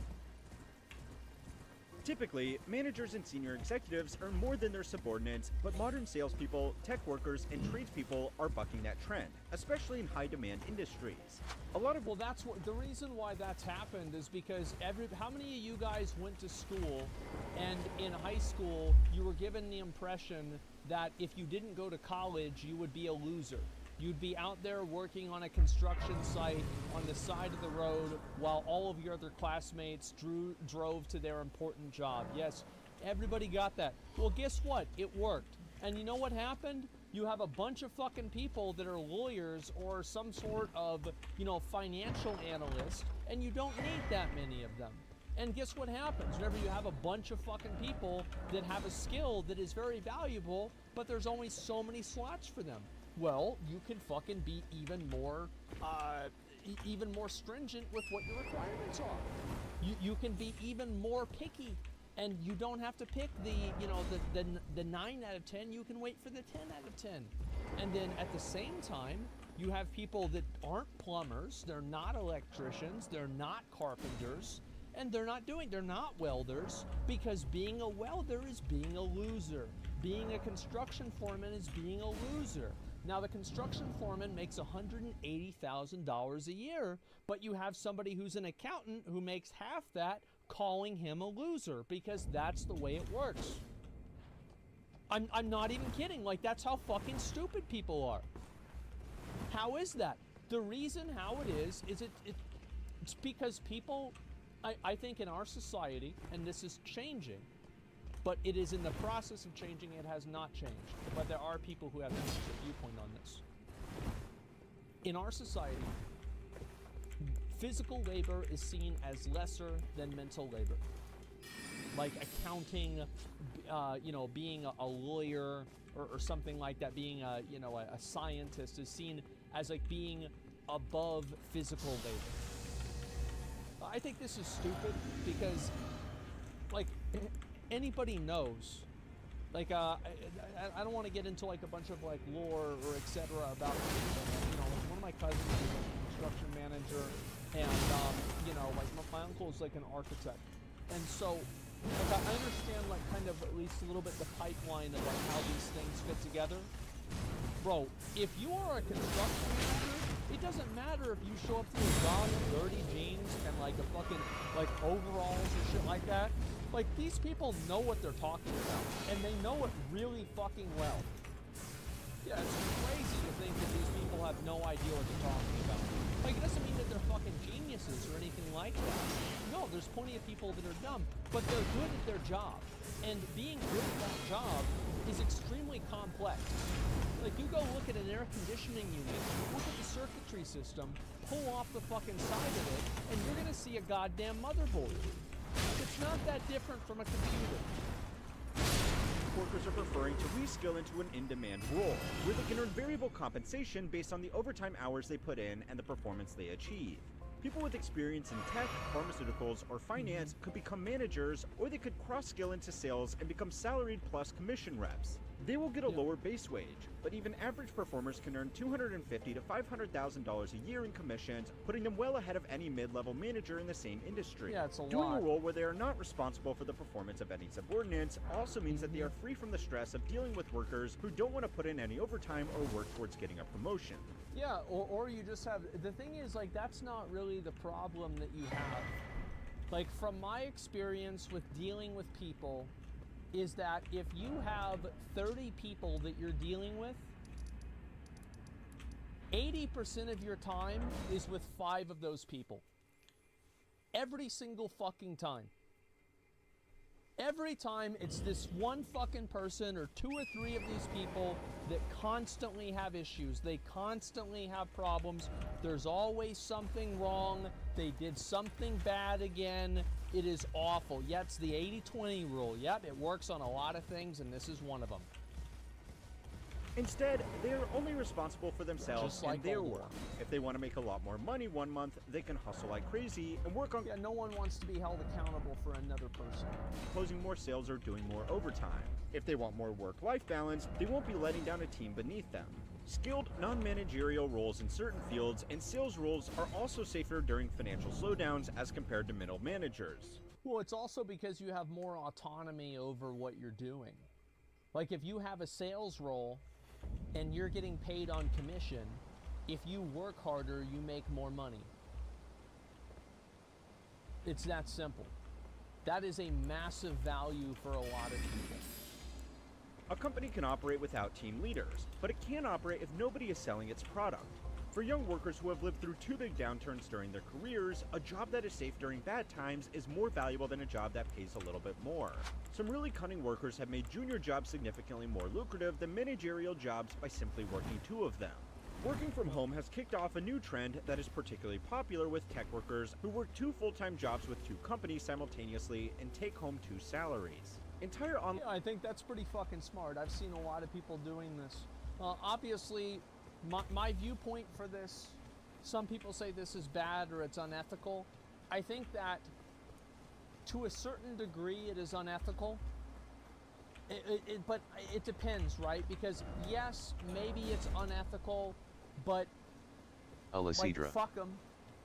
Typically, managers and senior executives earn more than their subordinates, but modern salespeople, tech workers, and tradespeople are bucking that trend, especially in high-demand industries. Well, that's what the reason why that's happened is because how many of you guys went to school and in high school you were given the impression that if you didn't go to college you would be a loser? You'd be out there working on a construction site on the side of the road while all of your other classmates drove to their important job. Yes, everybody got that. Well, guess what? It worked. And you know what happened? You have a bunch of fucking people that are lawyers or some sort of, financial analyst, and you don't need that many of them. And guess what happens? Whenever you have a bunch of fucking people that have a skill that is very valuable, but there's only so many slots for them. Well, you can fucking be even more stringent with what your requirements are. You can be even more picky, and you don't have to pick the 9 out of 10. You can wait for the 10 out of 10. And then at the same time, you have people that aren't plumbers, they're not electricians, they're not carpenters, and they're not welders, because being a welder is being a loser. Being a construction foreman is being a loser. Now, the construction foreman makes $180,000 a year, but you have somebody who's an accountant who makes half that calling him a loser, because that's the way it works. I'm not even kidding. Like, that's how fucking stupid people are. How is that? The reason how it is it's because people, I think in our society, and this is changing, but it is in the process of changing. It has not changed. But there are people who have a different viewpoint on this. In our society, physical labor is seen as lesser than mental labor. Like accounting, being a lawyer or something like that, being a scientist is seen as like being above physical labor. I think this is stupid because, like, anybody knows, like, I don't want to get into like a bunch of like lore or etc. about people. Like one of my cousins is a construction manager, and like my uncle is like an architect, and so like I understand like kind of at least a little bit the pipeline of like how these things fit together. Bro, if you are a construction manager, it doesn't matter if you show up to your job in dirty jeans and like a fucking like overalls or shit like that. Like, these people know what they're talking about, and they know it really fucking well. Yeah, it's crazy to think that these people have no idea what they're talking about. Like, it doesn't mean that they're fucking geniuses or anything like that. No, there's plenty of people that are dumb, but they're good at their job. And being good at that job is extremely complex. Like, you go look at an air conditioning unit, look at the circuitry system, pull off the fucking side of it, and you're gonna see a goddamn motherboard. It's not that different from a computer. Workers are preferring to reskill into an in-demand role, where they can earn variable compensation based on the overtime hours they put in and the performance they achieve. People with experience in tech, pharmaceuticals, or finance could become managers, or they could cross-skill into sales and become salaried plus commission reps. They will get a lower base wage, but even average performers can earn $250,000 to $500,000 a year in commissions, putting them well ahead of any mid-level manager in the same industry. Yeah, it's a Doing lot. a role where they are not responsible for the performance of any subordinates also means that they are free from the stress of dealing with workers who don't want to put in any overtime or work towards getting a promotion. Yeah, or you just have, the thing is, like, that's not really the problem that you have. Like, from my experience with dealing with people, is that if you have 30 people that you're dealing with, 80% of your time is with 5 of those people. Every single fucking time. Every time it's this one fucking person or 2 or 3 of these people that constantly have issues. They constantly have problems. There's always something wrong. They did something bad again. It is awful. Yeah, it's the 80-20 rule. Yep, it works on a lot of things, and this is one of them. Instead, they are only responsible for themselves Just like and their all the work. If they want to make a lot more money one month, they can hustle like crazy and work on no one wants to be held accountable for another person. Closing more sales or doing more overtime. If they want more work-life balance, they won't be letting down a team beneath them. Skilled, non-managerial roles in certain fields and sales roles are also safer during financial slowdowns as compared to middle managers. Well, it's also because you have more autonomy over what you're doing. Like, if you have a sales role and you're getting paid on commission, if you work harder, you make more money. It's that simple. That is a massive value for a lot of people. A company can operate without team leaders, but it can't operate if nobody is selling its product. For young workers who have lived through 2 big downturns during their careers, a job that is safe during bad times is more valuable than a job that pays a little bit more. Some really cunning workers have made junior jobs significantly more lucrative than managerial jobs by simply working 2 of them. Working from home has kicked off a new trend that is particularly popular with tech workers who work 2 full-time jobs with 2 companies simultaneously and take home 2 salaries. Yeah, I think that's pretty fucking smart. I've seen a lot of people doing this. Obviously, my viewpoint for this, some people say this is bad or it's unethical. I think that to a certain degree it is unethical. But it depends, right? Because yes, maybe it's unethical, but like, fuck them.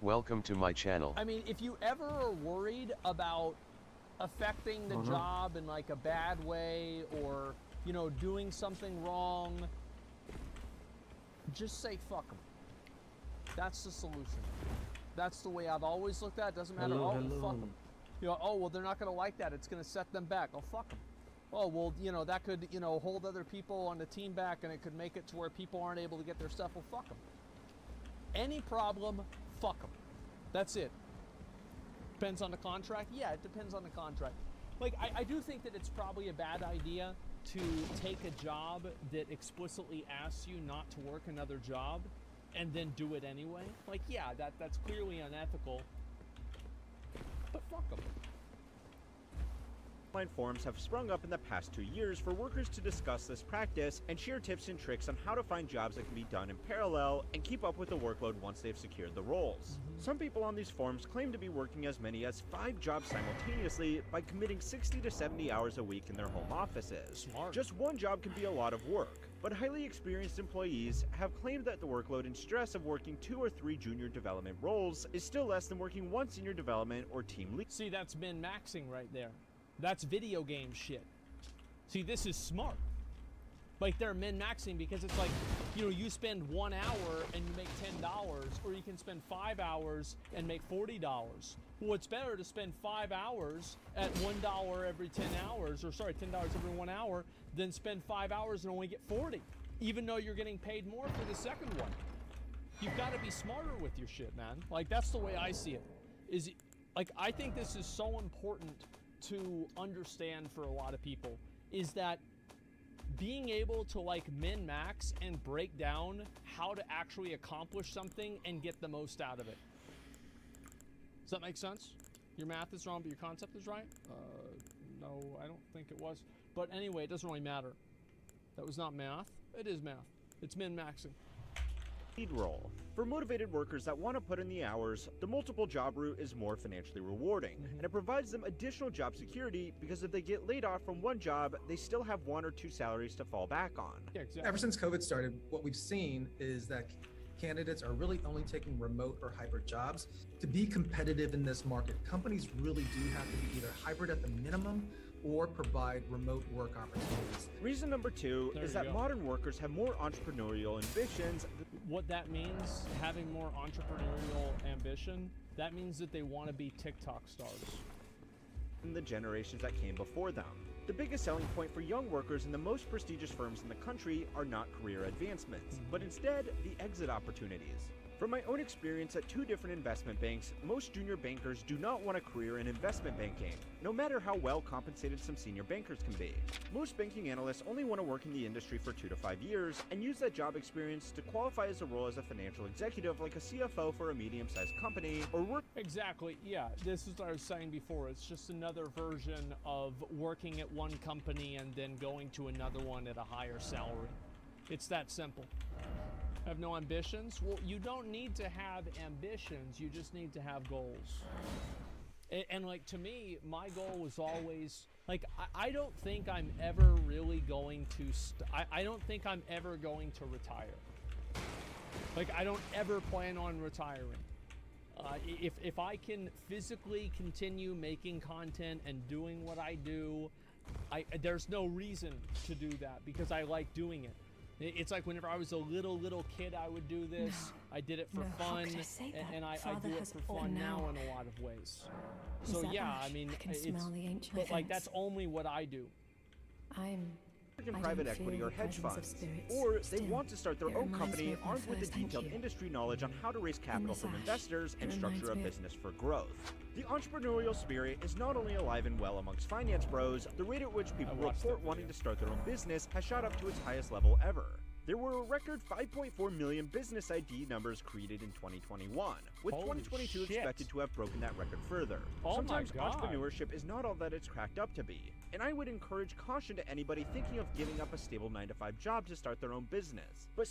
Welcome to my channel. I mean, if you ever are worried about affecting the job in like a bad way, or, you know, doing something wrong, just say fuck them. That's the solution. That's the way I've always looked at it. Doesn't matter. Fuck them. You know, oh, well, they're not going to like that. It's going to set them back. Oh, fuck them. Oh, well, you know, that could, you know, hold other people on the team back, and it could make it to where people aren't able to get their stuff. Well, fuck them. Any problem, fuck them. That's it. Depends on the contract? Yeah, it depends on the contract. Like, I do think that it's probably a bad idea to take a job that explicitly asks you not to work another job and then do it anyway. Like, yeah, that's clearly unethical. But fuck them. Online forums have sprung up in the past 2 years for workers to discuss this practice and share tips and tricks on how to find jobs that can be done in parallel and keep up with the workload once they've secured the roles. Some people on these forums claim to be working as many as 5 jobs simultaneously by committing 60 to 70 hours a week in their home offices. Smart. Just one job can be a lot of work, but highly experienced employees have claimed that the workload and stress of working 2 or 3 junior development roles is still less than working 1 senior development or team lead. See, that's min-maxing right there. That's video game shit. See, this is smart. Like, they're min-maxing because it's like, you know, you spend 1 hour and you make $10, or you can spend 5 hours and make $40. Well, it's better to spend 5 hours at $1 every 10 hours, or sorry, $10 every 1 hour, than spend 5 hours and only get 40, even though you're getting paid more for the second one. You've got to be smarter with your shit, man. Like, that's the way I see it. Is, like, I think this is so important to understand for a lot of people, is that being able to, like, min-max and break down how to actually accomplish something and get the most out of it. Does that make sense? Your math is wrong, but your concept is right? No, I don't think it was. But anyway, it doesn't really matter. That was not math. It is math. It's min-maxing. Lead role. For motivated workers that want to put in the hours, the multiple job route is more financially rewarding, and it provides them additional job security because if they get laid off from one job, they still have 1 or 2 salaries to fall back on. Yeah, exactly. Ever since COVID started, what we've seen is that candidates are really only taking remote or hybrid jobs. To be competitive in this market, companies really do have to be either hybrid at the minimum or provide remote work opportunities. Reason number 2 is that modern workers have more entrepreneurial ambitions. What that means, having more entrepreneurial ambition, that means that they want to be TikTok stars. Than the generations that came before them. The biggest selling point for young workers in the most prestigious firms in the country are not career advancements, but instead the exit opportunities. From my own experience at 2 different investment banks, most junior bankers do not want a career in investment banking, no matter how well compensated some senior bankers can be. Most banking analysts only want to work in the industry for 2 to 5 years and use that job experience to qualify as a role as a financial executive like a CFO for a medium-sized company or work. Exactly, yeah. This is what I was saying before. It's just another version of working at one company and then going to another one at a higher salary. It's that simple. Have no ambitions? Well, you don't need to have ambitions, you just need to have goals. And like, to me, my goal was always, like, I don't think I'm ever really going to, I don't think I'm ever going to retire. Like, I don't ever plan on retiring. If I can physically continue making content and doing what I do, there's no reason to do that because I like doing it. It's like whenever I was a little kid, I would do this. No, I did it for fun, and I do it for fun now in a lot of ways. So yeah, I mean, but like that's only what I do. In private equity or hedge funds, or they want to start their own company armed with the detailed industry knowledge on how to raise capital from investors and structure a business for growth. The entrepreneurial spirit is not only alive and well amongst finance bros, the rate at which people report wanting to start their own business has shot up to its highest level ever. There were a record 5.4 million business ID numbers created in 2021, with 2022 expected to have broken that record further. Sometimes entrepreneurship is not all that it's cracked up to be, and I would encourage caution to anybody thinking of giving up a stable 9-to-5 job to start their own business. But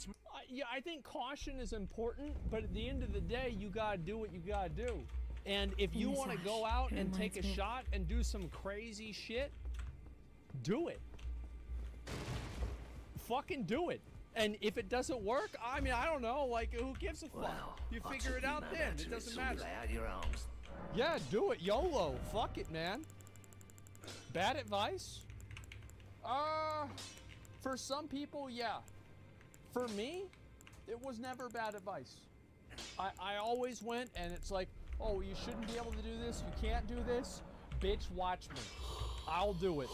yeah, I think caution is important, but at the end of the day, you gotta do what you gotta do. And if you want to go out and take a shot and do some crazy shit, do it. Fucking do it. And if it doesn't work, I mean, I don't know, like, who gives a fuck? You figure it out then, it doesn't matter. Yeah, do it, YOLO, fuck it, man. Bad advice? For some people, yeah. For me, it was never bad advice. I always went, and it's like, oh, you shouldn't be able to do this, you can't do this, bitch, watch me. I'll do it.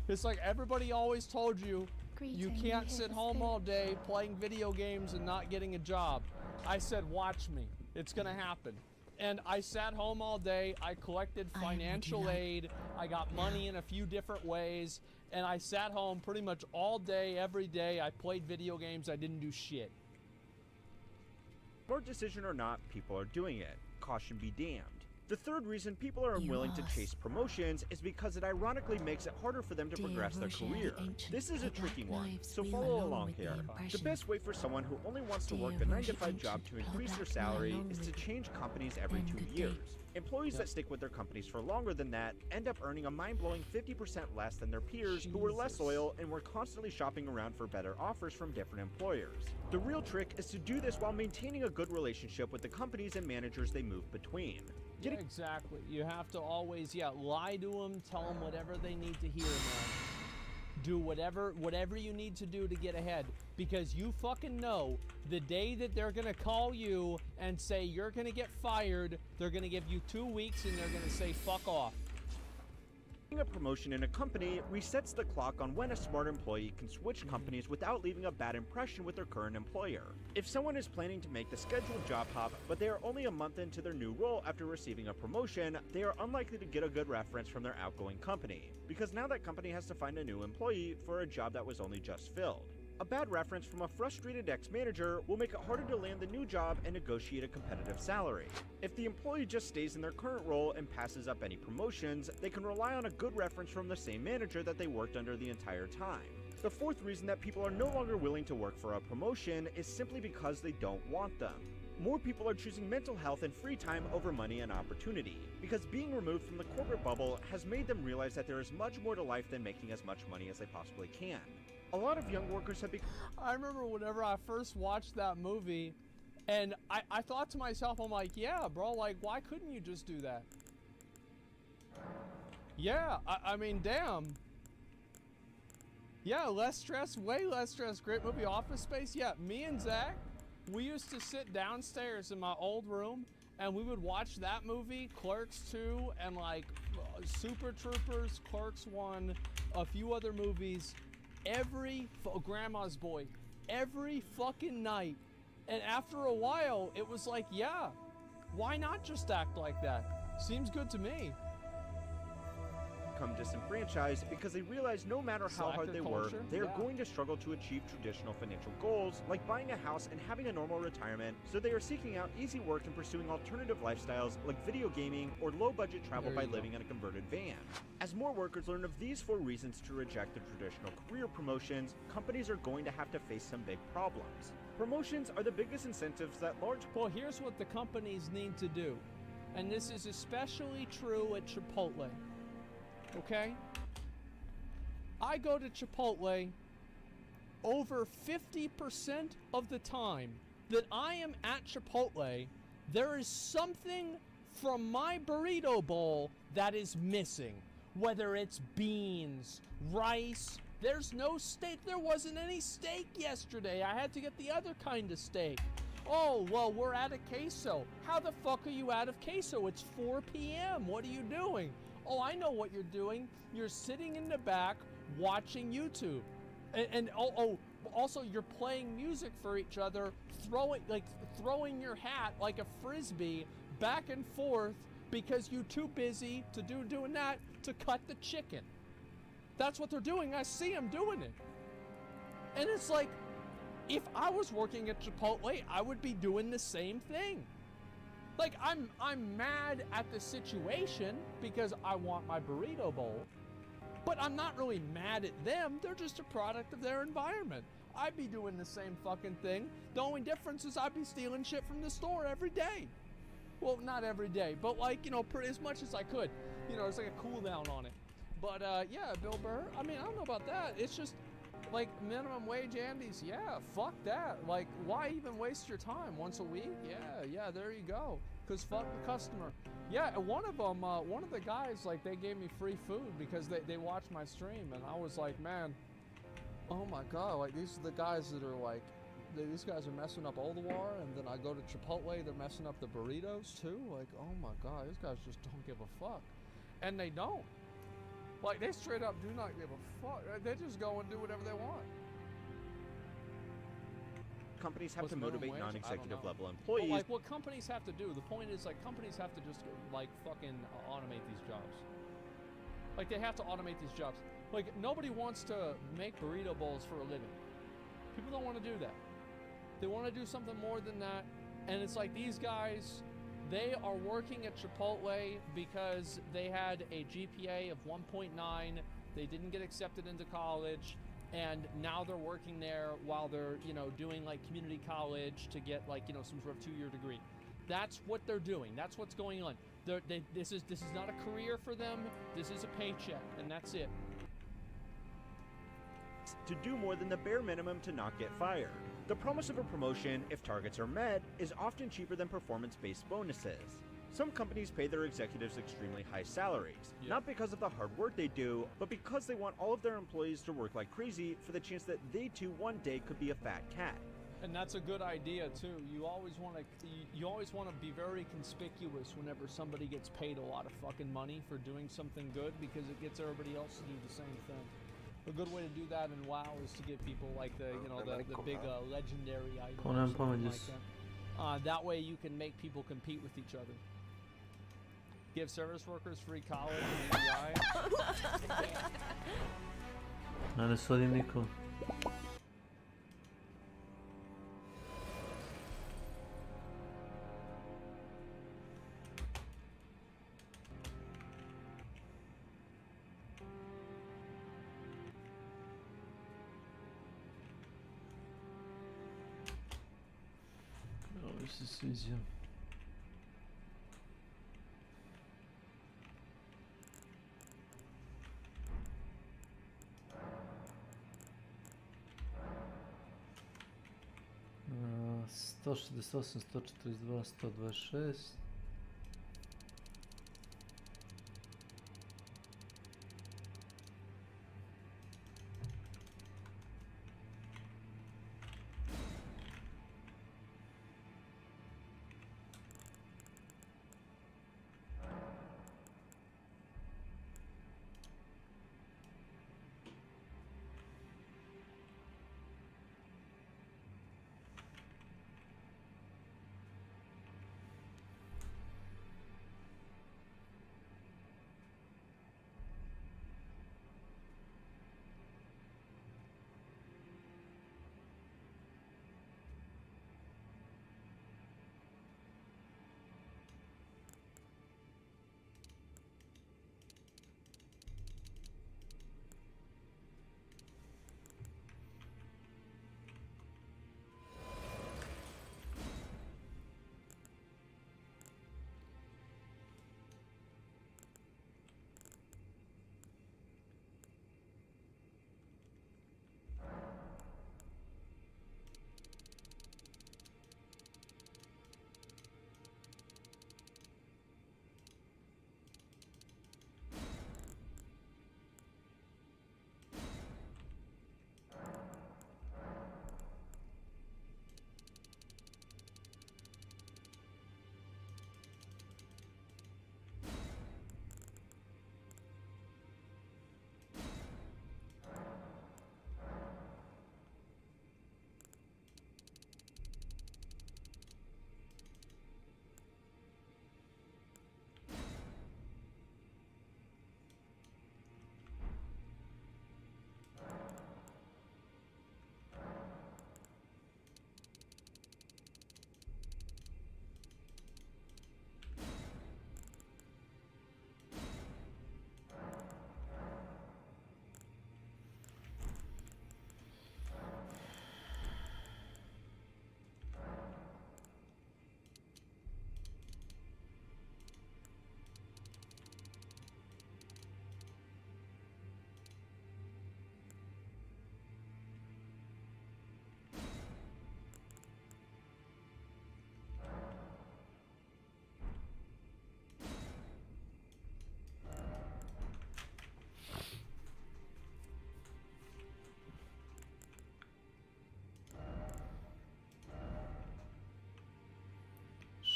It's like everybody always told you, you can't sit home all day playing video games and not getting a job. I said, watch me. It's gonna happen. And I sat home all day, I collected financial aid, I got money in a few different ways, and I sat home pretty much all day, every day. I played video games, I didn't do shit. Smart decision or not, people are doing it. Caution be damned. The third reason people are unwilling to chase promotions is because it ironically makes it harder for them to progress their career. This is a tricky one, so follow along here. The best way for someone who only wants to work a 9-to-5 job to increase their salary is to change companies every 2 years. Employees that stick with their companies for longer than that end up earning a mind-blowing 50% less than their peers who were less loyal and were constantly shopping around for better offers from different employers. The real trick is to do this while maintaining a good relationship with the companies and managers they move between. Yeah, exactly. You have to always, lie to them, tell them whatever they need to hear, man. Do whatever you need to do to get ahead. Because you fucking know the day that they're gonna call you and say you're gonna get fired, they're gonna give you 2 weeks and they're gonna say fuck off. A promotion in a company resets the clock on when a smart employee can switch companies without leaving a bad impression with their current employer. If someone is planning to make the scheduled job hop, but they are only a month into their new role after receiving a promotion, they are unlikely to get a good reference from their outgoing company, because now that company has to find a new employee for a job that was only just filled. A bad reference from a frustrated ex-manager will make it harder to land the new job and negotiate a competitive salary. If the employee just stays in their current role and passes up any promotions, they can rely on a good reference from the same manager that they worked under the entire time. The fourth reason that people are no longer willing to work for a promotion is simply because they don't want them. More people are choosing mental health and free time over money and opportunity, because being removed from the corporate bubble has made them realize that there is much more to life than making as much money as they possibly can. A lot of young workers have become... I remember whenever I first watched that movie, and I thought to myself, I'm like, yeah, bro, like, why couldn't you just do that? Yeah, I mean, damn. Yeah, less stress, way less stress. Great movie, Office Space. Yeah, me and Zach, we used to sit downstairs in my old room, and we would watch that movie, Clerks 2, and like Super Troopers, Clerks 1, a few other movies, Grandma's Boy, every fucking night. And after a while, it was like, yeah, why not just act like that? Seems good to me. Become disenfranchised because they realize no matter how hard they work, they are going to struggle to achieve traditional financial goals like buying a house and having a normal retirement, so they are seeking out easy work and pursuing alternative lifestyles like video gaming or low-budget travel by living in a converted van. As more workers learn of these 4 reasons to reject the traditional career promotions, companies are going to have to face some big problems. Promotions are the biggest incentives that large... Well, here's what the companies need to do, and this is especially true at Chipotle. Okay? I go to Chipotle over 50% of the time that I am at Chipotle, there is something from my burrito bowl that is missing. Whether it's beans, rice, there's no steak. There wasn't any steak yesterday. I had to get the other kind of steak. Oh, well, we're out of queso. How the fuck are you out of queso? It's 4 p.m. What are you doing? Oh, I know what you're doing. You're sitting in the back watching YouTube. And also you're playing music for each other, throwing your hat like a frisbee back and forth because you're too busy to doing that to cut the chicken. That's what they're doing. I see them doing it. And it's like, if I was working at Chipotle, I would be doing the same thing. Like, I'm mad at the situation because I want my burrito bowl, but I'm not really mad at them. They're just a product of their environment. I'd be doing the same fucking thing. The only difference is I'd be stealing shit from the store every day. Well, not every day, but like, you know, as much as I could. You know, it's like a cool down on it. But yeah, Bill Burr, I mean, I don't know about that. It's just like minimum wage Andes. Yeah, fuck that. Like, why even waste your time once a week? Yeah, there you go. Cause fuck the customer. Yeah, one of them, one of the guys, like, they gave me free food because they watched my stream, and I was like, man, oh my god, like, these are the guys that are like, these guys are messing up Olduar, and then I go to Chipotle, they're messing up the burritos too. Like, oh my god, these guys just don't give a fuck. And they don't. Like, they straight up do not give a fuck. They just go and do whatever they want. Companies have to motivate non-executive level employees. But like, what companies have to do, the point is, like, companies have to just, like, fucking automate these jobs. Like, they have to automate these jobs. Like, nobody wants to make burrito bowls for a living. People don't want to do that. They want to do something more than that. And it's like, these guys, they are working at Chipotle because they had a GPA of 1.9. They didn't get accepted into college. And now they're working there while they're, you know, doing like community college to get like, you know, some sort of 2-year degree. That's what they're doing. That's what's going on. This is not a career for them. This is a paycheck, and that's it. To do more than the bare minimum to not get fired. The promise of a promotion, if targets are met, is often cheaper than performance-based bonuses. Some companies pay their executives extremely high salaries, not because of the hard work they do, but because they want all of their employees to work like crazy for the chance that they too one day could be a fat cat. And that's a good idea too. You always want to be very conspicuous whenever somebody gets paid a lot of fucking money for doing something good, because it gets everybody else to do the same thing. A good way to do that in WoW is to give people like the big legendary items or something like that. That way you can make people compete with each other. Give service workers free college and EI. A ne sodim nikom. Ovo se sviđa. Uh, 168, 142, 126.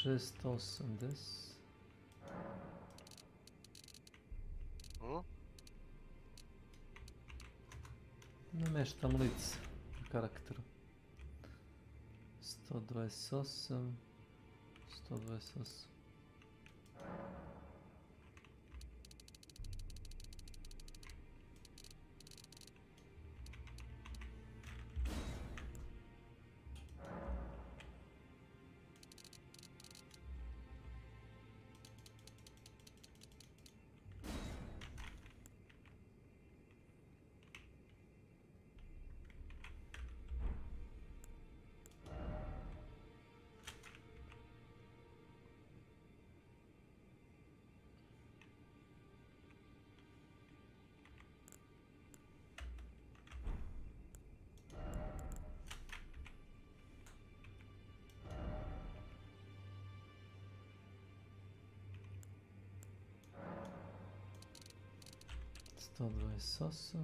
Šesto 80. Nameštam lice karakteru. 128. 128. To 28.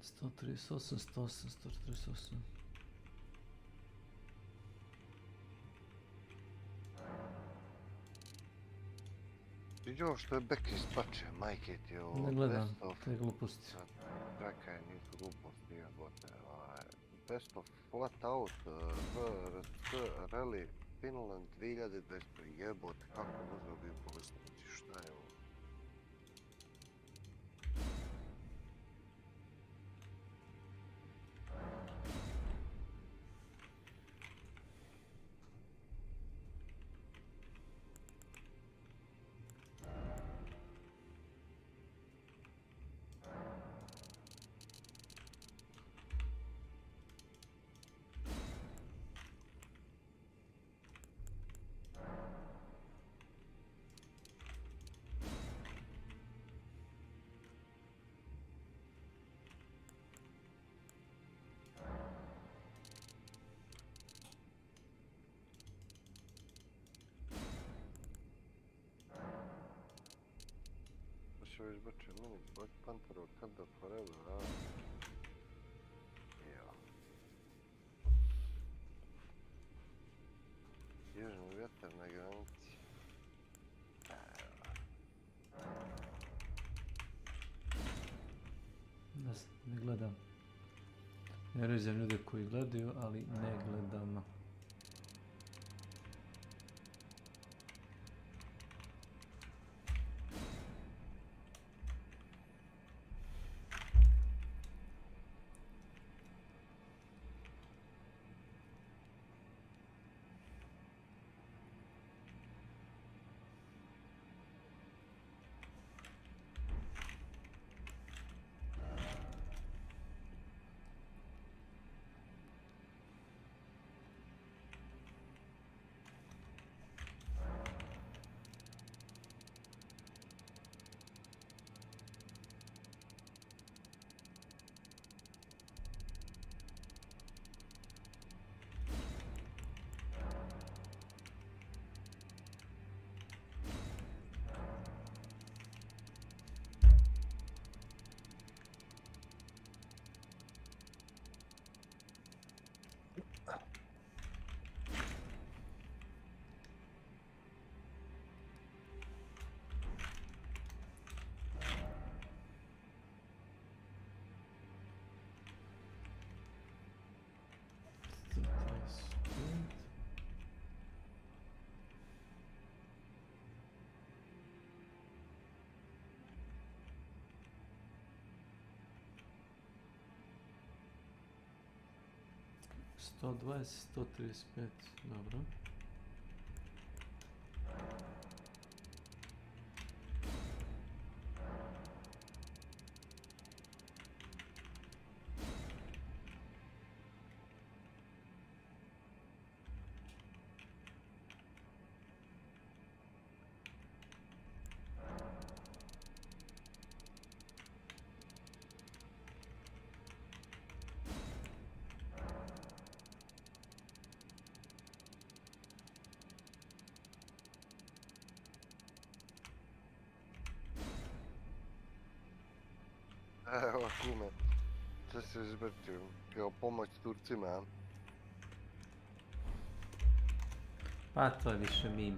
138, 108, 148. Vidio što je Beck ispače, majke ti ovo. Ne gledam, te gluposti. Čekaj, nisu gluposti, jebote. Best of Flat Out, VRC, Rally, Finland 2020, jebote, kako može biti bolesnici, šta je ovo? Već bače mini Black Panther Wakanda Forever, a? Ja. Južni vjetar na granici. Ne gledam. Ne rezam ljude koji gledaju, ali ne gledam. Sto 20, 135, dobro. Evo kume, to se izvrtio, kao pomoć Turcima, a? Pa to je više meme.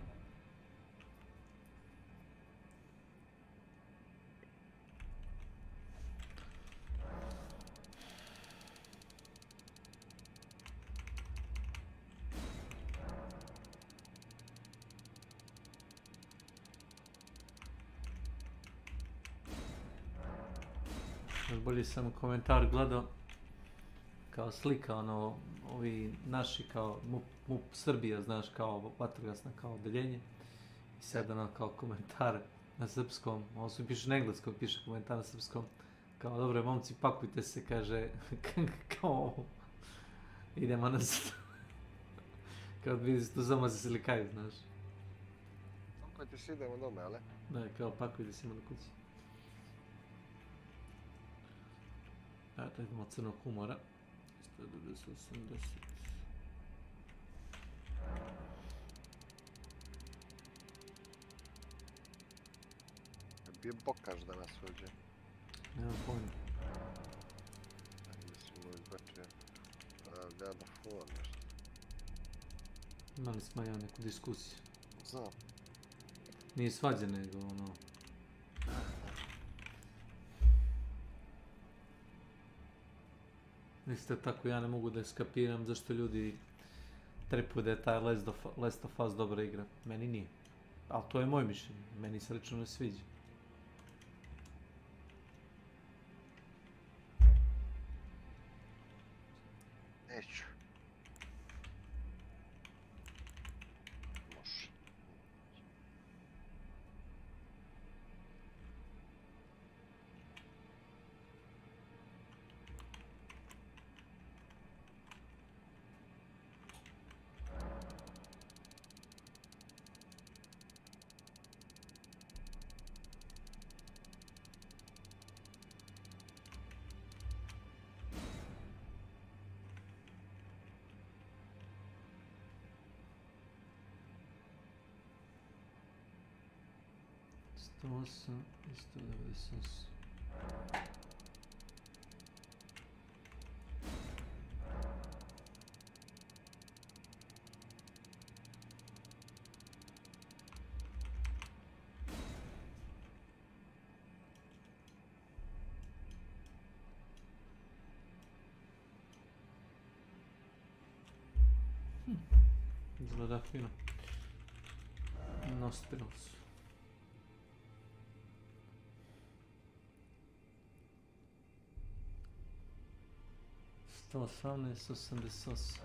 Bolje sam komentar gledao kao slika, ono, ovi naši kao MUP Srbija, znaš, kao vatrogasna kao odeljenje. I sad ono kao komentar na srpskom, ovo su piše na engleskom, piše komentar na srpskom, kao dobro momci pakujte se, kaže, kao idemo nazad. Kao vidi se tu samo za slikaju, znaš. Pakujte se, idemo dome, ale? Da, kao pakujte se, idemo na kući. Eto, idemo crnog humora. 180. Bio bokaš danas ovdje. Nemam pojma. da for nešto. Imali smo ja neku diskusiju. Znam. Nije svađa, nego ono... Isto tako ja ne mogu da eskapiram zašto ljudi trepuju da je taj Last of Us dobra igra. Meni nije. Ali to je moje mišljenje. Meni se lično ne sviđa. Neću. Može. To 8 i 198. Izgleda fino. Nostrils. 118,88.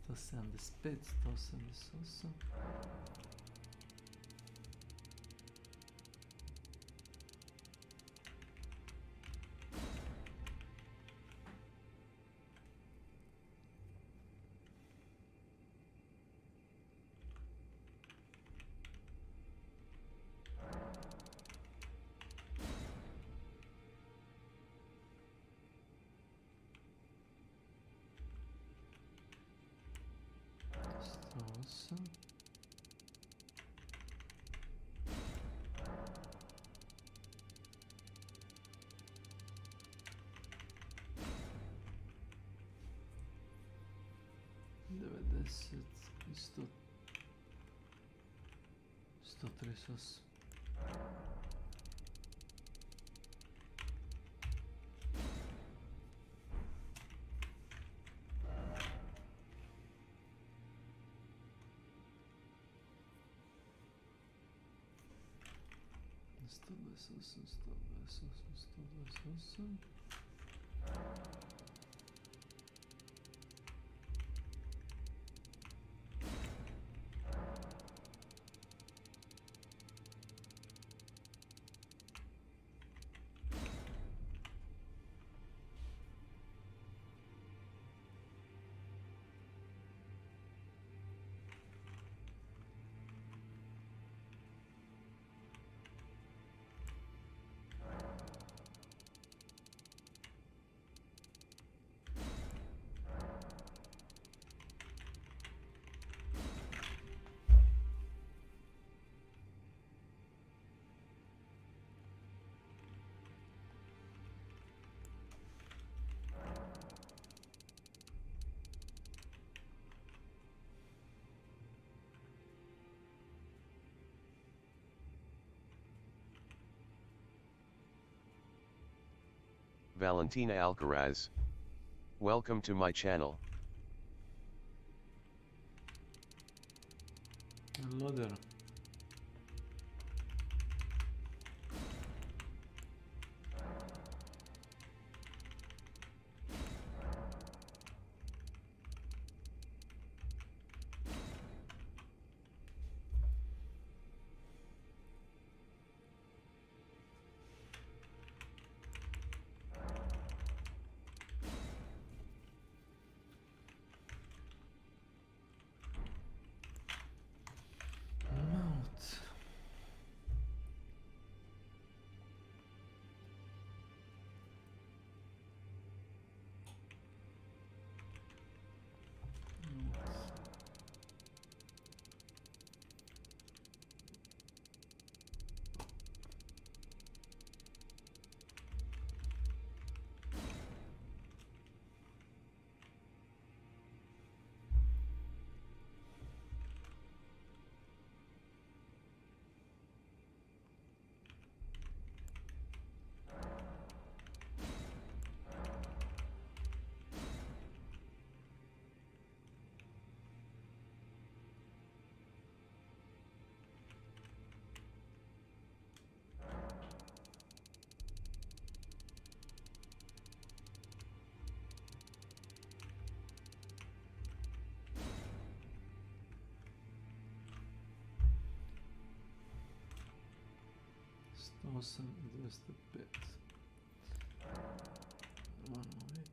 To 75, 188. Awesome. Devedeset i 138. Valentina Alcaraz. Welcome to my channel. Hello there. 108 i 205. Moramo vidjeti.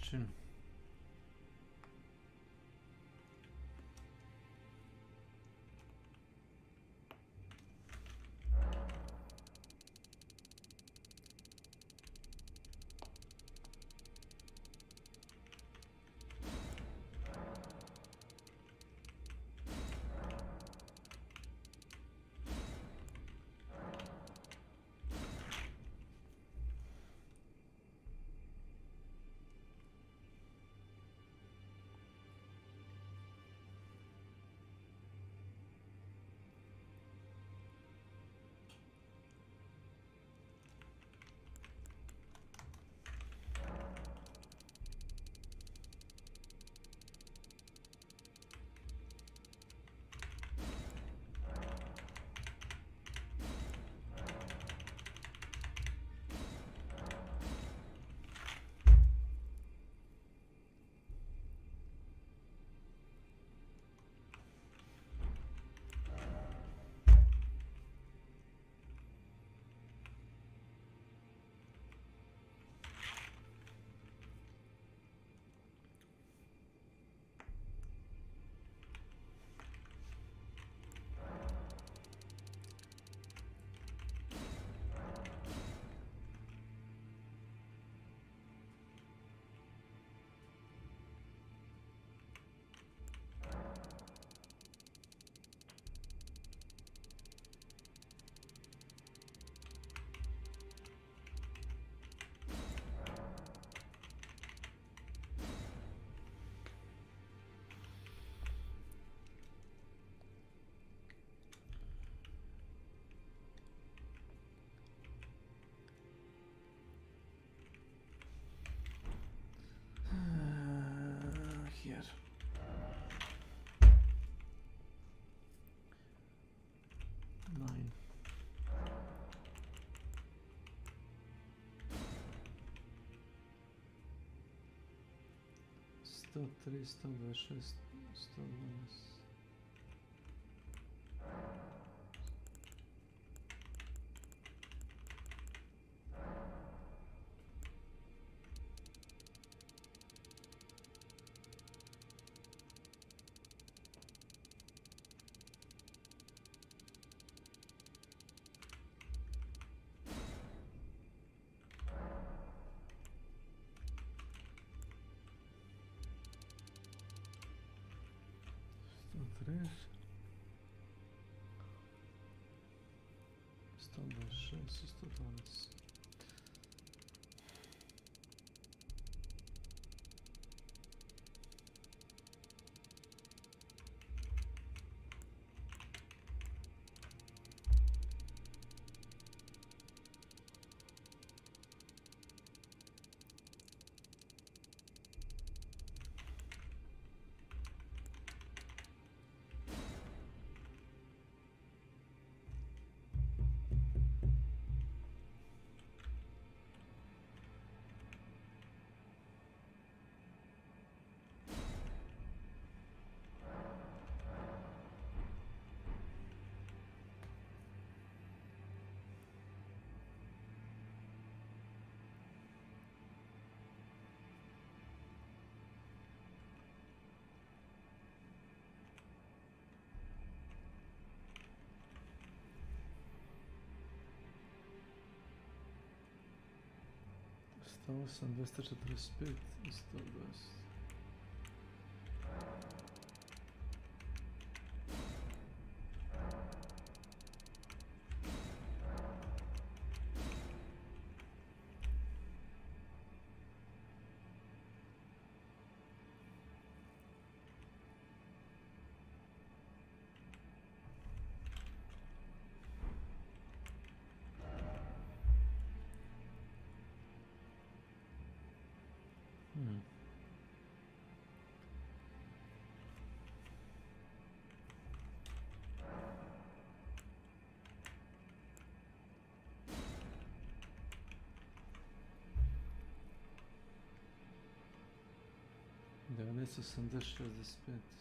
Čim? Here. Nine. Sto 3, 126, 112. Três, 126, 112. Stalo sam 245 i 120. 580, 65.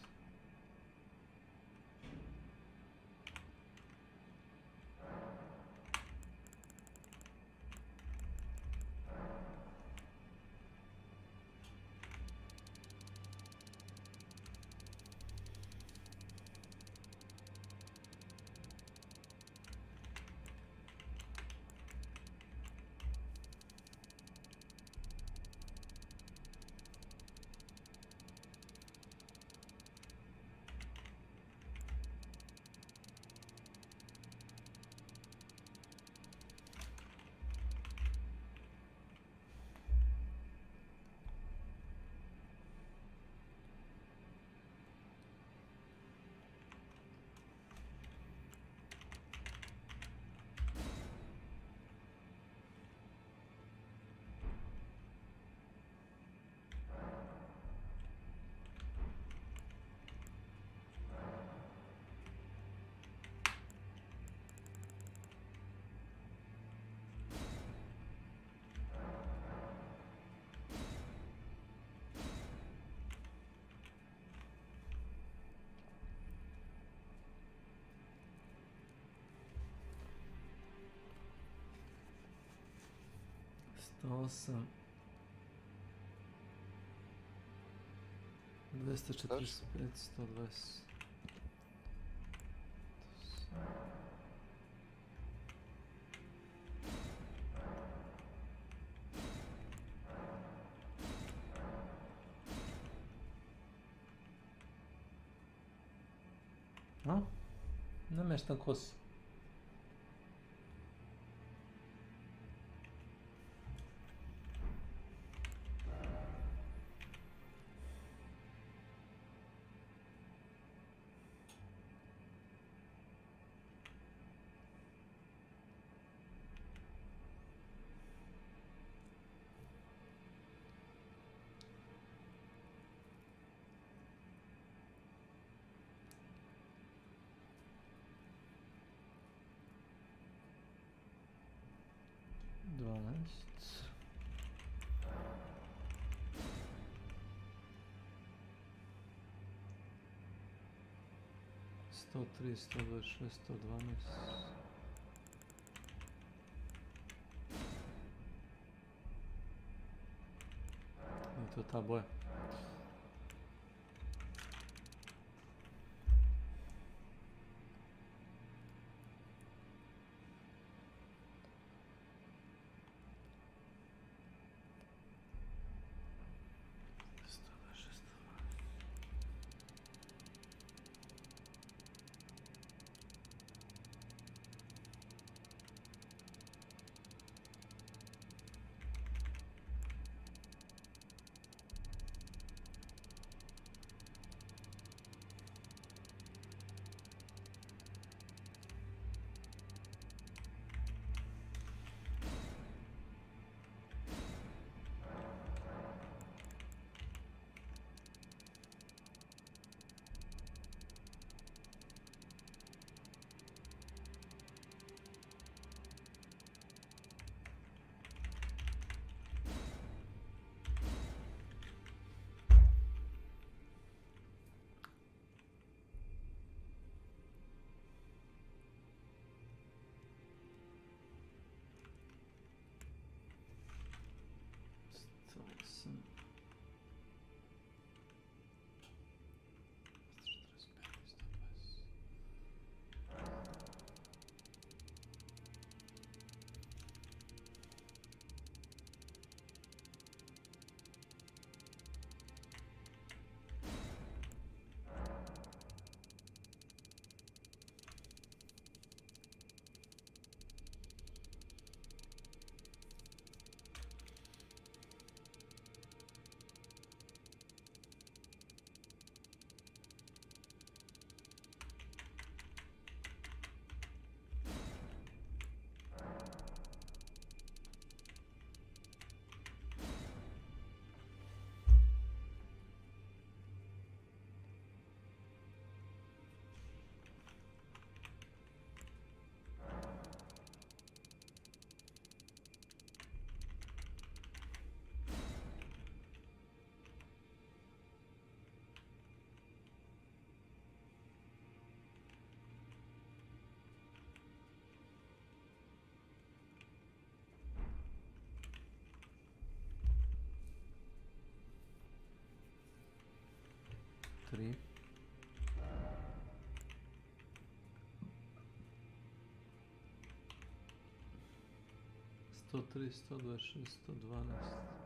Osam. 245, 120. A? Nameštam kosu. Сто три, 126, 112. I to ta boja. 103. Sto tri, 126, 112.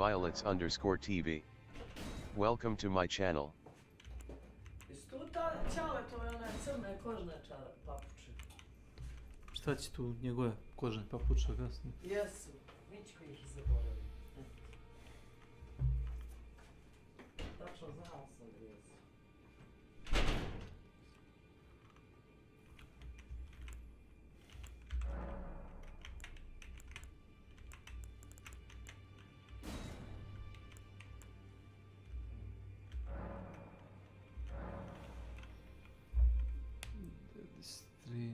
Violets_TV. Welcome to my channel. Jesi tu Ćaletove one crne kožne papuče? Šta će tu njegove kožne papuče kasnije? Jesu, Mičko ih zaboravio. Tačno znao sam gdje su. Tri.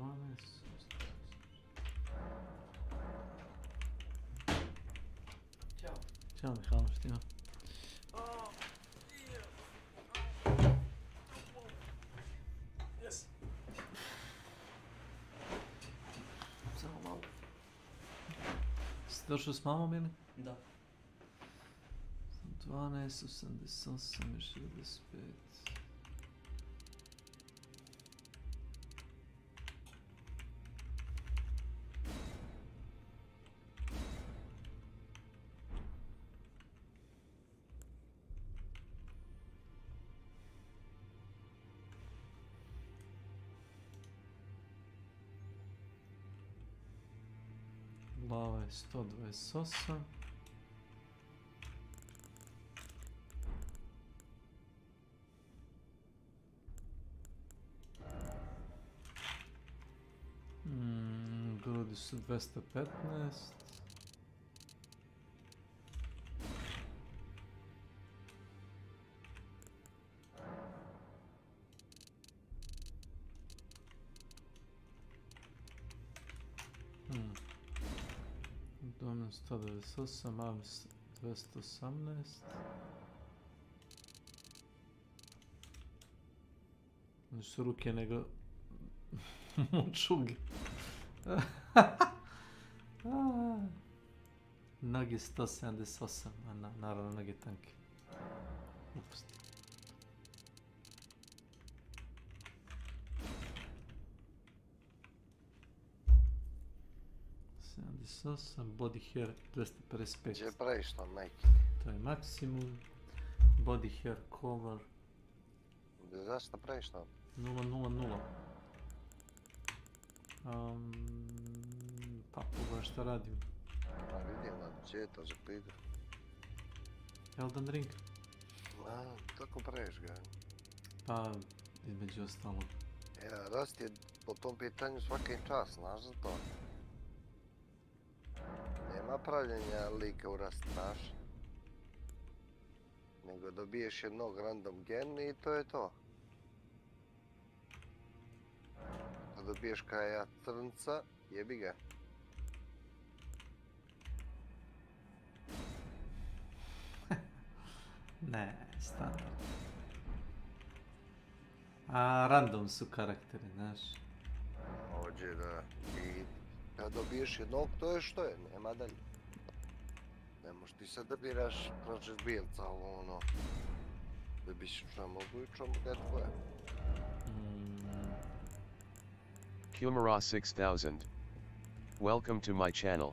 One. Ćao. Ćao Mihajlo, što ima? Yes. Samo malo. Si došao s mamom ili? Da. 12, 88, 65. Glava je 128. Grudi su 215. Abdomen 198, arms 218. Nisu ruke nego mučuge. Noge 178, a naravno noge tanke. Ups. 78, body hair 255. Gdje praviš to, majke? To je maksimum. Body hair cover. Zašto praviš to? 000. Pa pogledaj šta radim. Pa vidim, gdje je to za pidu? Elden Ring. Kako praviš ga? Pa, između ostalog. Rost je po tom pitanju svaka čast, znaš za to. Nema pravljenja lika u rast, znaš. Nego dobiješ jednog random gen i to je to. Kad dobiješ kaj ja crnca, jebi ga. Ne, standard. A random su karakteri, znaš. Ođe da. I kad dobiješ jednog, to je što je, nema dalje. Ne možeš ti sad da biraš prođeš bijelca, ovo ono. Da biš čemu mogu i čemu ga je tvoje. Kumara 6000. Welcome to my channel.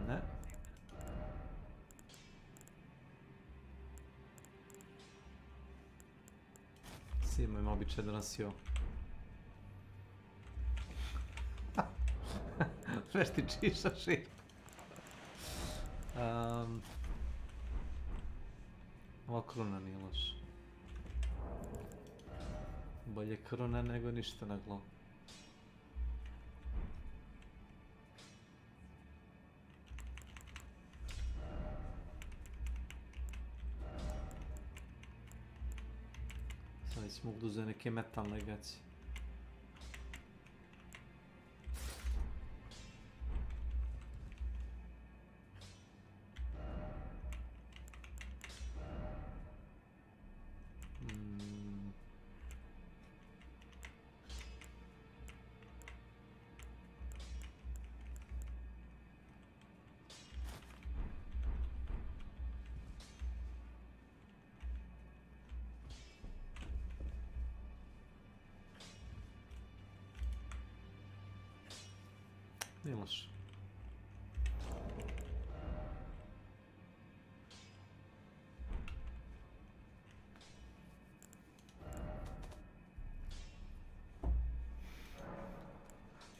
Ne. Simo ima običaj da nas jo. Vešti čišaši. Ova kruna nije loša. Bolje kruna nego ništa na glavu. Sad već mogu da uzeti neke metalne gaće. Nije loše.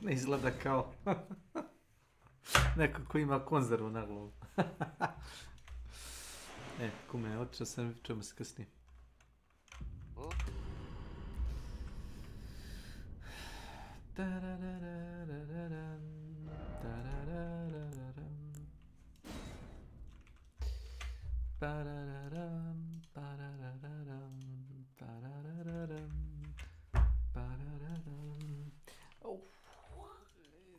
Ne izgleda kao neko ko ima konzervu na glavu. Kume, otišao sam, čujemo se kasnije.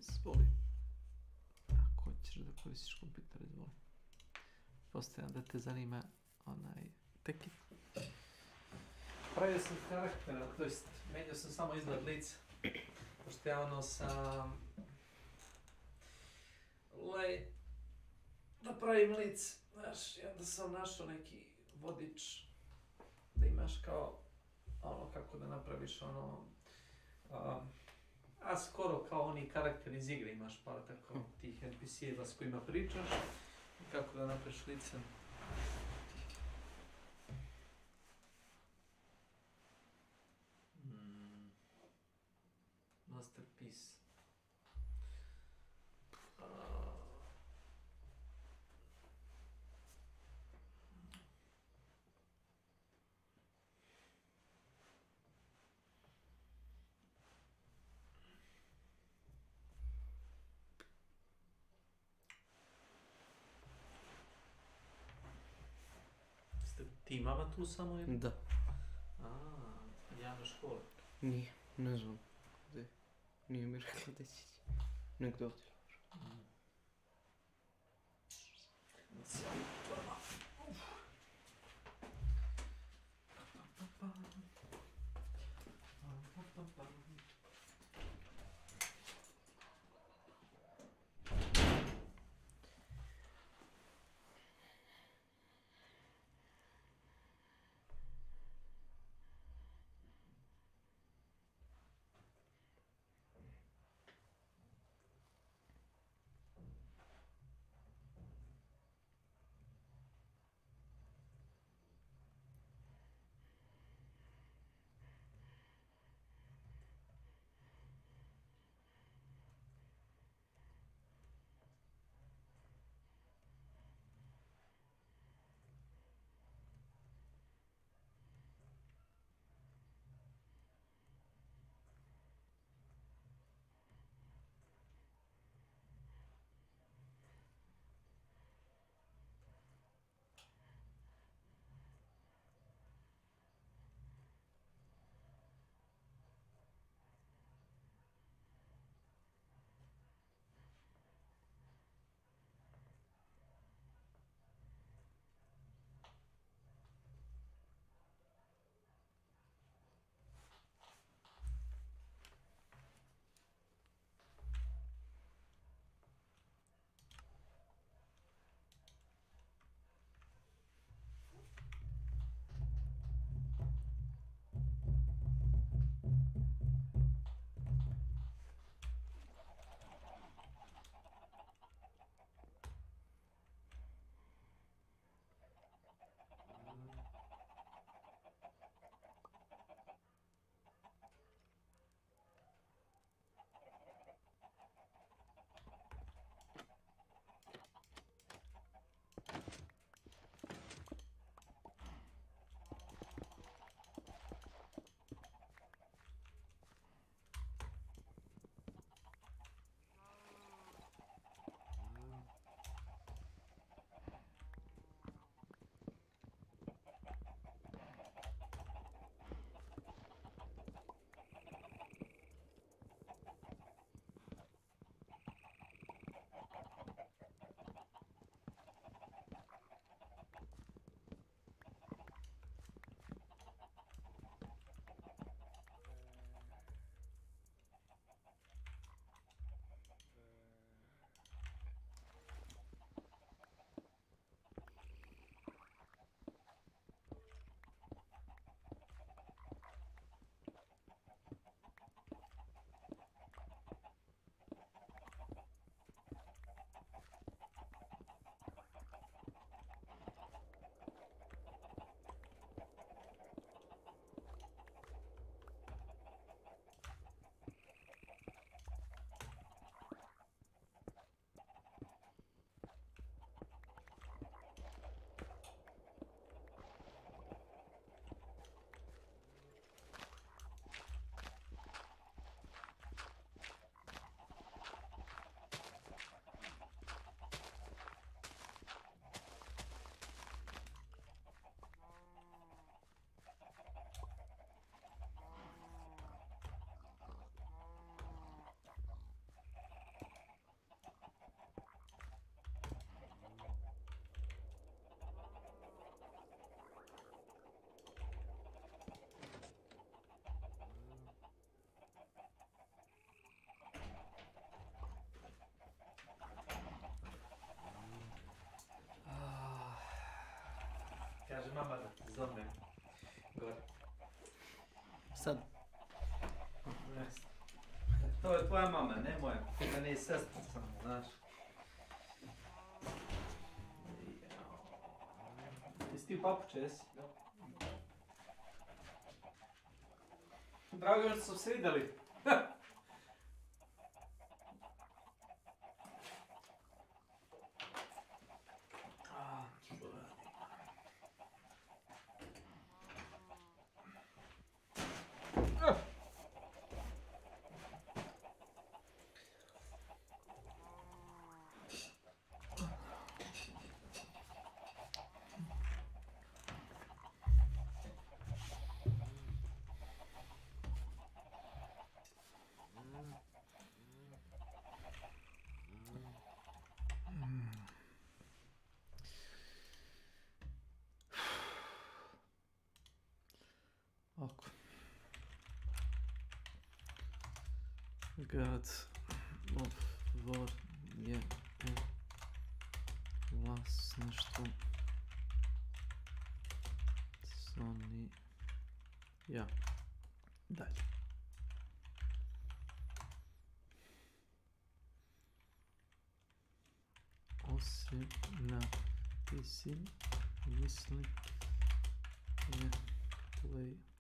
Izvoli. Ako ćeš da koristiš kompjuter, izvoli. Postavljam da te zanima onaj tekit. Pravio sam karaktera, to jest menjao sam samo izgled lica. Pošto ja ono sam... da pravim lic, znaš, i onda sam našao neki vodič da imaš kao ono kako da napraviš ono... a skoro kao oni karakteri iz igre imaš par tako tih NPC-eva s kojima pričaš i kako da napraviš lice. Masterpiece. Ti mama tu samo ili? Da. Javna škola? Nije, ne znam gdje. Nije mi rekla da će ići. Negdje ovdje. kaže mama da ti zovne gore. Sad, to je tvoja mama, ne moja. Ti da nije sestra samo, znaš. Jesi ti u papuče, jesi? Drago je što su se vidjeli. Ovako. God of War je u vlasništvu Sony. Ja. Dalje. Osim na PC, mislim je PlayStation.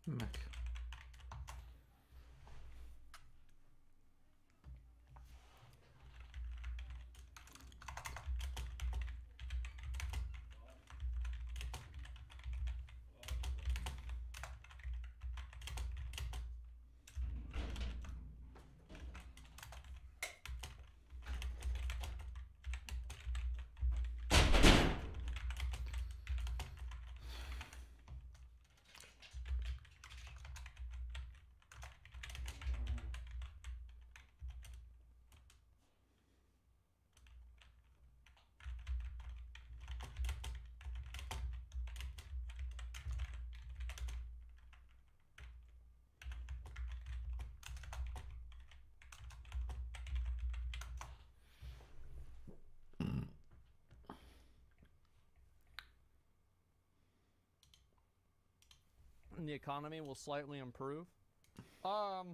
Mac. The economy will slightly improve. I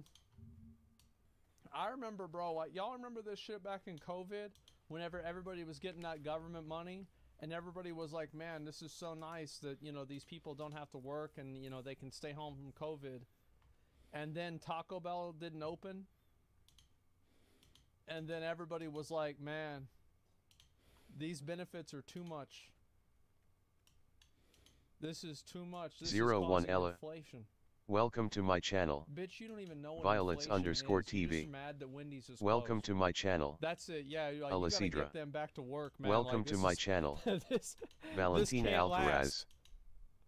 remember, bro, y'all remember this shit back in COVID? Whenever everybody was getting that government money and everybody was like, man, this is so nice that, you know, these people don't have to work and, you know, they can stay home from COVID. And then Taco Bell didn't open. And then everybody was like, man, these benefits are too much. This is too much. This is causing inflation. Welcome to my channel. Bitch, you don't even know what Violets inflation is. You're _TV. just mad that Wendy's is Welcome closed. to my channel. That's it. Yeah, like, you gotta get them back to work, man. Welcome like, to my channel. this Valentina can't Alcaraz. last.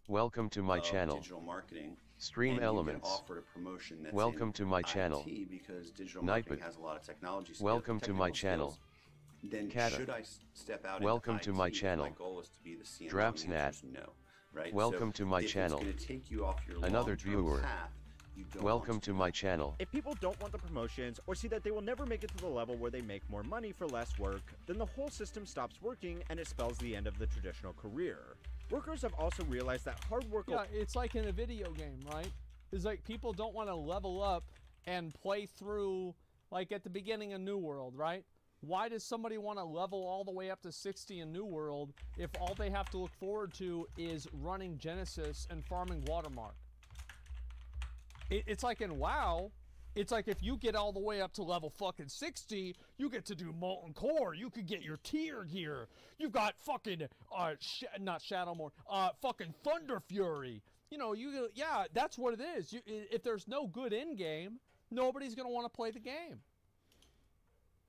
Welcome to my channel. Digital marketing. Stream and Elements. You get offered a promotion that's Welcome in to my IT channel. because digital marketing Nightbot. has a lot of technology skills. Welcome to my technical channel. skills. Then Kata. should I step out Welcome into to my IT? channel. My goal is to be the CMO. Drapsnat. The answer is no, right? Welcome So to my if channel. It's going to take you off your Another long-term viewer. path, you don't Welcome want to my channel. If people don't want the promotions or see that they will never make it to the level where they make more money for less work, then the whole system stops working and it spells the end of the traditional career. Workers have also realized that hard work... Yeah, it's like in a video game, right? It's like people don't want to level up and play through, like at the beginning of New World, right? Why does somebody want to level all the way up to 60 in New World if all they have to look forward to is running Genesis and farming Watermark? It's like in WoW, it's like if you get all the way up to level fucking 60, you get to do Molten Core. You could get your tier gear. You've got fucking, not Shadowmoor, fucking Thunder Fury. You know, yeah, that's what it is. If there's no good end game, nobody's going to want to play the game.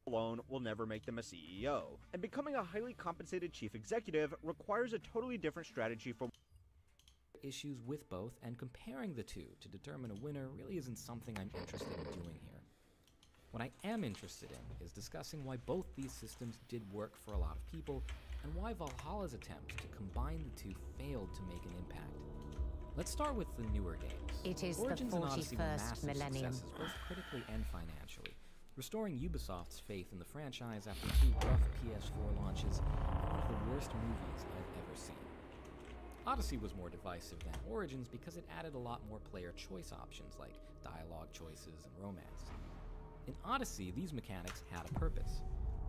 Alone will never make them a CEO, and becoming a highly compensated chief executive requires a totally different strategy for issues with both, and comparing the two to determine a winner really isn't something I'm interested in doing here. What I am interested in is discussing why both these systems did work for a lot of people, and why Valhalla's attempts to combine the two failed to make an impact. Let's start with the newer games. It is Origins the and Odyssey were 41st massive millennium. successes, both critically and financially, restoring Ubisoft's faith in the franchise after two rough PS4 launches and one of the worst movies I've ever seen. Odyssey was more divisive than Origins because it added a lot more player choice options like dialogue choices and romance. In Odyssey, these mechanics had a purpose.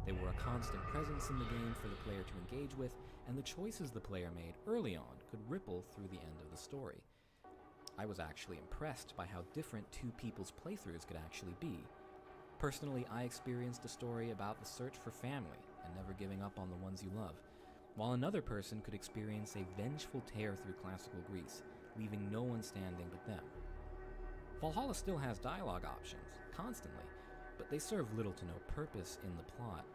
They were a constant presence in the game for the player to engage with, and the choices the player made early on could ripple through the end of the story. I was actually impressed by how different two people's playthroughs could actually be. Personally, I experienced a story about the search for family and never giving up on the ones you love, while another person could experience a vengeful tear through classical Greece, leaving no one standing but them. Valhalla still has dialogue options, constantly, but they serve little to no purpose in the plot.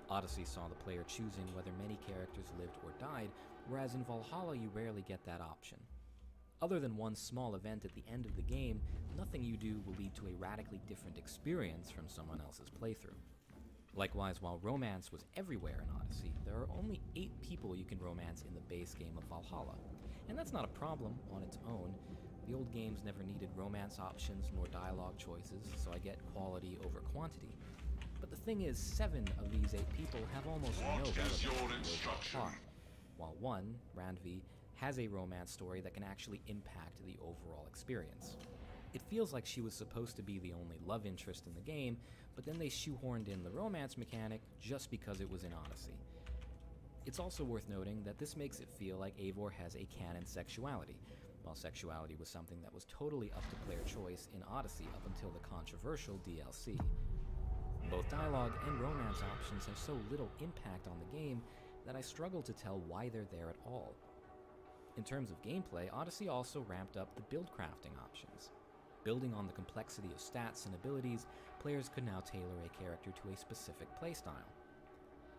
Odyssey saw the player choosing whether many characters lived or died, whereas in Valhalla you rarely get that option. Other than one small event at the end of the game, nothing you do will lead to a radically different experience from someone else's playthrough. Likewise, while romance was everywhere in Odyssey, there are only 8 people you can romance in the base game of Valhalla. And that's not a problem on its own. The old games never needed romance options nor dialogue choices, so I get quality over quantity. But the thing is, 7 of these 8 people have almost no relevance to the overall plot, while one, Randvi, has a romance story that can actually impact the overall experience. It feels like she was supposed to be the only love interest in the game, but then they shoehorned in the romance mechanic just because it was in Odyssey. It's also worth noting that this makes it feel like Eivor has a canon sexuality, while sexuality was something that was totally up to player choice in Odyssey up until the controversial DLC. Both dialogue and romance options have so little impact on the game that I struggle to tell why they're there at all. In terms of gameplay, Odyssey also ramped up the build crafting options. Building on the complexity of stats and abilities, players could now tailor a character to a specific playstyle.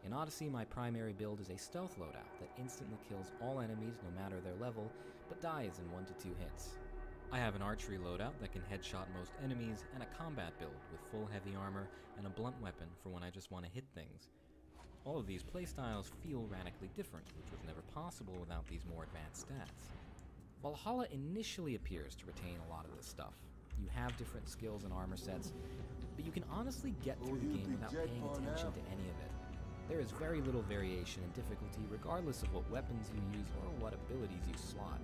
In Odyssey, my primary build is a stealth loadout that instantly kills all enemies no matter their level, but dies in 1 to 2 hits. I have an archery loadout that can headshot most enemies, and a combat build with full heavy armor and a blunt weapon for when I just want to hit things. All of these playstyles feel radically different, which was never possible without these more advanced stats. Valhalla initially appears to retain a lot of this stuff. You have different skills and armor sets, but you can honestly get through the game without paying attention to any of it. There is very little variation in difficulty regardless of what weapons you use or what abilities you slot.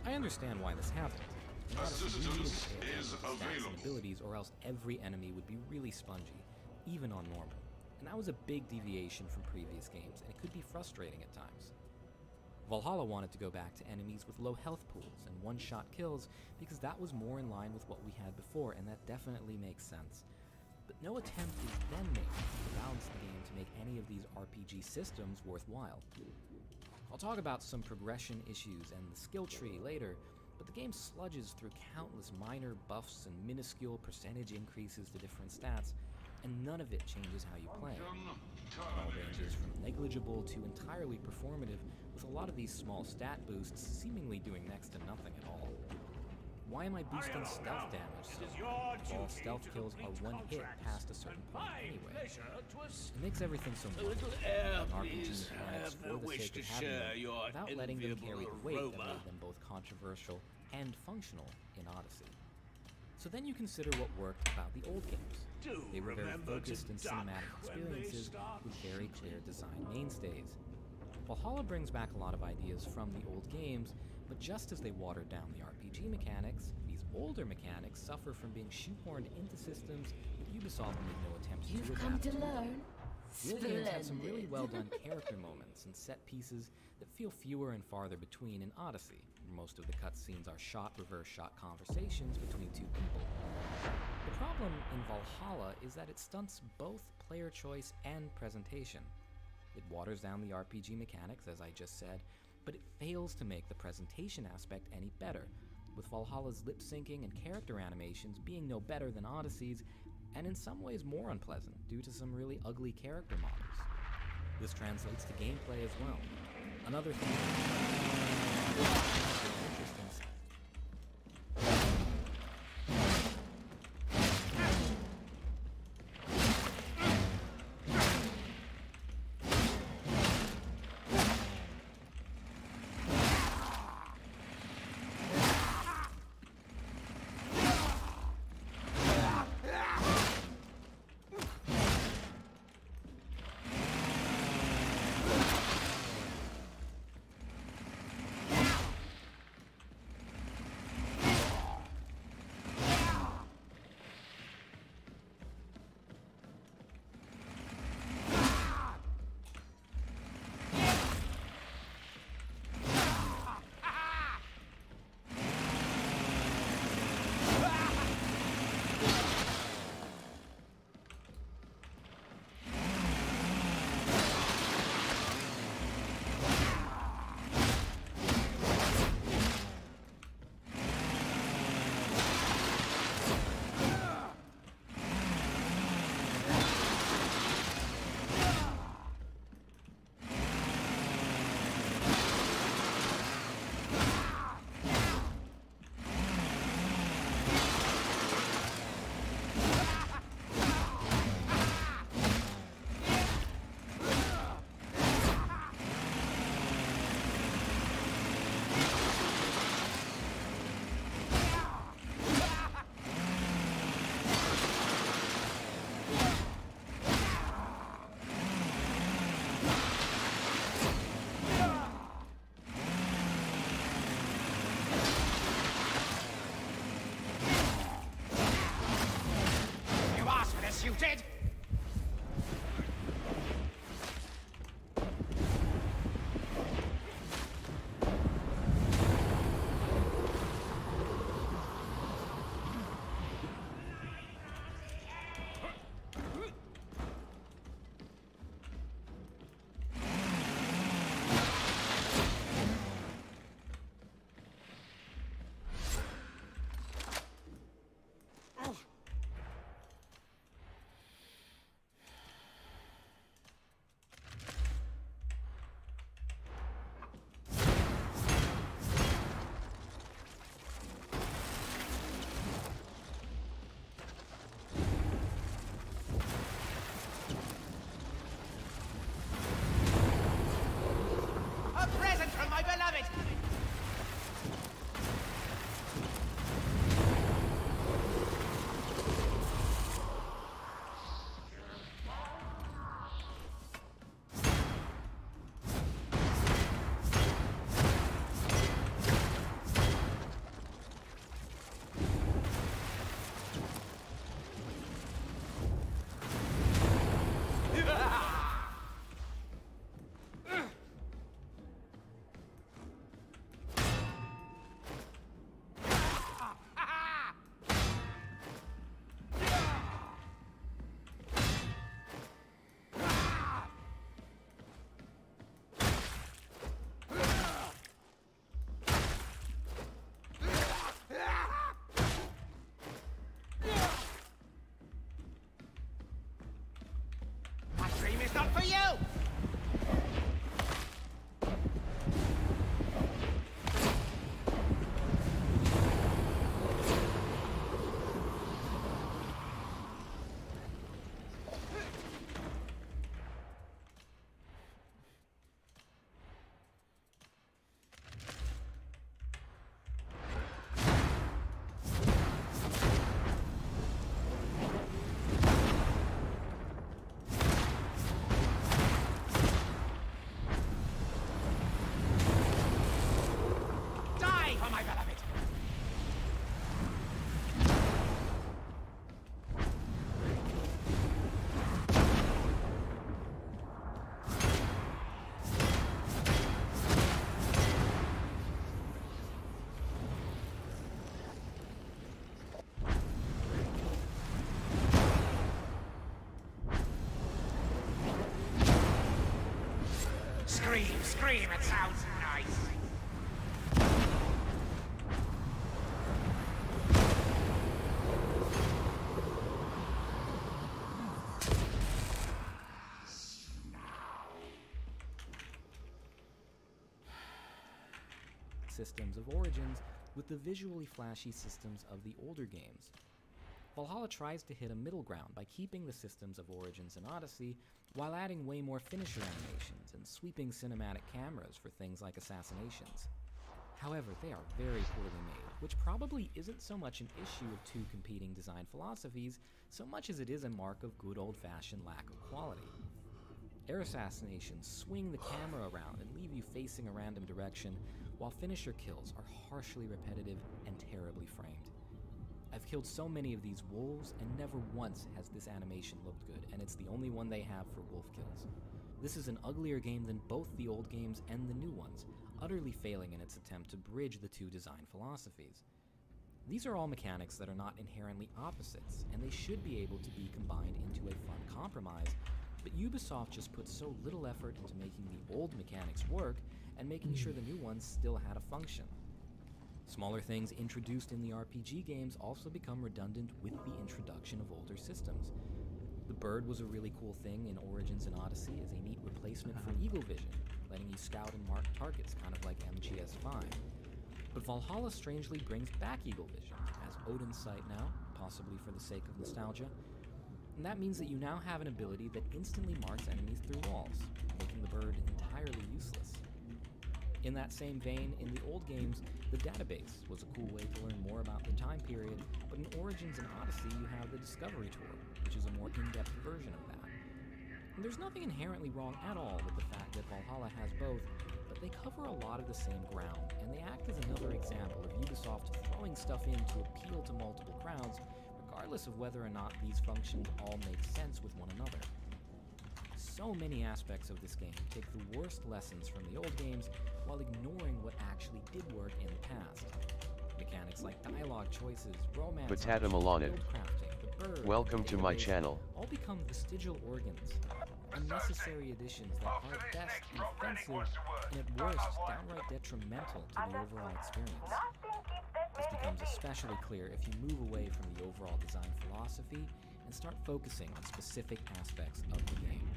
I understand why this happened. In Odyssey, you needed to pay attention to stats and abilities, or else every enemy would be really spongy, even on normal. And and that was a big deviation from previous games, and it could be frustrating at times. Valhalla wanted to go back to enemies with low health pools and one-shot kills because that was more in line with what we had before, and that definitely makes sense. But no attempt is then made to balance the game to make any of these RPG systems worthwhile. I'll talk about some progression issues and the skill tree later, but the game sludges through countless minor buffs and minuscule percentage increases to different stats, and none of it changes how you play. It all ranges from negligible to entirely performative, with a lot of these small stat boosts seemingly doing next to nothing at all. Why am I boosting stealth damage so much? All stealth kills are one hit past a certain point anyway. It makes everything so much RPG mechanics for the sake of having them, without letting them carry the weight that made them both controversial and functional in Odyssey. So then you consider what worked about the old games. They were very focused in cinematic experiences with very clear design mainstays. Valhalla brings back a lot of ideas from the old games, but just as they watered down the RPG mechanics, these older mechanics suffer from being shoehorned into systems that Ubisoft made no attempt to adapt. You've come to learn. The old games have some really well-done character moments and set pieces that feel fewer and farther between in Odyssey, where most of the cutscenes are shot-reverse-shot conversations between two people. The problem in Valhalla is that it stunts both player choice and presentation. It waters down the RPG mechanics, as I just said, but it fails to make the presentation aspect any better, with Valhalla's lip-syncing and character animations being no better than Odyssey's, and in some ways more unpleasant due to some really ugly character models. This translates to gameplay as well. Another thing interesting. You did! not for you! Scream, it sounds nice. Systems of Origins with the visually flashy systems of the older games. Valhalla tries to hit a middle ground by keeping the systems of Origins and Odyssey while adding way more finisher animations and sweeping cinematic cameras for things like assassinations. However, they are very poorly made, which probably isn't so much an issue of two competing design philosophies so much as it is a mark of good old-fashioned lack of quality. Air assassinations swing the camera around and leave you facing a random direction, while finisher kills are harshly repetitive and terribly framed. I've killed so many of these wolves, and never once has this animation looked good, and it's the only one they have for wolf kills. This is an uglier game than both the old games and the new ones, utterly failing in its attempt to bridge the two design philosophies. These are all mechanics that are not inherently opposites, and they should be able to be combined into a fun compromise, but Ubisoft just put so little effort into making the old mechanics work and making sure the new ones still had a function. Smaller things introduced in the RPG games also become redundant with the introduction of older systems. The bird was a really cool thing in Origins and Odyssey as a neat replacement for Eagle Vision, letting you scout and mark targets, kind of like MGS5. But Valhalla strangely brings back Eagle Vision as Odin's sight now, possibly for the sake of nostalgia. And that means that you now have an ability that instantly marks enemies through walls, making the bird entirely useless. In that same vein, in the old games, the database was a cool way to learn more about the time period, but in Origins and Odyssey you have the Discovery Tour, which is a more in-depth version of that. And there's nothing inherently wrong at all with the fact that Valhalla has both, but they cover a lot of the same ground, and they act as another example of Ubisoft throwing stuff in to appeal to multiple crowds, regardless of whether or not these functions all make sense with one another. So many aspects of this game take the worst lessons from the old games while ignoring what actually did work in the past. Mechanics like dialogue choices, romance, Batata Milanen. crafting, the bird, Welcome the to my database channel. all become vestigial organs, unnecessary additions that are at best offensive and at worst downright detrimental to the overall experience. This becomes especially clear if you move away from the overall design philosophy and start focusing on specific aspects of the game.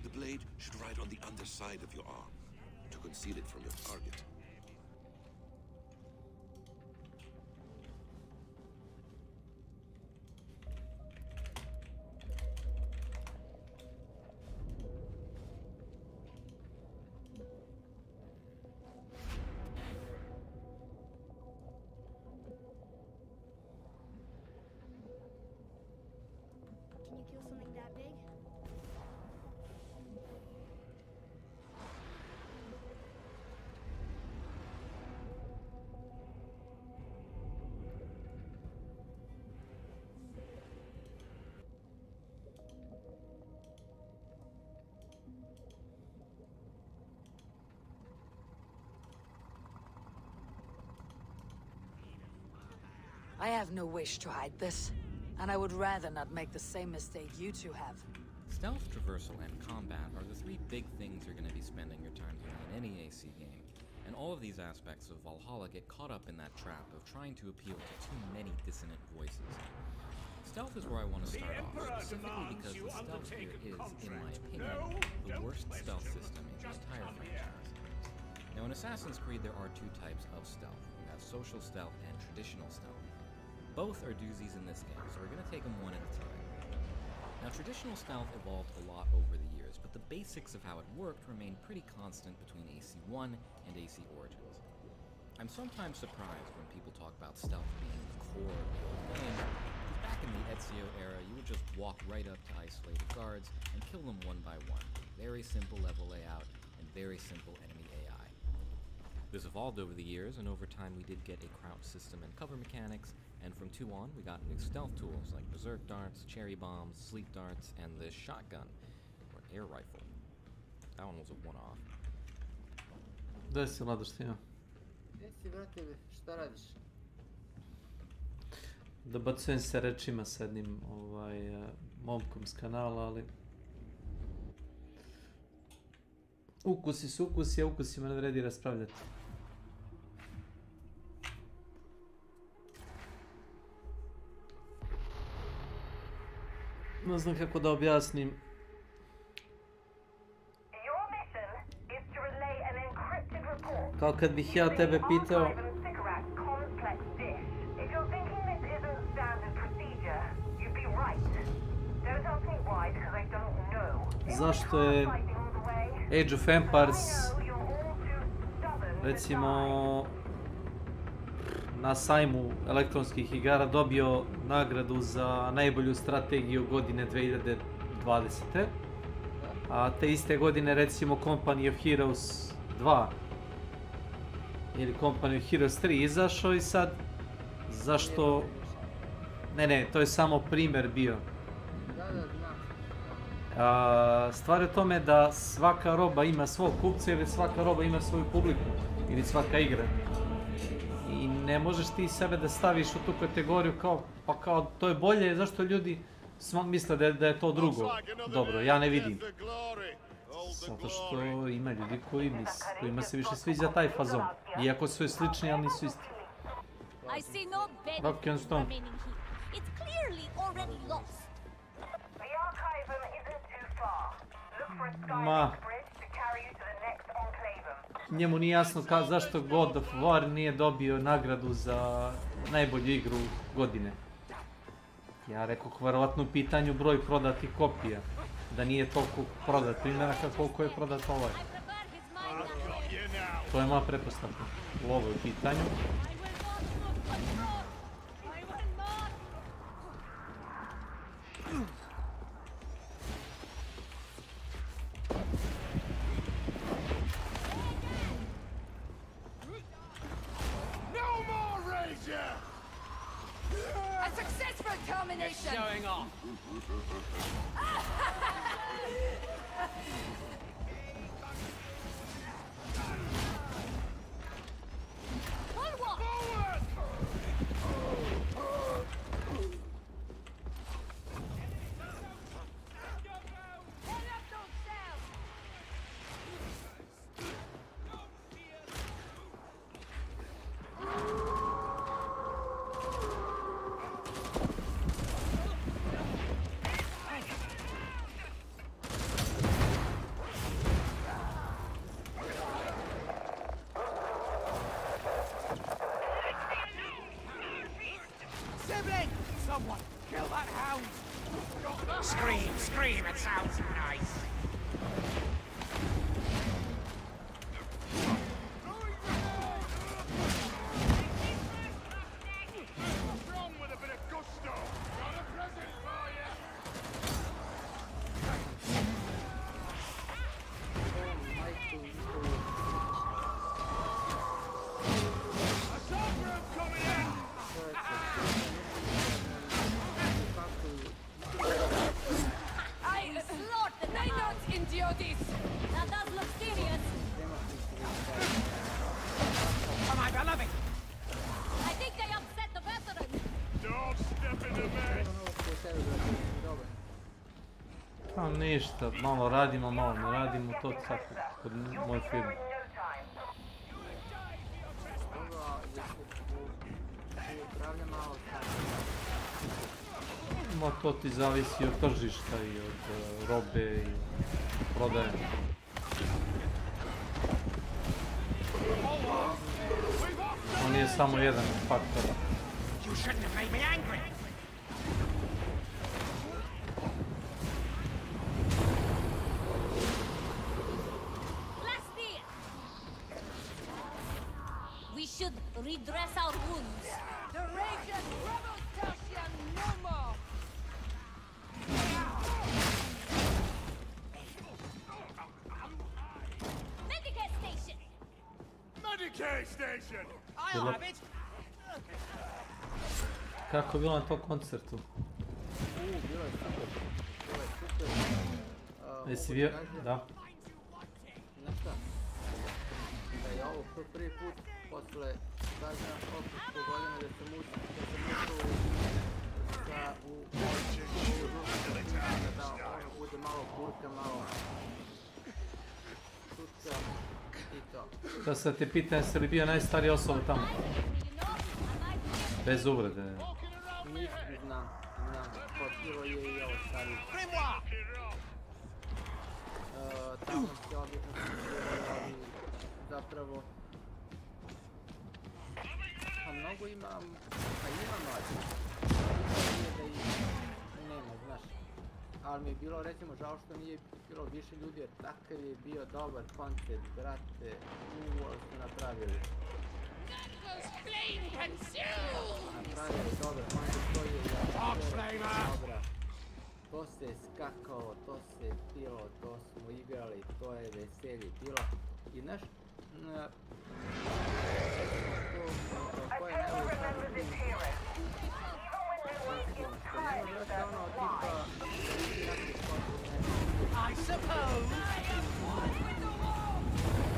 The blade should ride on the underside of your arm to conceal it from your target. Can you kill something that big? I have no wish to hide this, and I would rather not make the same mistake you two have. Stealth, traversal, and combat are the three big things you're going to be spending your time doing in any AC game, and all of these aspects of Valhalla get caught up in that trap of trying to appeal to too many dissonant voices. Stealth is where I want to start off, specifically because the stealth here is, in my opinion, the worst stealth system in the entire franchise. Now in Assassin's Creed there are two types of stealth. You have social stealth and traditional stealth. Both are doozies in this game, so we're going to take them one at a time. Now traditional stealth evolved a lot over the years, but the basics of how it worked remained pretty constant between AC1 and AC Origins. I'm sometimes surprised when people talk about stealth being the core of the old game, because back in the Ezio era, you would just walk right up to isolated guards and kill them one by one. Very simple level layout and very simple enemy AI. This evolved over the years, and over time we did get a crouch system and cover mechanics, and from 2 on we got new stealth tools like berserk darts, cherry bombs, sleep darts, and this shotgun, or air rifle. That one was a one-off. Da se Lado što ima? Jesi, brate, šta radiš? Dobacujem se rečima s jednim momkom s kanala, ali... Ukusi su ukusi, a ukusima ne vredi raspravljati. Ne znam kako da objasnim. Kao kad bih ja tebe pitao... Zašto je Age of Empires recimo na sajmu elektronskih igara dobio nagradu za najbolju strategiju godine 2020. A te iste godine recimo Company of Heroes 2 ili Company of Heroes 3 izašao i sad zašto... Ne, to je samo primjer bio. Stvar je u tome da svaka roba ima svog kupca ili svaka roba ima svoju publiku ili svaka igra. I ne možeš ti sebe da staviš u tu kategoriju kao to je bolje, zašto ljudi misle da je to drugo dobro, ja ne vidim. Zato što ima ljudi kojima se više sviđa taj fazon, iako su slični, ali nisu isti. Rock and Stone. Ma... Njemu nije jasno zašto God of War nije dobio nagradu za najbolju igru godine. Ja rekao, verovatno u pitanju broj prodatih kopija. Da nije toliko prodat primjeraka koliko je prodat ovaj. To je moja pretpostavka u ovoj pitanju. Showing off. Someone kill that hound! Scream, scream, it sounds nice! What's wrong with a bit of gusto? Got a present for you! Assault group coming in! I slaughtered the notes, idiotis! That does look serious. Come on, beloved! I think they upset the veterans. Don't step in the mess! Pa ništa, malo radimo, malo ne radimo, to tako kod moje firme. Ma to ti zavisi od tržišta i od robe i prodaje. To nije samo jedan faktor. You shouldn't have made me angry. We should redress our wounds. The raging rebels touch you no more. Medicare station. Medicare station. I'll I'll have it. Kako je bilo na tom koncertu? Bilo je super. Bilo je super. Jesi bio? Da. Znaš šta? Da je ovo prvi put posle staža opet godine da sam ušao da ono bude malo burka, malo šutka i to. Da se te pitam, jesi li bio najstarija osoba tamo? Bez uvrede. Znam. Potpilo je i ovo stariji. Tamo se obično ali zapravo a mnogo imam, a ima mlađe. Nije da ih nema, znaš. Ali mi je bilo recimo žao što nije bilo više ljudi jer takav je bio dobar koncert, brate, ali su napravili. Napravili dobar koncert, to je dobra. To se skakalo, to se pilo, to smo igrali, to je veselje bilo. I znaš, ko je najbolji I suppose.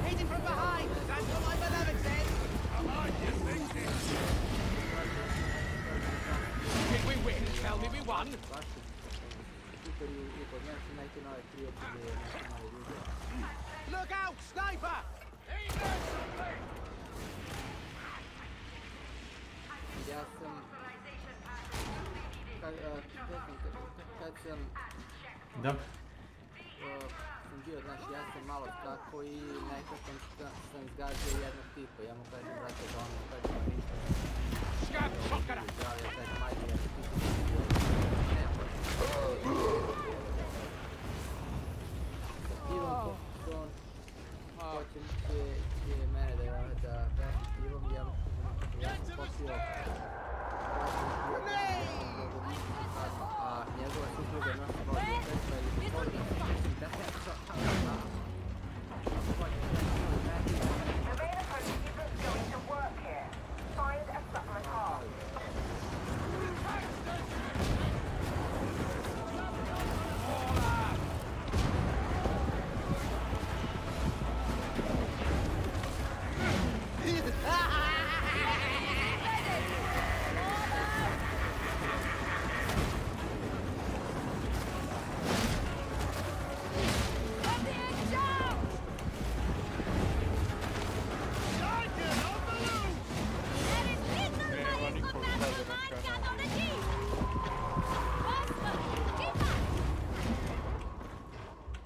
Hitting from behind. That's what my beloved says. I like your thinking. Did we win? Tell me we won. Look out, sniper! Ja sam kad sam Da. Sam bio, znaš, ja sam malo tako i nekako sam izgazio jednog tipa, ja mu kažem, brate, da ono kažem ništa. Ja kažem, ajde, ja ti pivom, hoće mene da vratim pivom, ja sam popio a njegova supruga nosi vodu pečva i vodu da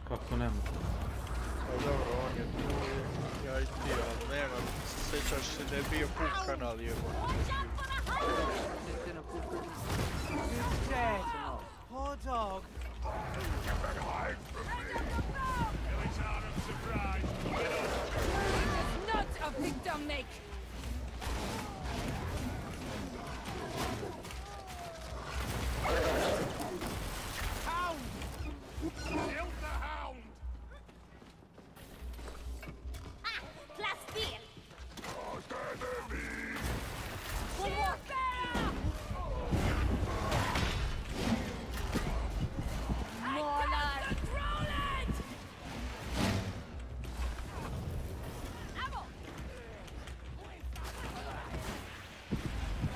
Kako nema? Pa dobro, on je tu i ja i ti, ali nema, sjećaš se da je bio puk kanal jebo. Dead. Poor dog. You better hide from me. It's out of surprise. It's not a victim make. Hound! Kill the hound! Ah, Plastil! Oh, stand enemy! More life! Control it! Ammo!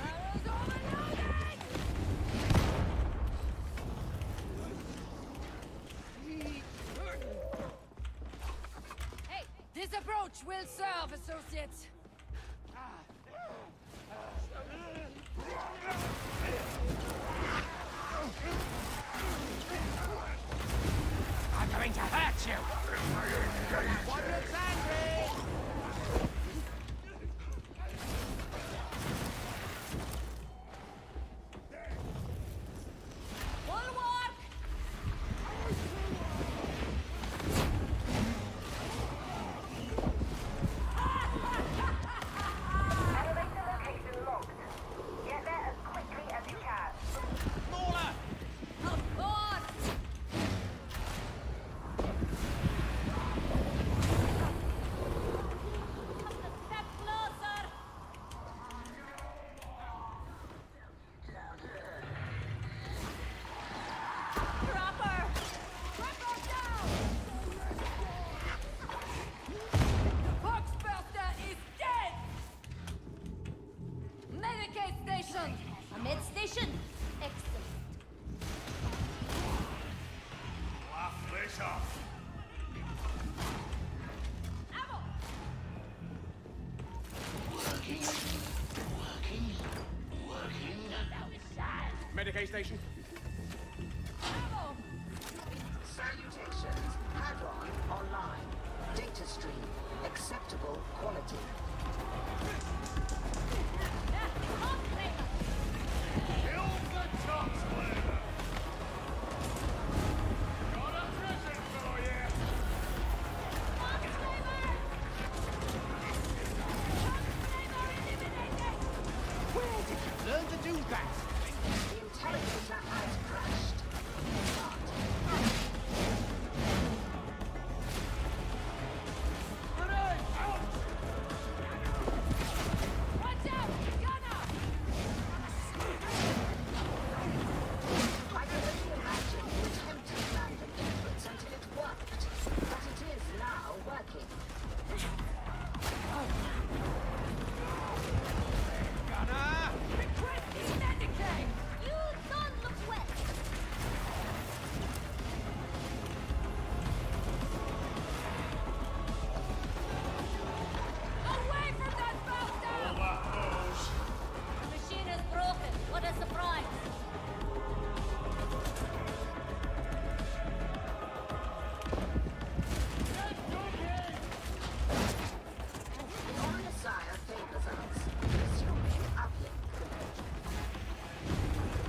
Arrows overloading! Hey, this approach will serve, associates. tough. Medicaid station. Salutations. Hadron online. Data stream. Acceptable quality. Kill the top flavor. Got a present for you. Where did you learn to do that? The intelligator has crashed. Watch out! Gunner! I can only imagine you attempted random inputs until it worked. But it is now working. Gunner! Requesting Medicaid! You don't look wet! Away from that bastard! All that hose. The machine is broken. What a surprise! Your Messiah favors us. Assuming uplink connection.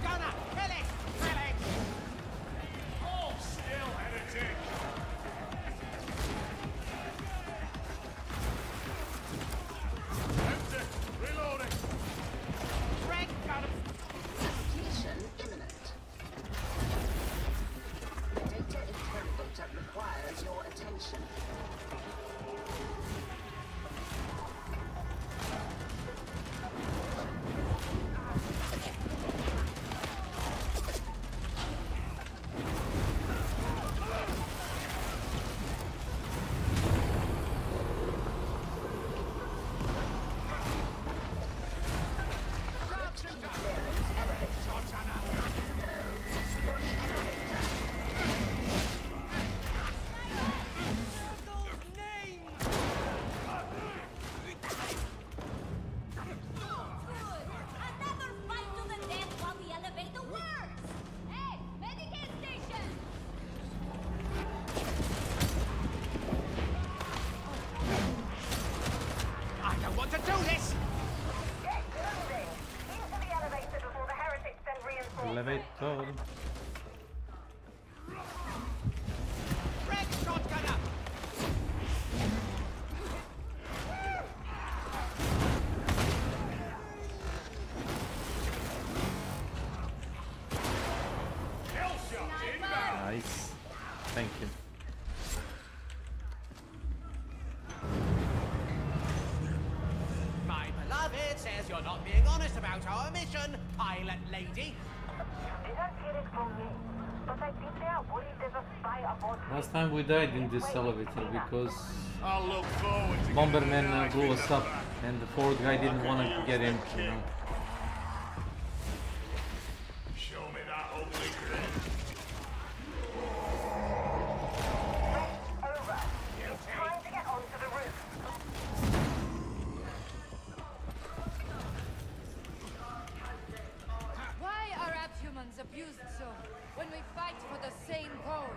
Gunner! Kill it! Kill it! Hold still, heretic. Empty. Reloading. Red gunner! Completion imminent. The data interrogator requires your attention. Another fight to the death while the elevator works! Hey! Medicaid station! I don't want to do this! Get moving! Into the elevator before the heretics send reinforcements. Elevator. Red shotgunner! Kill shot inbound. Nice. Thank you. My beloved says you're not being honest about our mission, pilot lady. Didn't hear it from me, but I think they are worried there's a spy aboard. Last time we died in this elevator because I'll look forward to Bomberman blew us up and the fourth guy didn't want to get in, you know. Show me that ugly grin. Over. Trying to get onto the roof. Why are abhumans abused so when we fight for the same cause?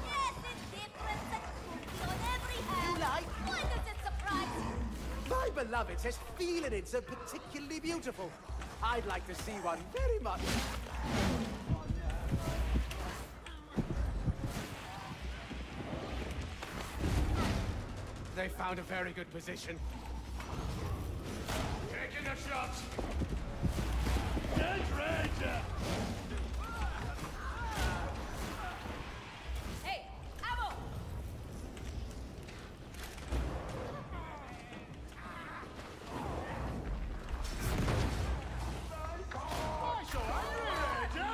Yes, it's different security on every hand! You like? Why does it surprise you? My beloved says felinids are particularly beautiful. I'd like to see one very much. They found a very good position. Taking a shot. Dead Ranger. Hey, ammo! Marshal, Ranger.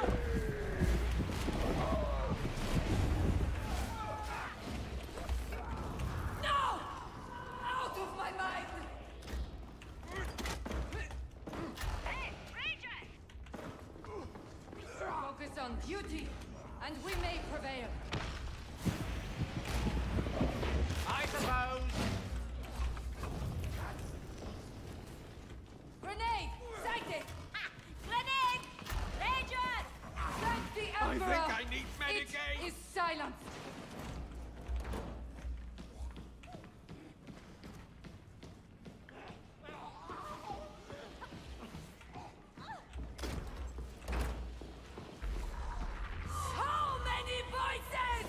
No! Out of my mind! Hey, Ranger! Focus on duty, and we may prevail. silence! How many voices?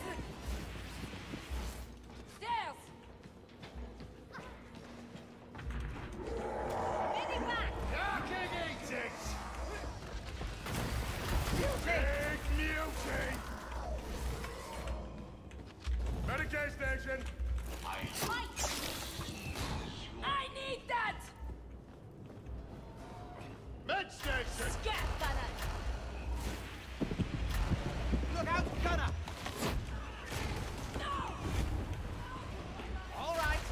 Stairs! Minivan! I can eat it! Big mutie! Medicaid station! I need that! Med station! Scat cannon! Look out, gunner! All right.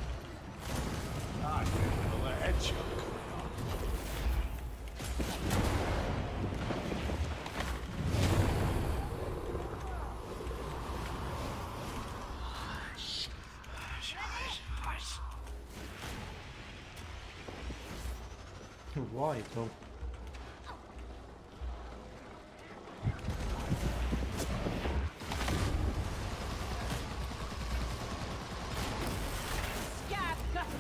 I feel the headshot. Why though? Scat cannon!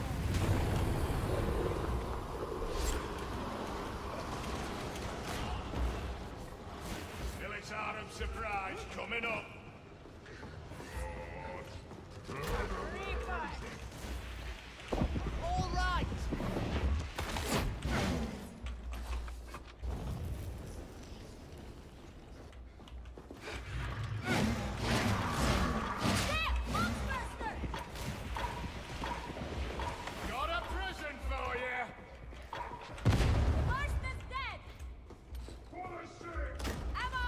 Village Autumn surprise coming up. All right. Got a present for you. First is dead! Ammo!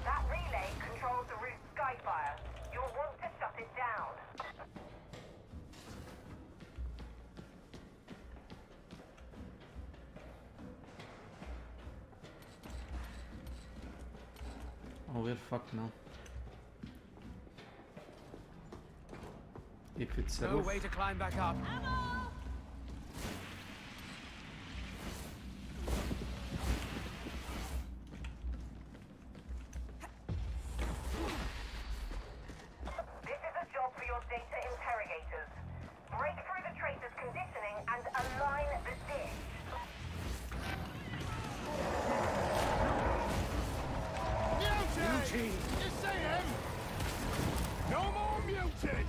That relay controls the route Skyfire. You'll want to shut it down. Oh, we're fucked now. If it's a No roof. way to climb back up. This is a job for your data interrogators. Break through the tracer's conditioning and align the dish. Mutie! You see him? No more mutie!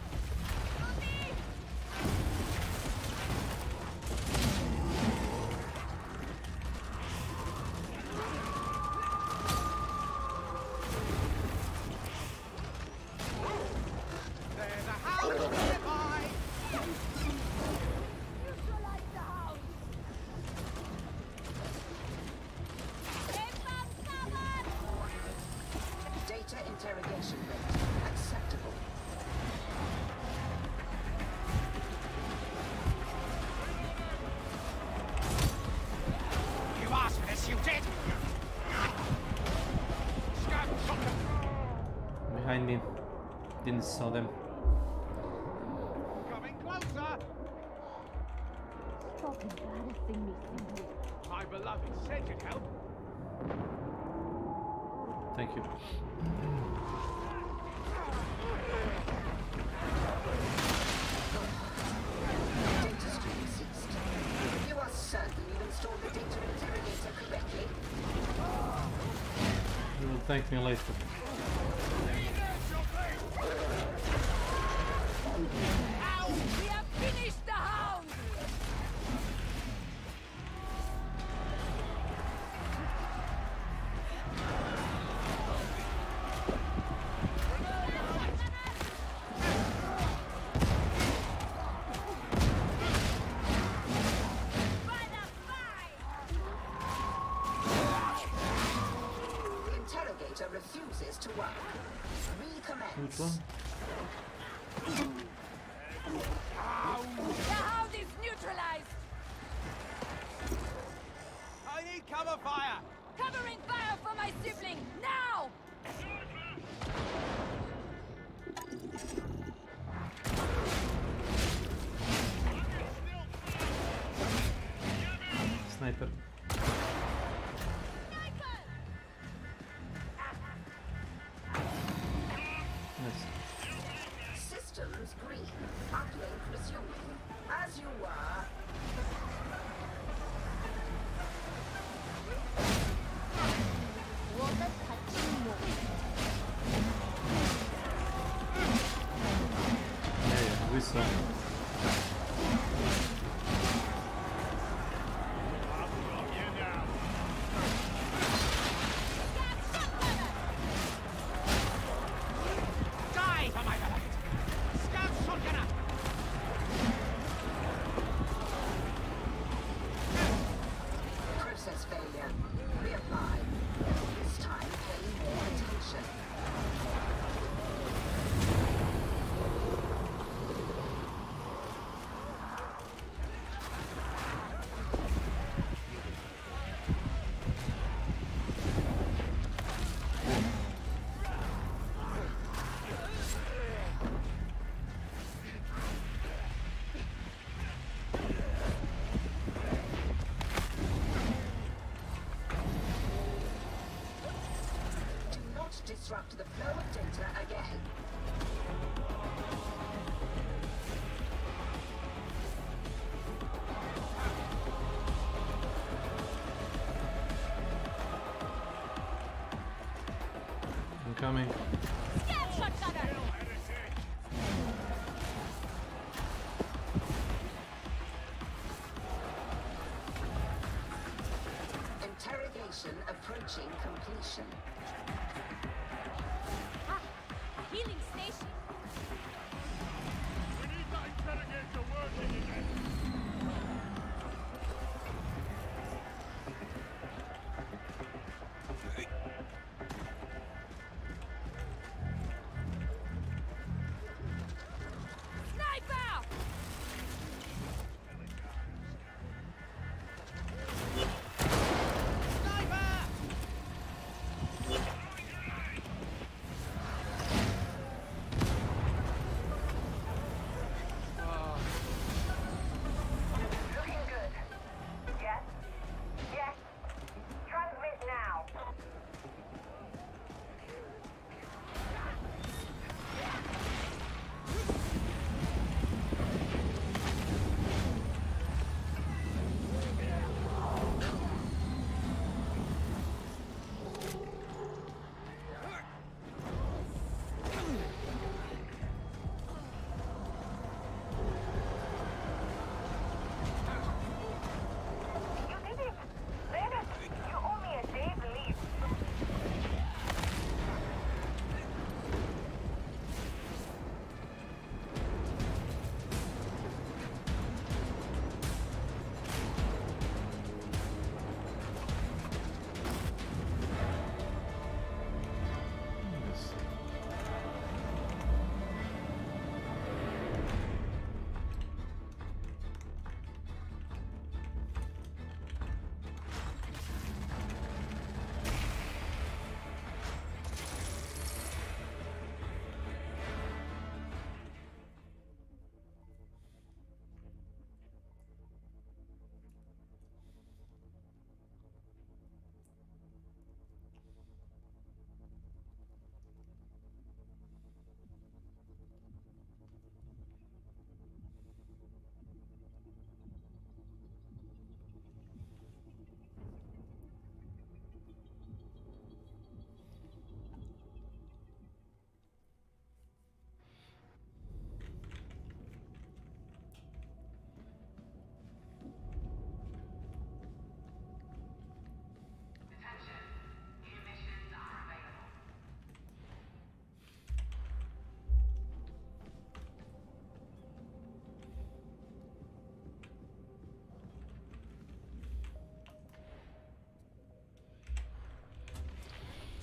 There's a house nearby. Neutralize the house! Data interrogation rate acceptable. You asked for this, you did. Scab shotgun. Behind me. Didn't saw them. Coming closer. Stop embarrassing me, Cindy. My beloved said you'd help. Thank you. Data stream ceased. You are certain you installed the data interrogator correctly? You will thank me later. Ow! We have finished the hound! The interrogator refuses to work. Which Recommence. one? The hound is neutralized! I need cover fire. Covering fire for my sibling, now! Sniper. Systems green. Uplink resuming. As you were. Високо. Die for my beloved! Scout shotgunner! Process failure. Reapply. This time pay more attention. Disrupt the flow of data again. I'm coming. Interrogation approaching completion. Healing station. We need that interrogator working again. Sniper! Looking good. Yes? Yes. Transmit now. You did it! Leonard, you owe me a day's leave.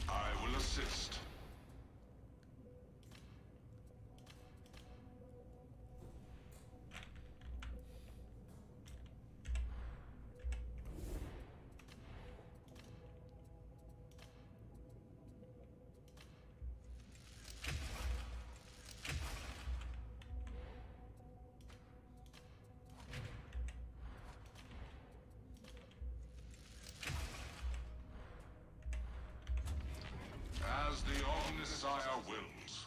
I will assist. As the Omnissiah wills.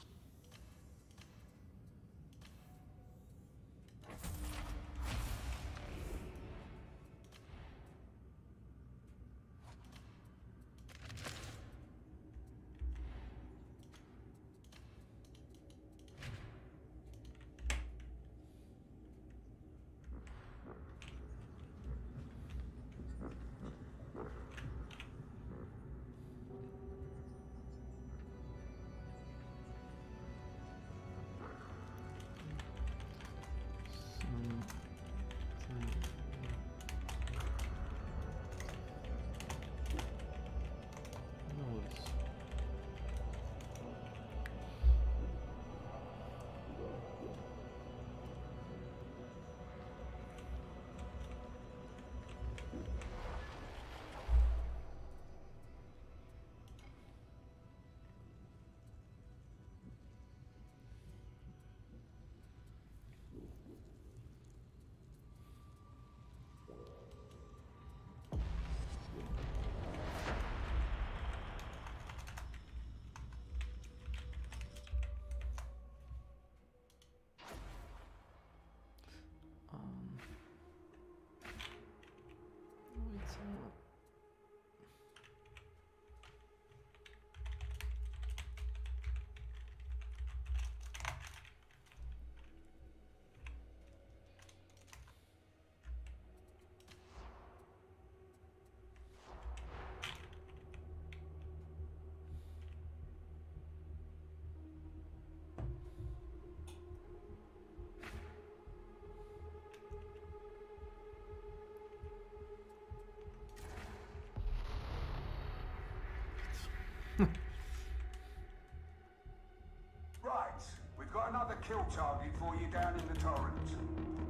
got another kill target for you down in the Torrens.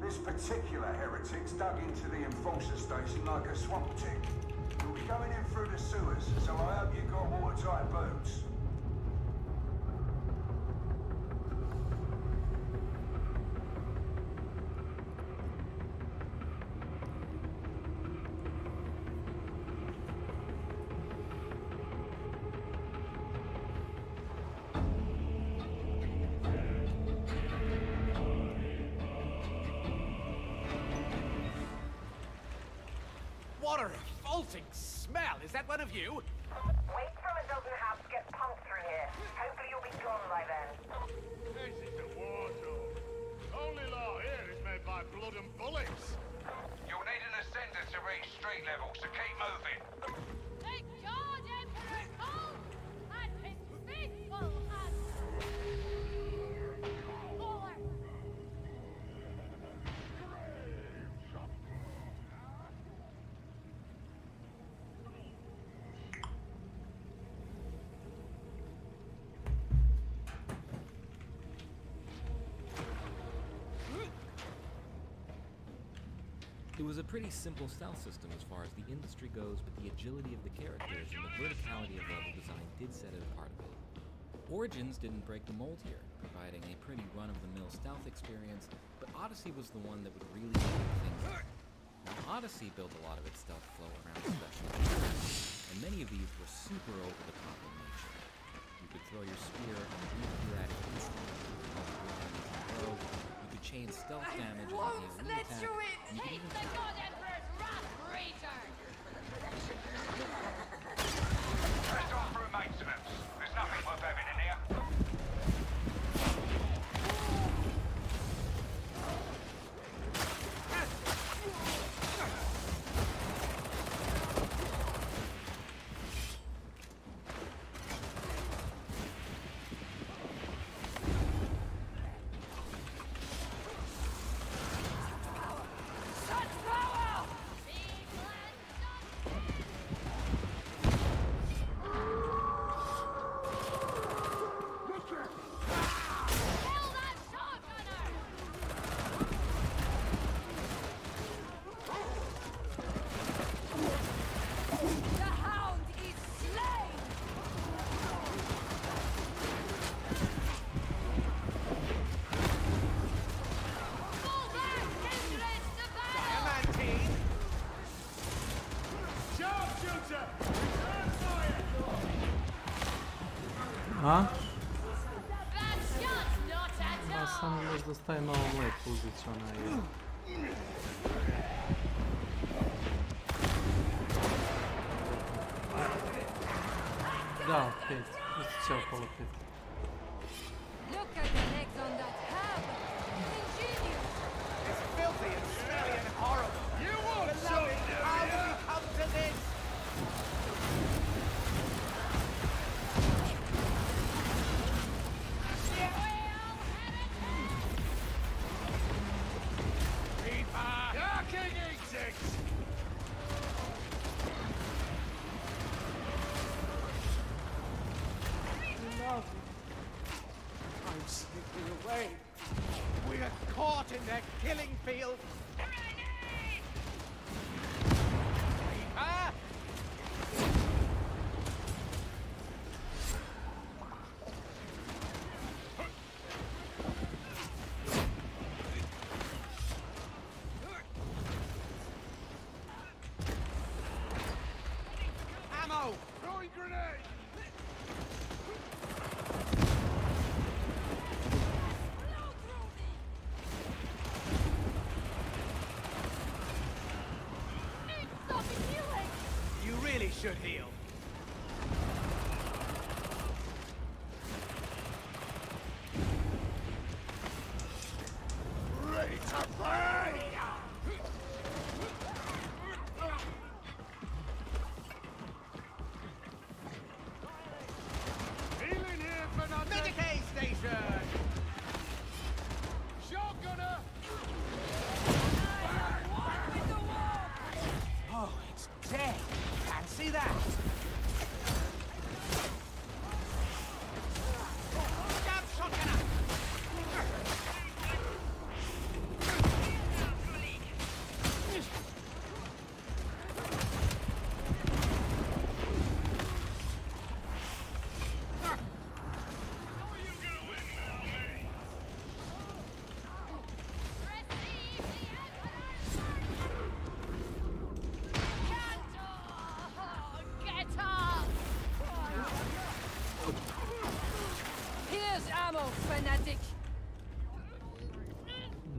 This particular heretic's dug into the enforcer station like a swamp tick. You'll be going in through the sewers, so I hope you've got watertight boots. What a revolting smell! Is that one of you? Wait till a dozen habs get pumped through here. Hopefully you'll be gone by then. This is the war zone. Only law here is made by blood and bullets. You'll need an ascender to reach street level, so keep moving. Thank God, Emperor Cold! And his faithful and... Lord! It was a pretty simple stealth system as far as the industry goes, but the agility of the characters and the verticality of level design did set it apart a bit. Origins didn't break the mold here, providing a pretty run-of-the-mill stealth experience, but Odyssey was the one that would really take things up. Now, Odyssey built a lot of its stealth flow around special attacks, and many of these were super over-the-top in nature. You could throw your spear and breathe through that instantly. You could chain stealth damage and Won't a let attack. you in! You could Take even the God Emperor's wrath, return! Let's go through maintenance. There's nothing worth having in here. The hound is slain! Fall back, Kindred, the battle! Diamantine! Sharpshooter! Return fire! A? Bad shot, not at Ja all! samo još dostaje malo mlijeko uzet ću onaj... Da, 5. Pustit ću okolo 5. Look at the legs on that hab! Ingenious! It's filthy and smelly and horrible. You want Beloved, something, how do did ya? we come to this? Darking insects! Beloved, I'm slipping away. We are caught in their killing field. Reaper! Ammo! Throwing grenade! Here's ammo, fanatic.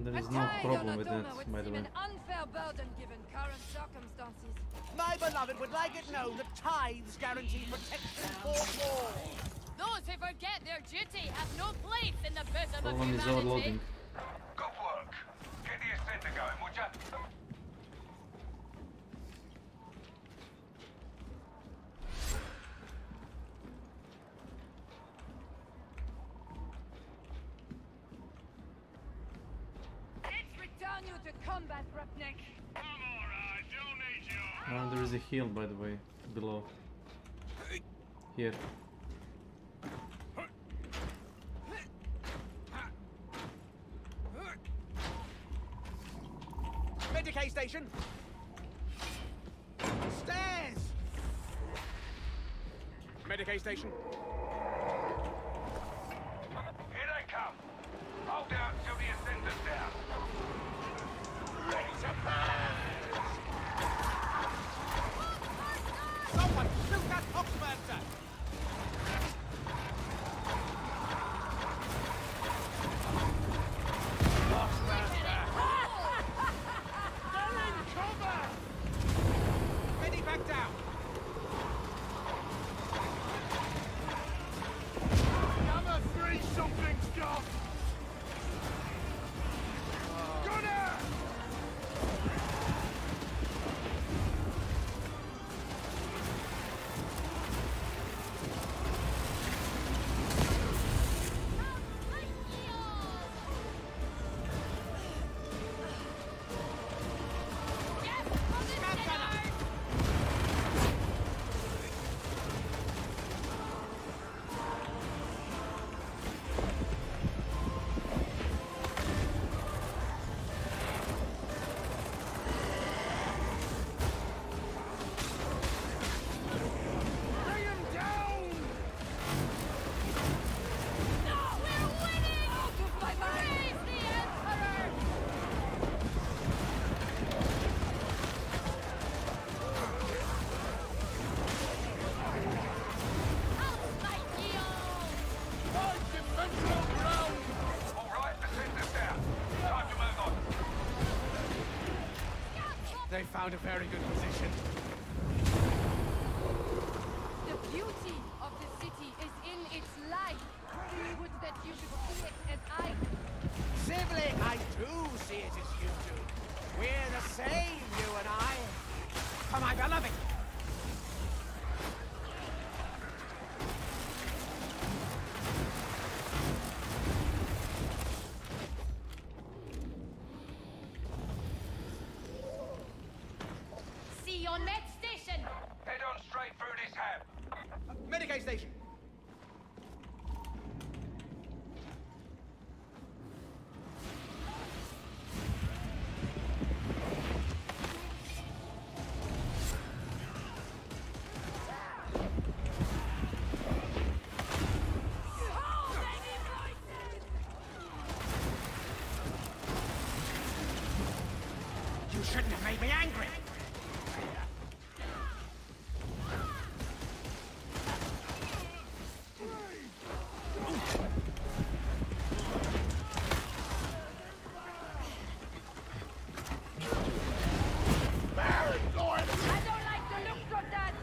There is no problem with that, by the way. An unfair burden given current circumstances. My beloved would like it known that tithes guarantee protection for all. Those who forget their duty have no place in the bosom of Problem is humanity. overloading. Good work. Get the ascender going, would ya? Let's return you to combat, Roughneck. There is a heal, by the way, below. Here. Medicaid station. Stairs. Medicaid station. Here they come. Hold out till the ascender's down. Ready to burn! Someone shoot that Oxmaster! They're in cover! Ready back down! Number 3 something's gone! Gunner! They found a very good position. The beauty of the city is in its life. Would that you should see it as I do. Sibley, I do see it as you do. We're the same, you and I. For my beloved. See you on med station. Head on straight through this hab. Medicaid station. You shouldn't have made me angry. I don't like the looks of that.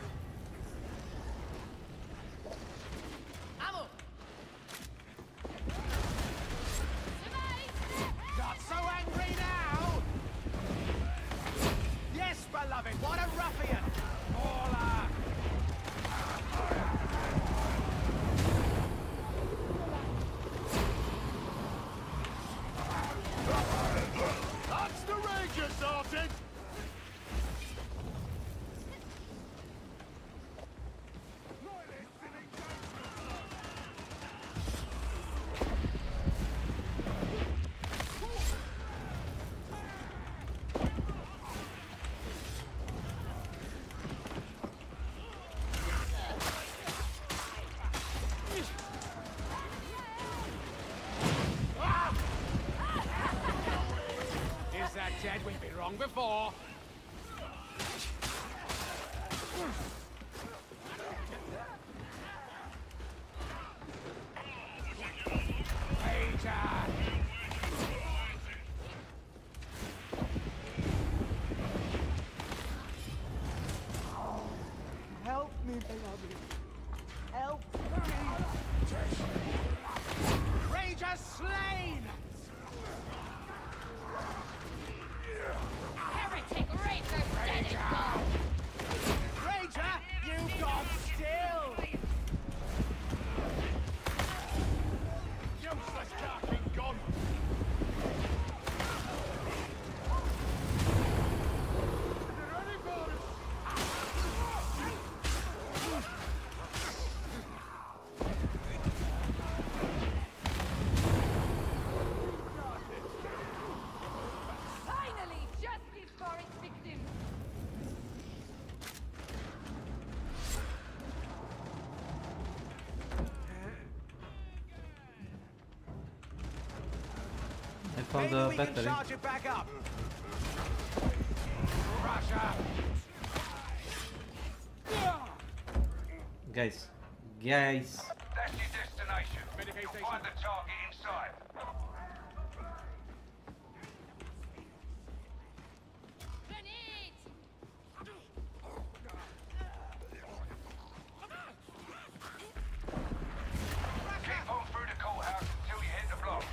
Ammo! Not so angry now! Yes, beloved, what a ruffian! Paula! That's the Ranger, Sergeant! Is that dead? We've been wrong before. slain! Heretic Rager dead and gone! Rager, you've got still! Useless talking gun! Finally, justice for its victim! I found Maybe a we can battery. charge it back up. Russia! Guys. That's your destination. You'll find the target inside. Grenade! Keep on through the courthouse until you hit the blocks.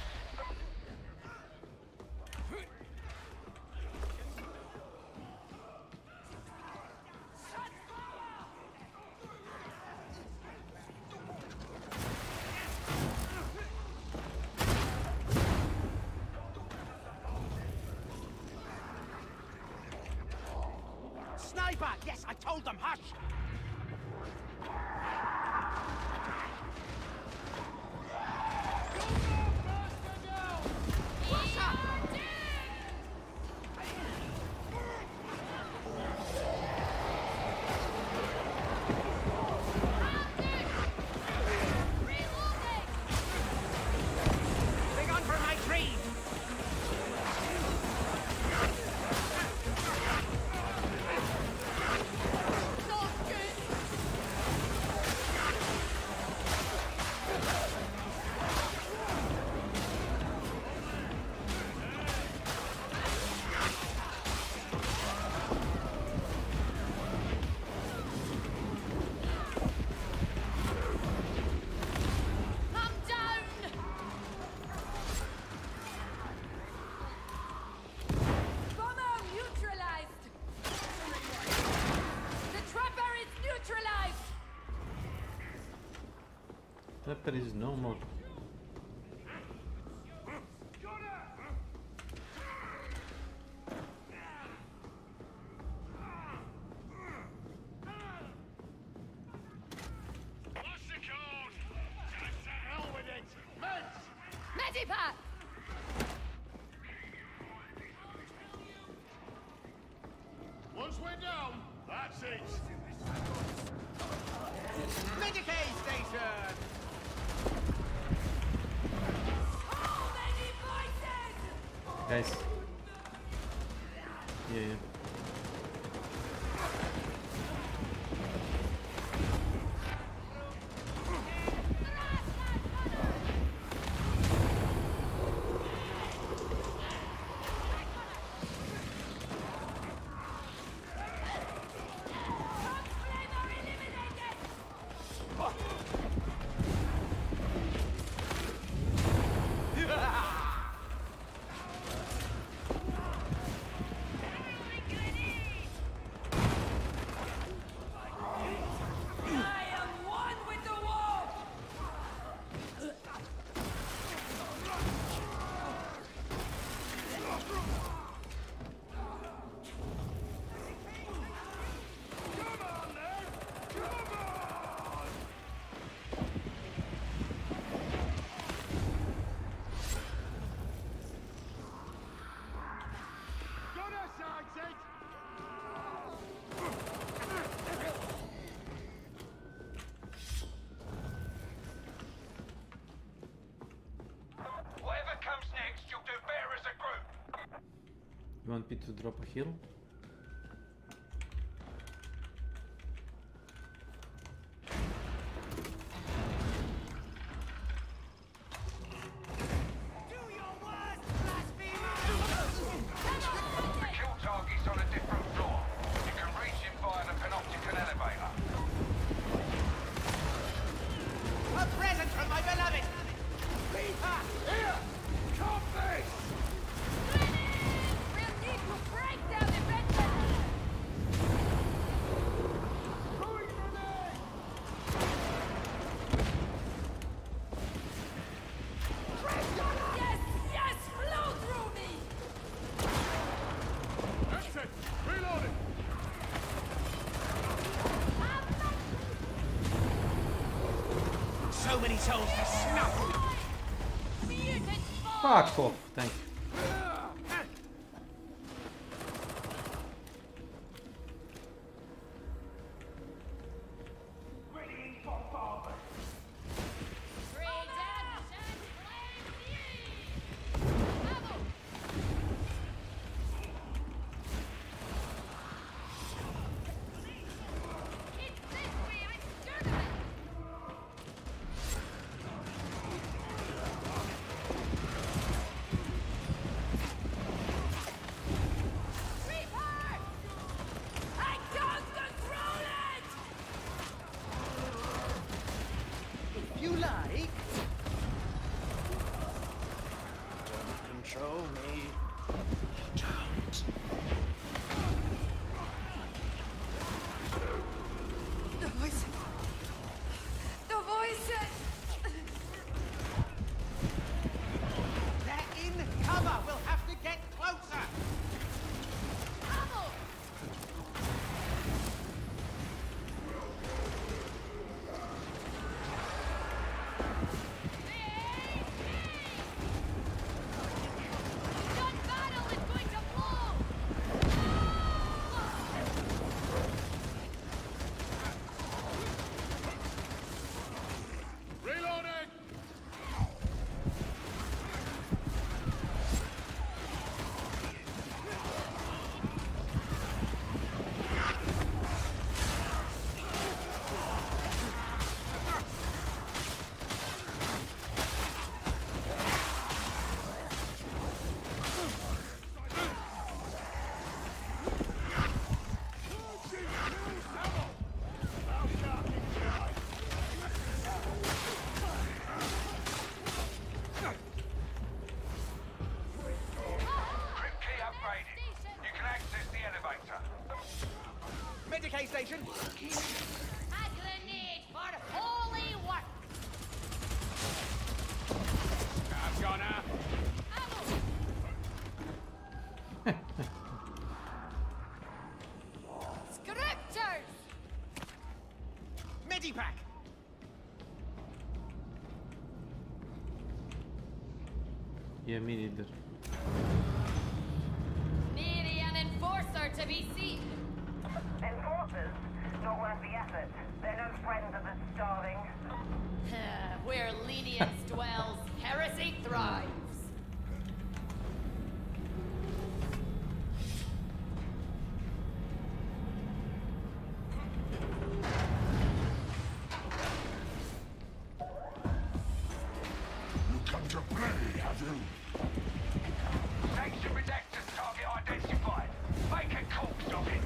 Sniper! Yes, I told them, hush! Big on for my tree! I'm down! Bomber neutralized! The trapper is neutralized! Trapper is no more. What's the code? To hell with it! Meds! Medipack! Once we're down, that's it! Medicaid station! How many voices? Guys. Yeah, yeah. I am one with the war! Got us, Isaac! Whatever comes next, you'll do better as a group. You want me to drop a heal? The kill target's on a different floor. You can reach him via the panopticon elevator. A present from my beloved! Peter! these holes to snuff. Fuck off, thank you. You like? Don't control me. Don't. The voices. The voices. They're in cover. We'll have to get closer. Medicaid station. A grenade for holy work. I'm gonna. Scriptures. Medipack. Yemin ederim. Nearly an enforcer to be seen. Enforcers? Not worth the effort. They're no friends of the starving. Where lenience dwells, heresy thrives. You come to play, have you? Section redacted target identified. Make a corpse of it.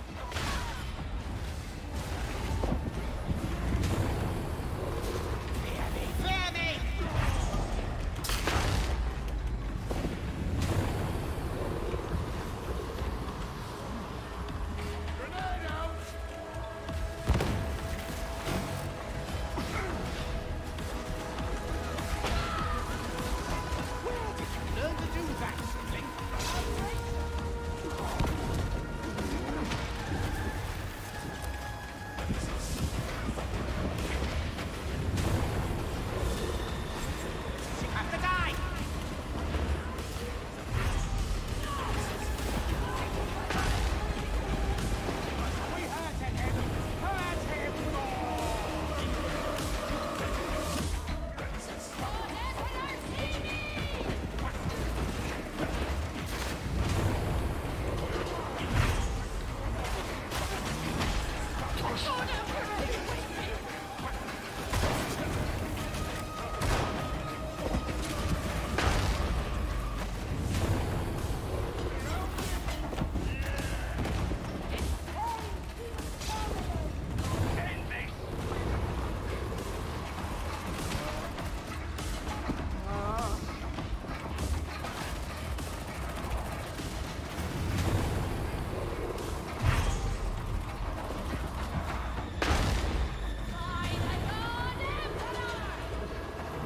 Fear me! Grenade out! Where did you learn to do that, sibling? You have to die! We hurt him! Hurt him!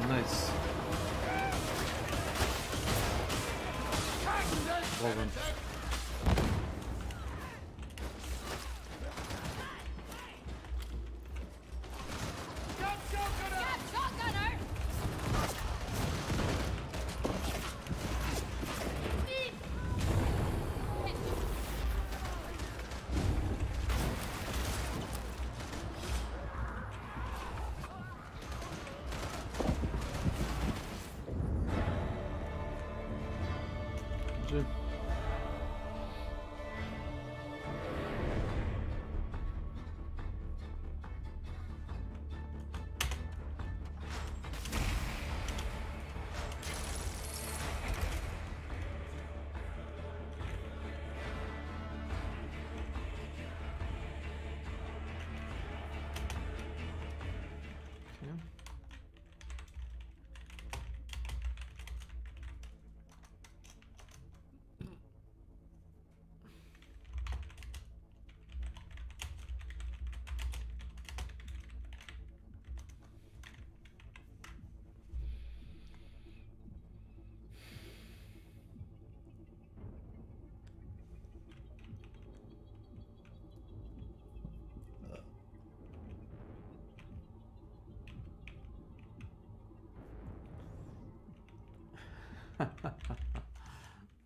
Nice. Well done. Get shotgunner! Može.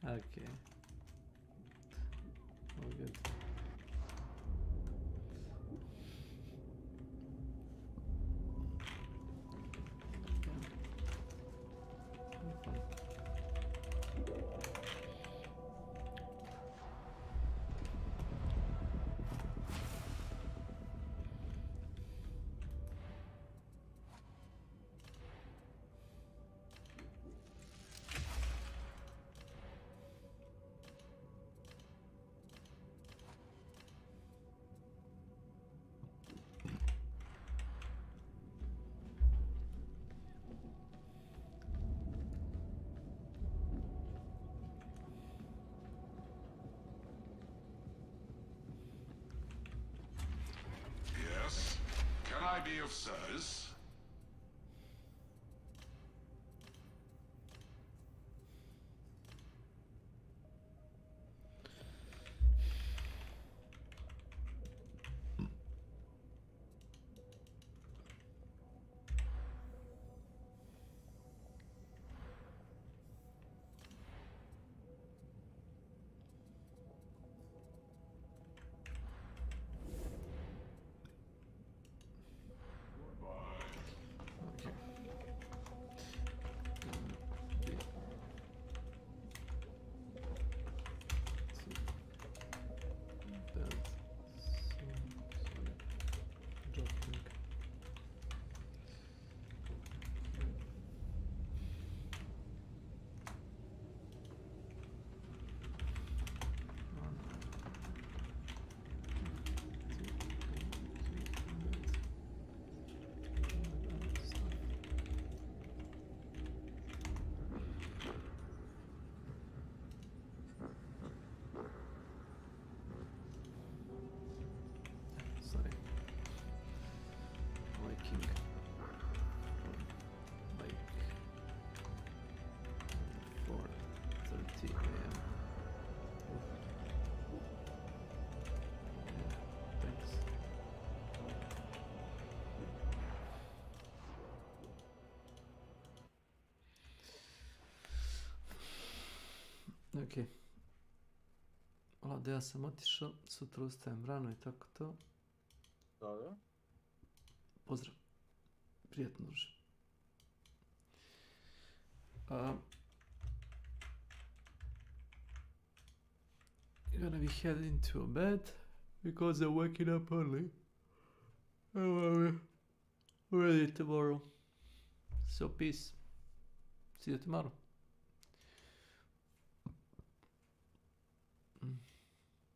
Okay. All good. Yes? Can I be of service? Sorry. Waking. Like 4:30 a.m. Thanks. Ok. Ovdje ja sam otišao, sutra ustajem rano i tako to. Dobro. Pozdrav. Prijetno druže. I'm gonna be heading to bed because I'm waking up early. I'm ready tomorrow. So peace. See you tomorrow.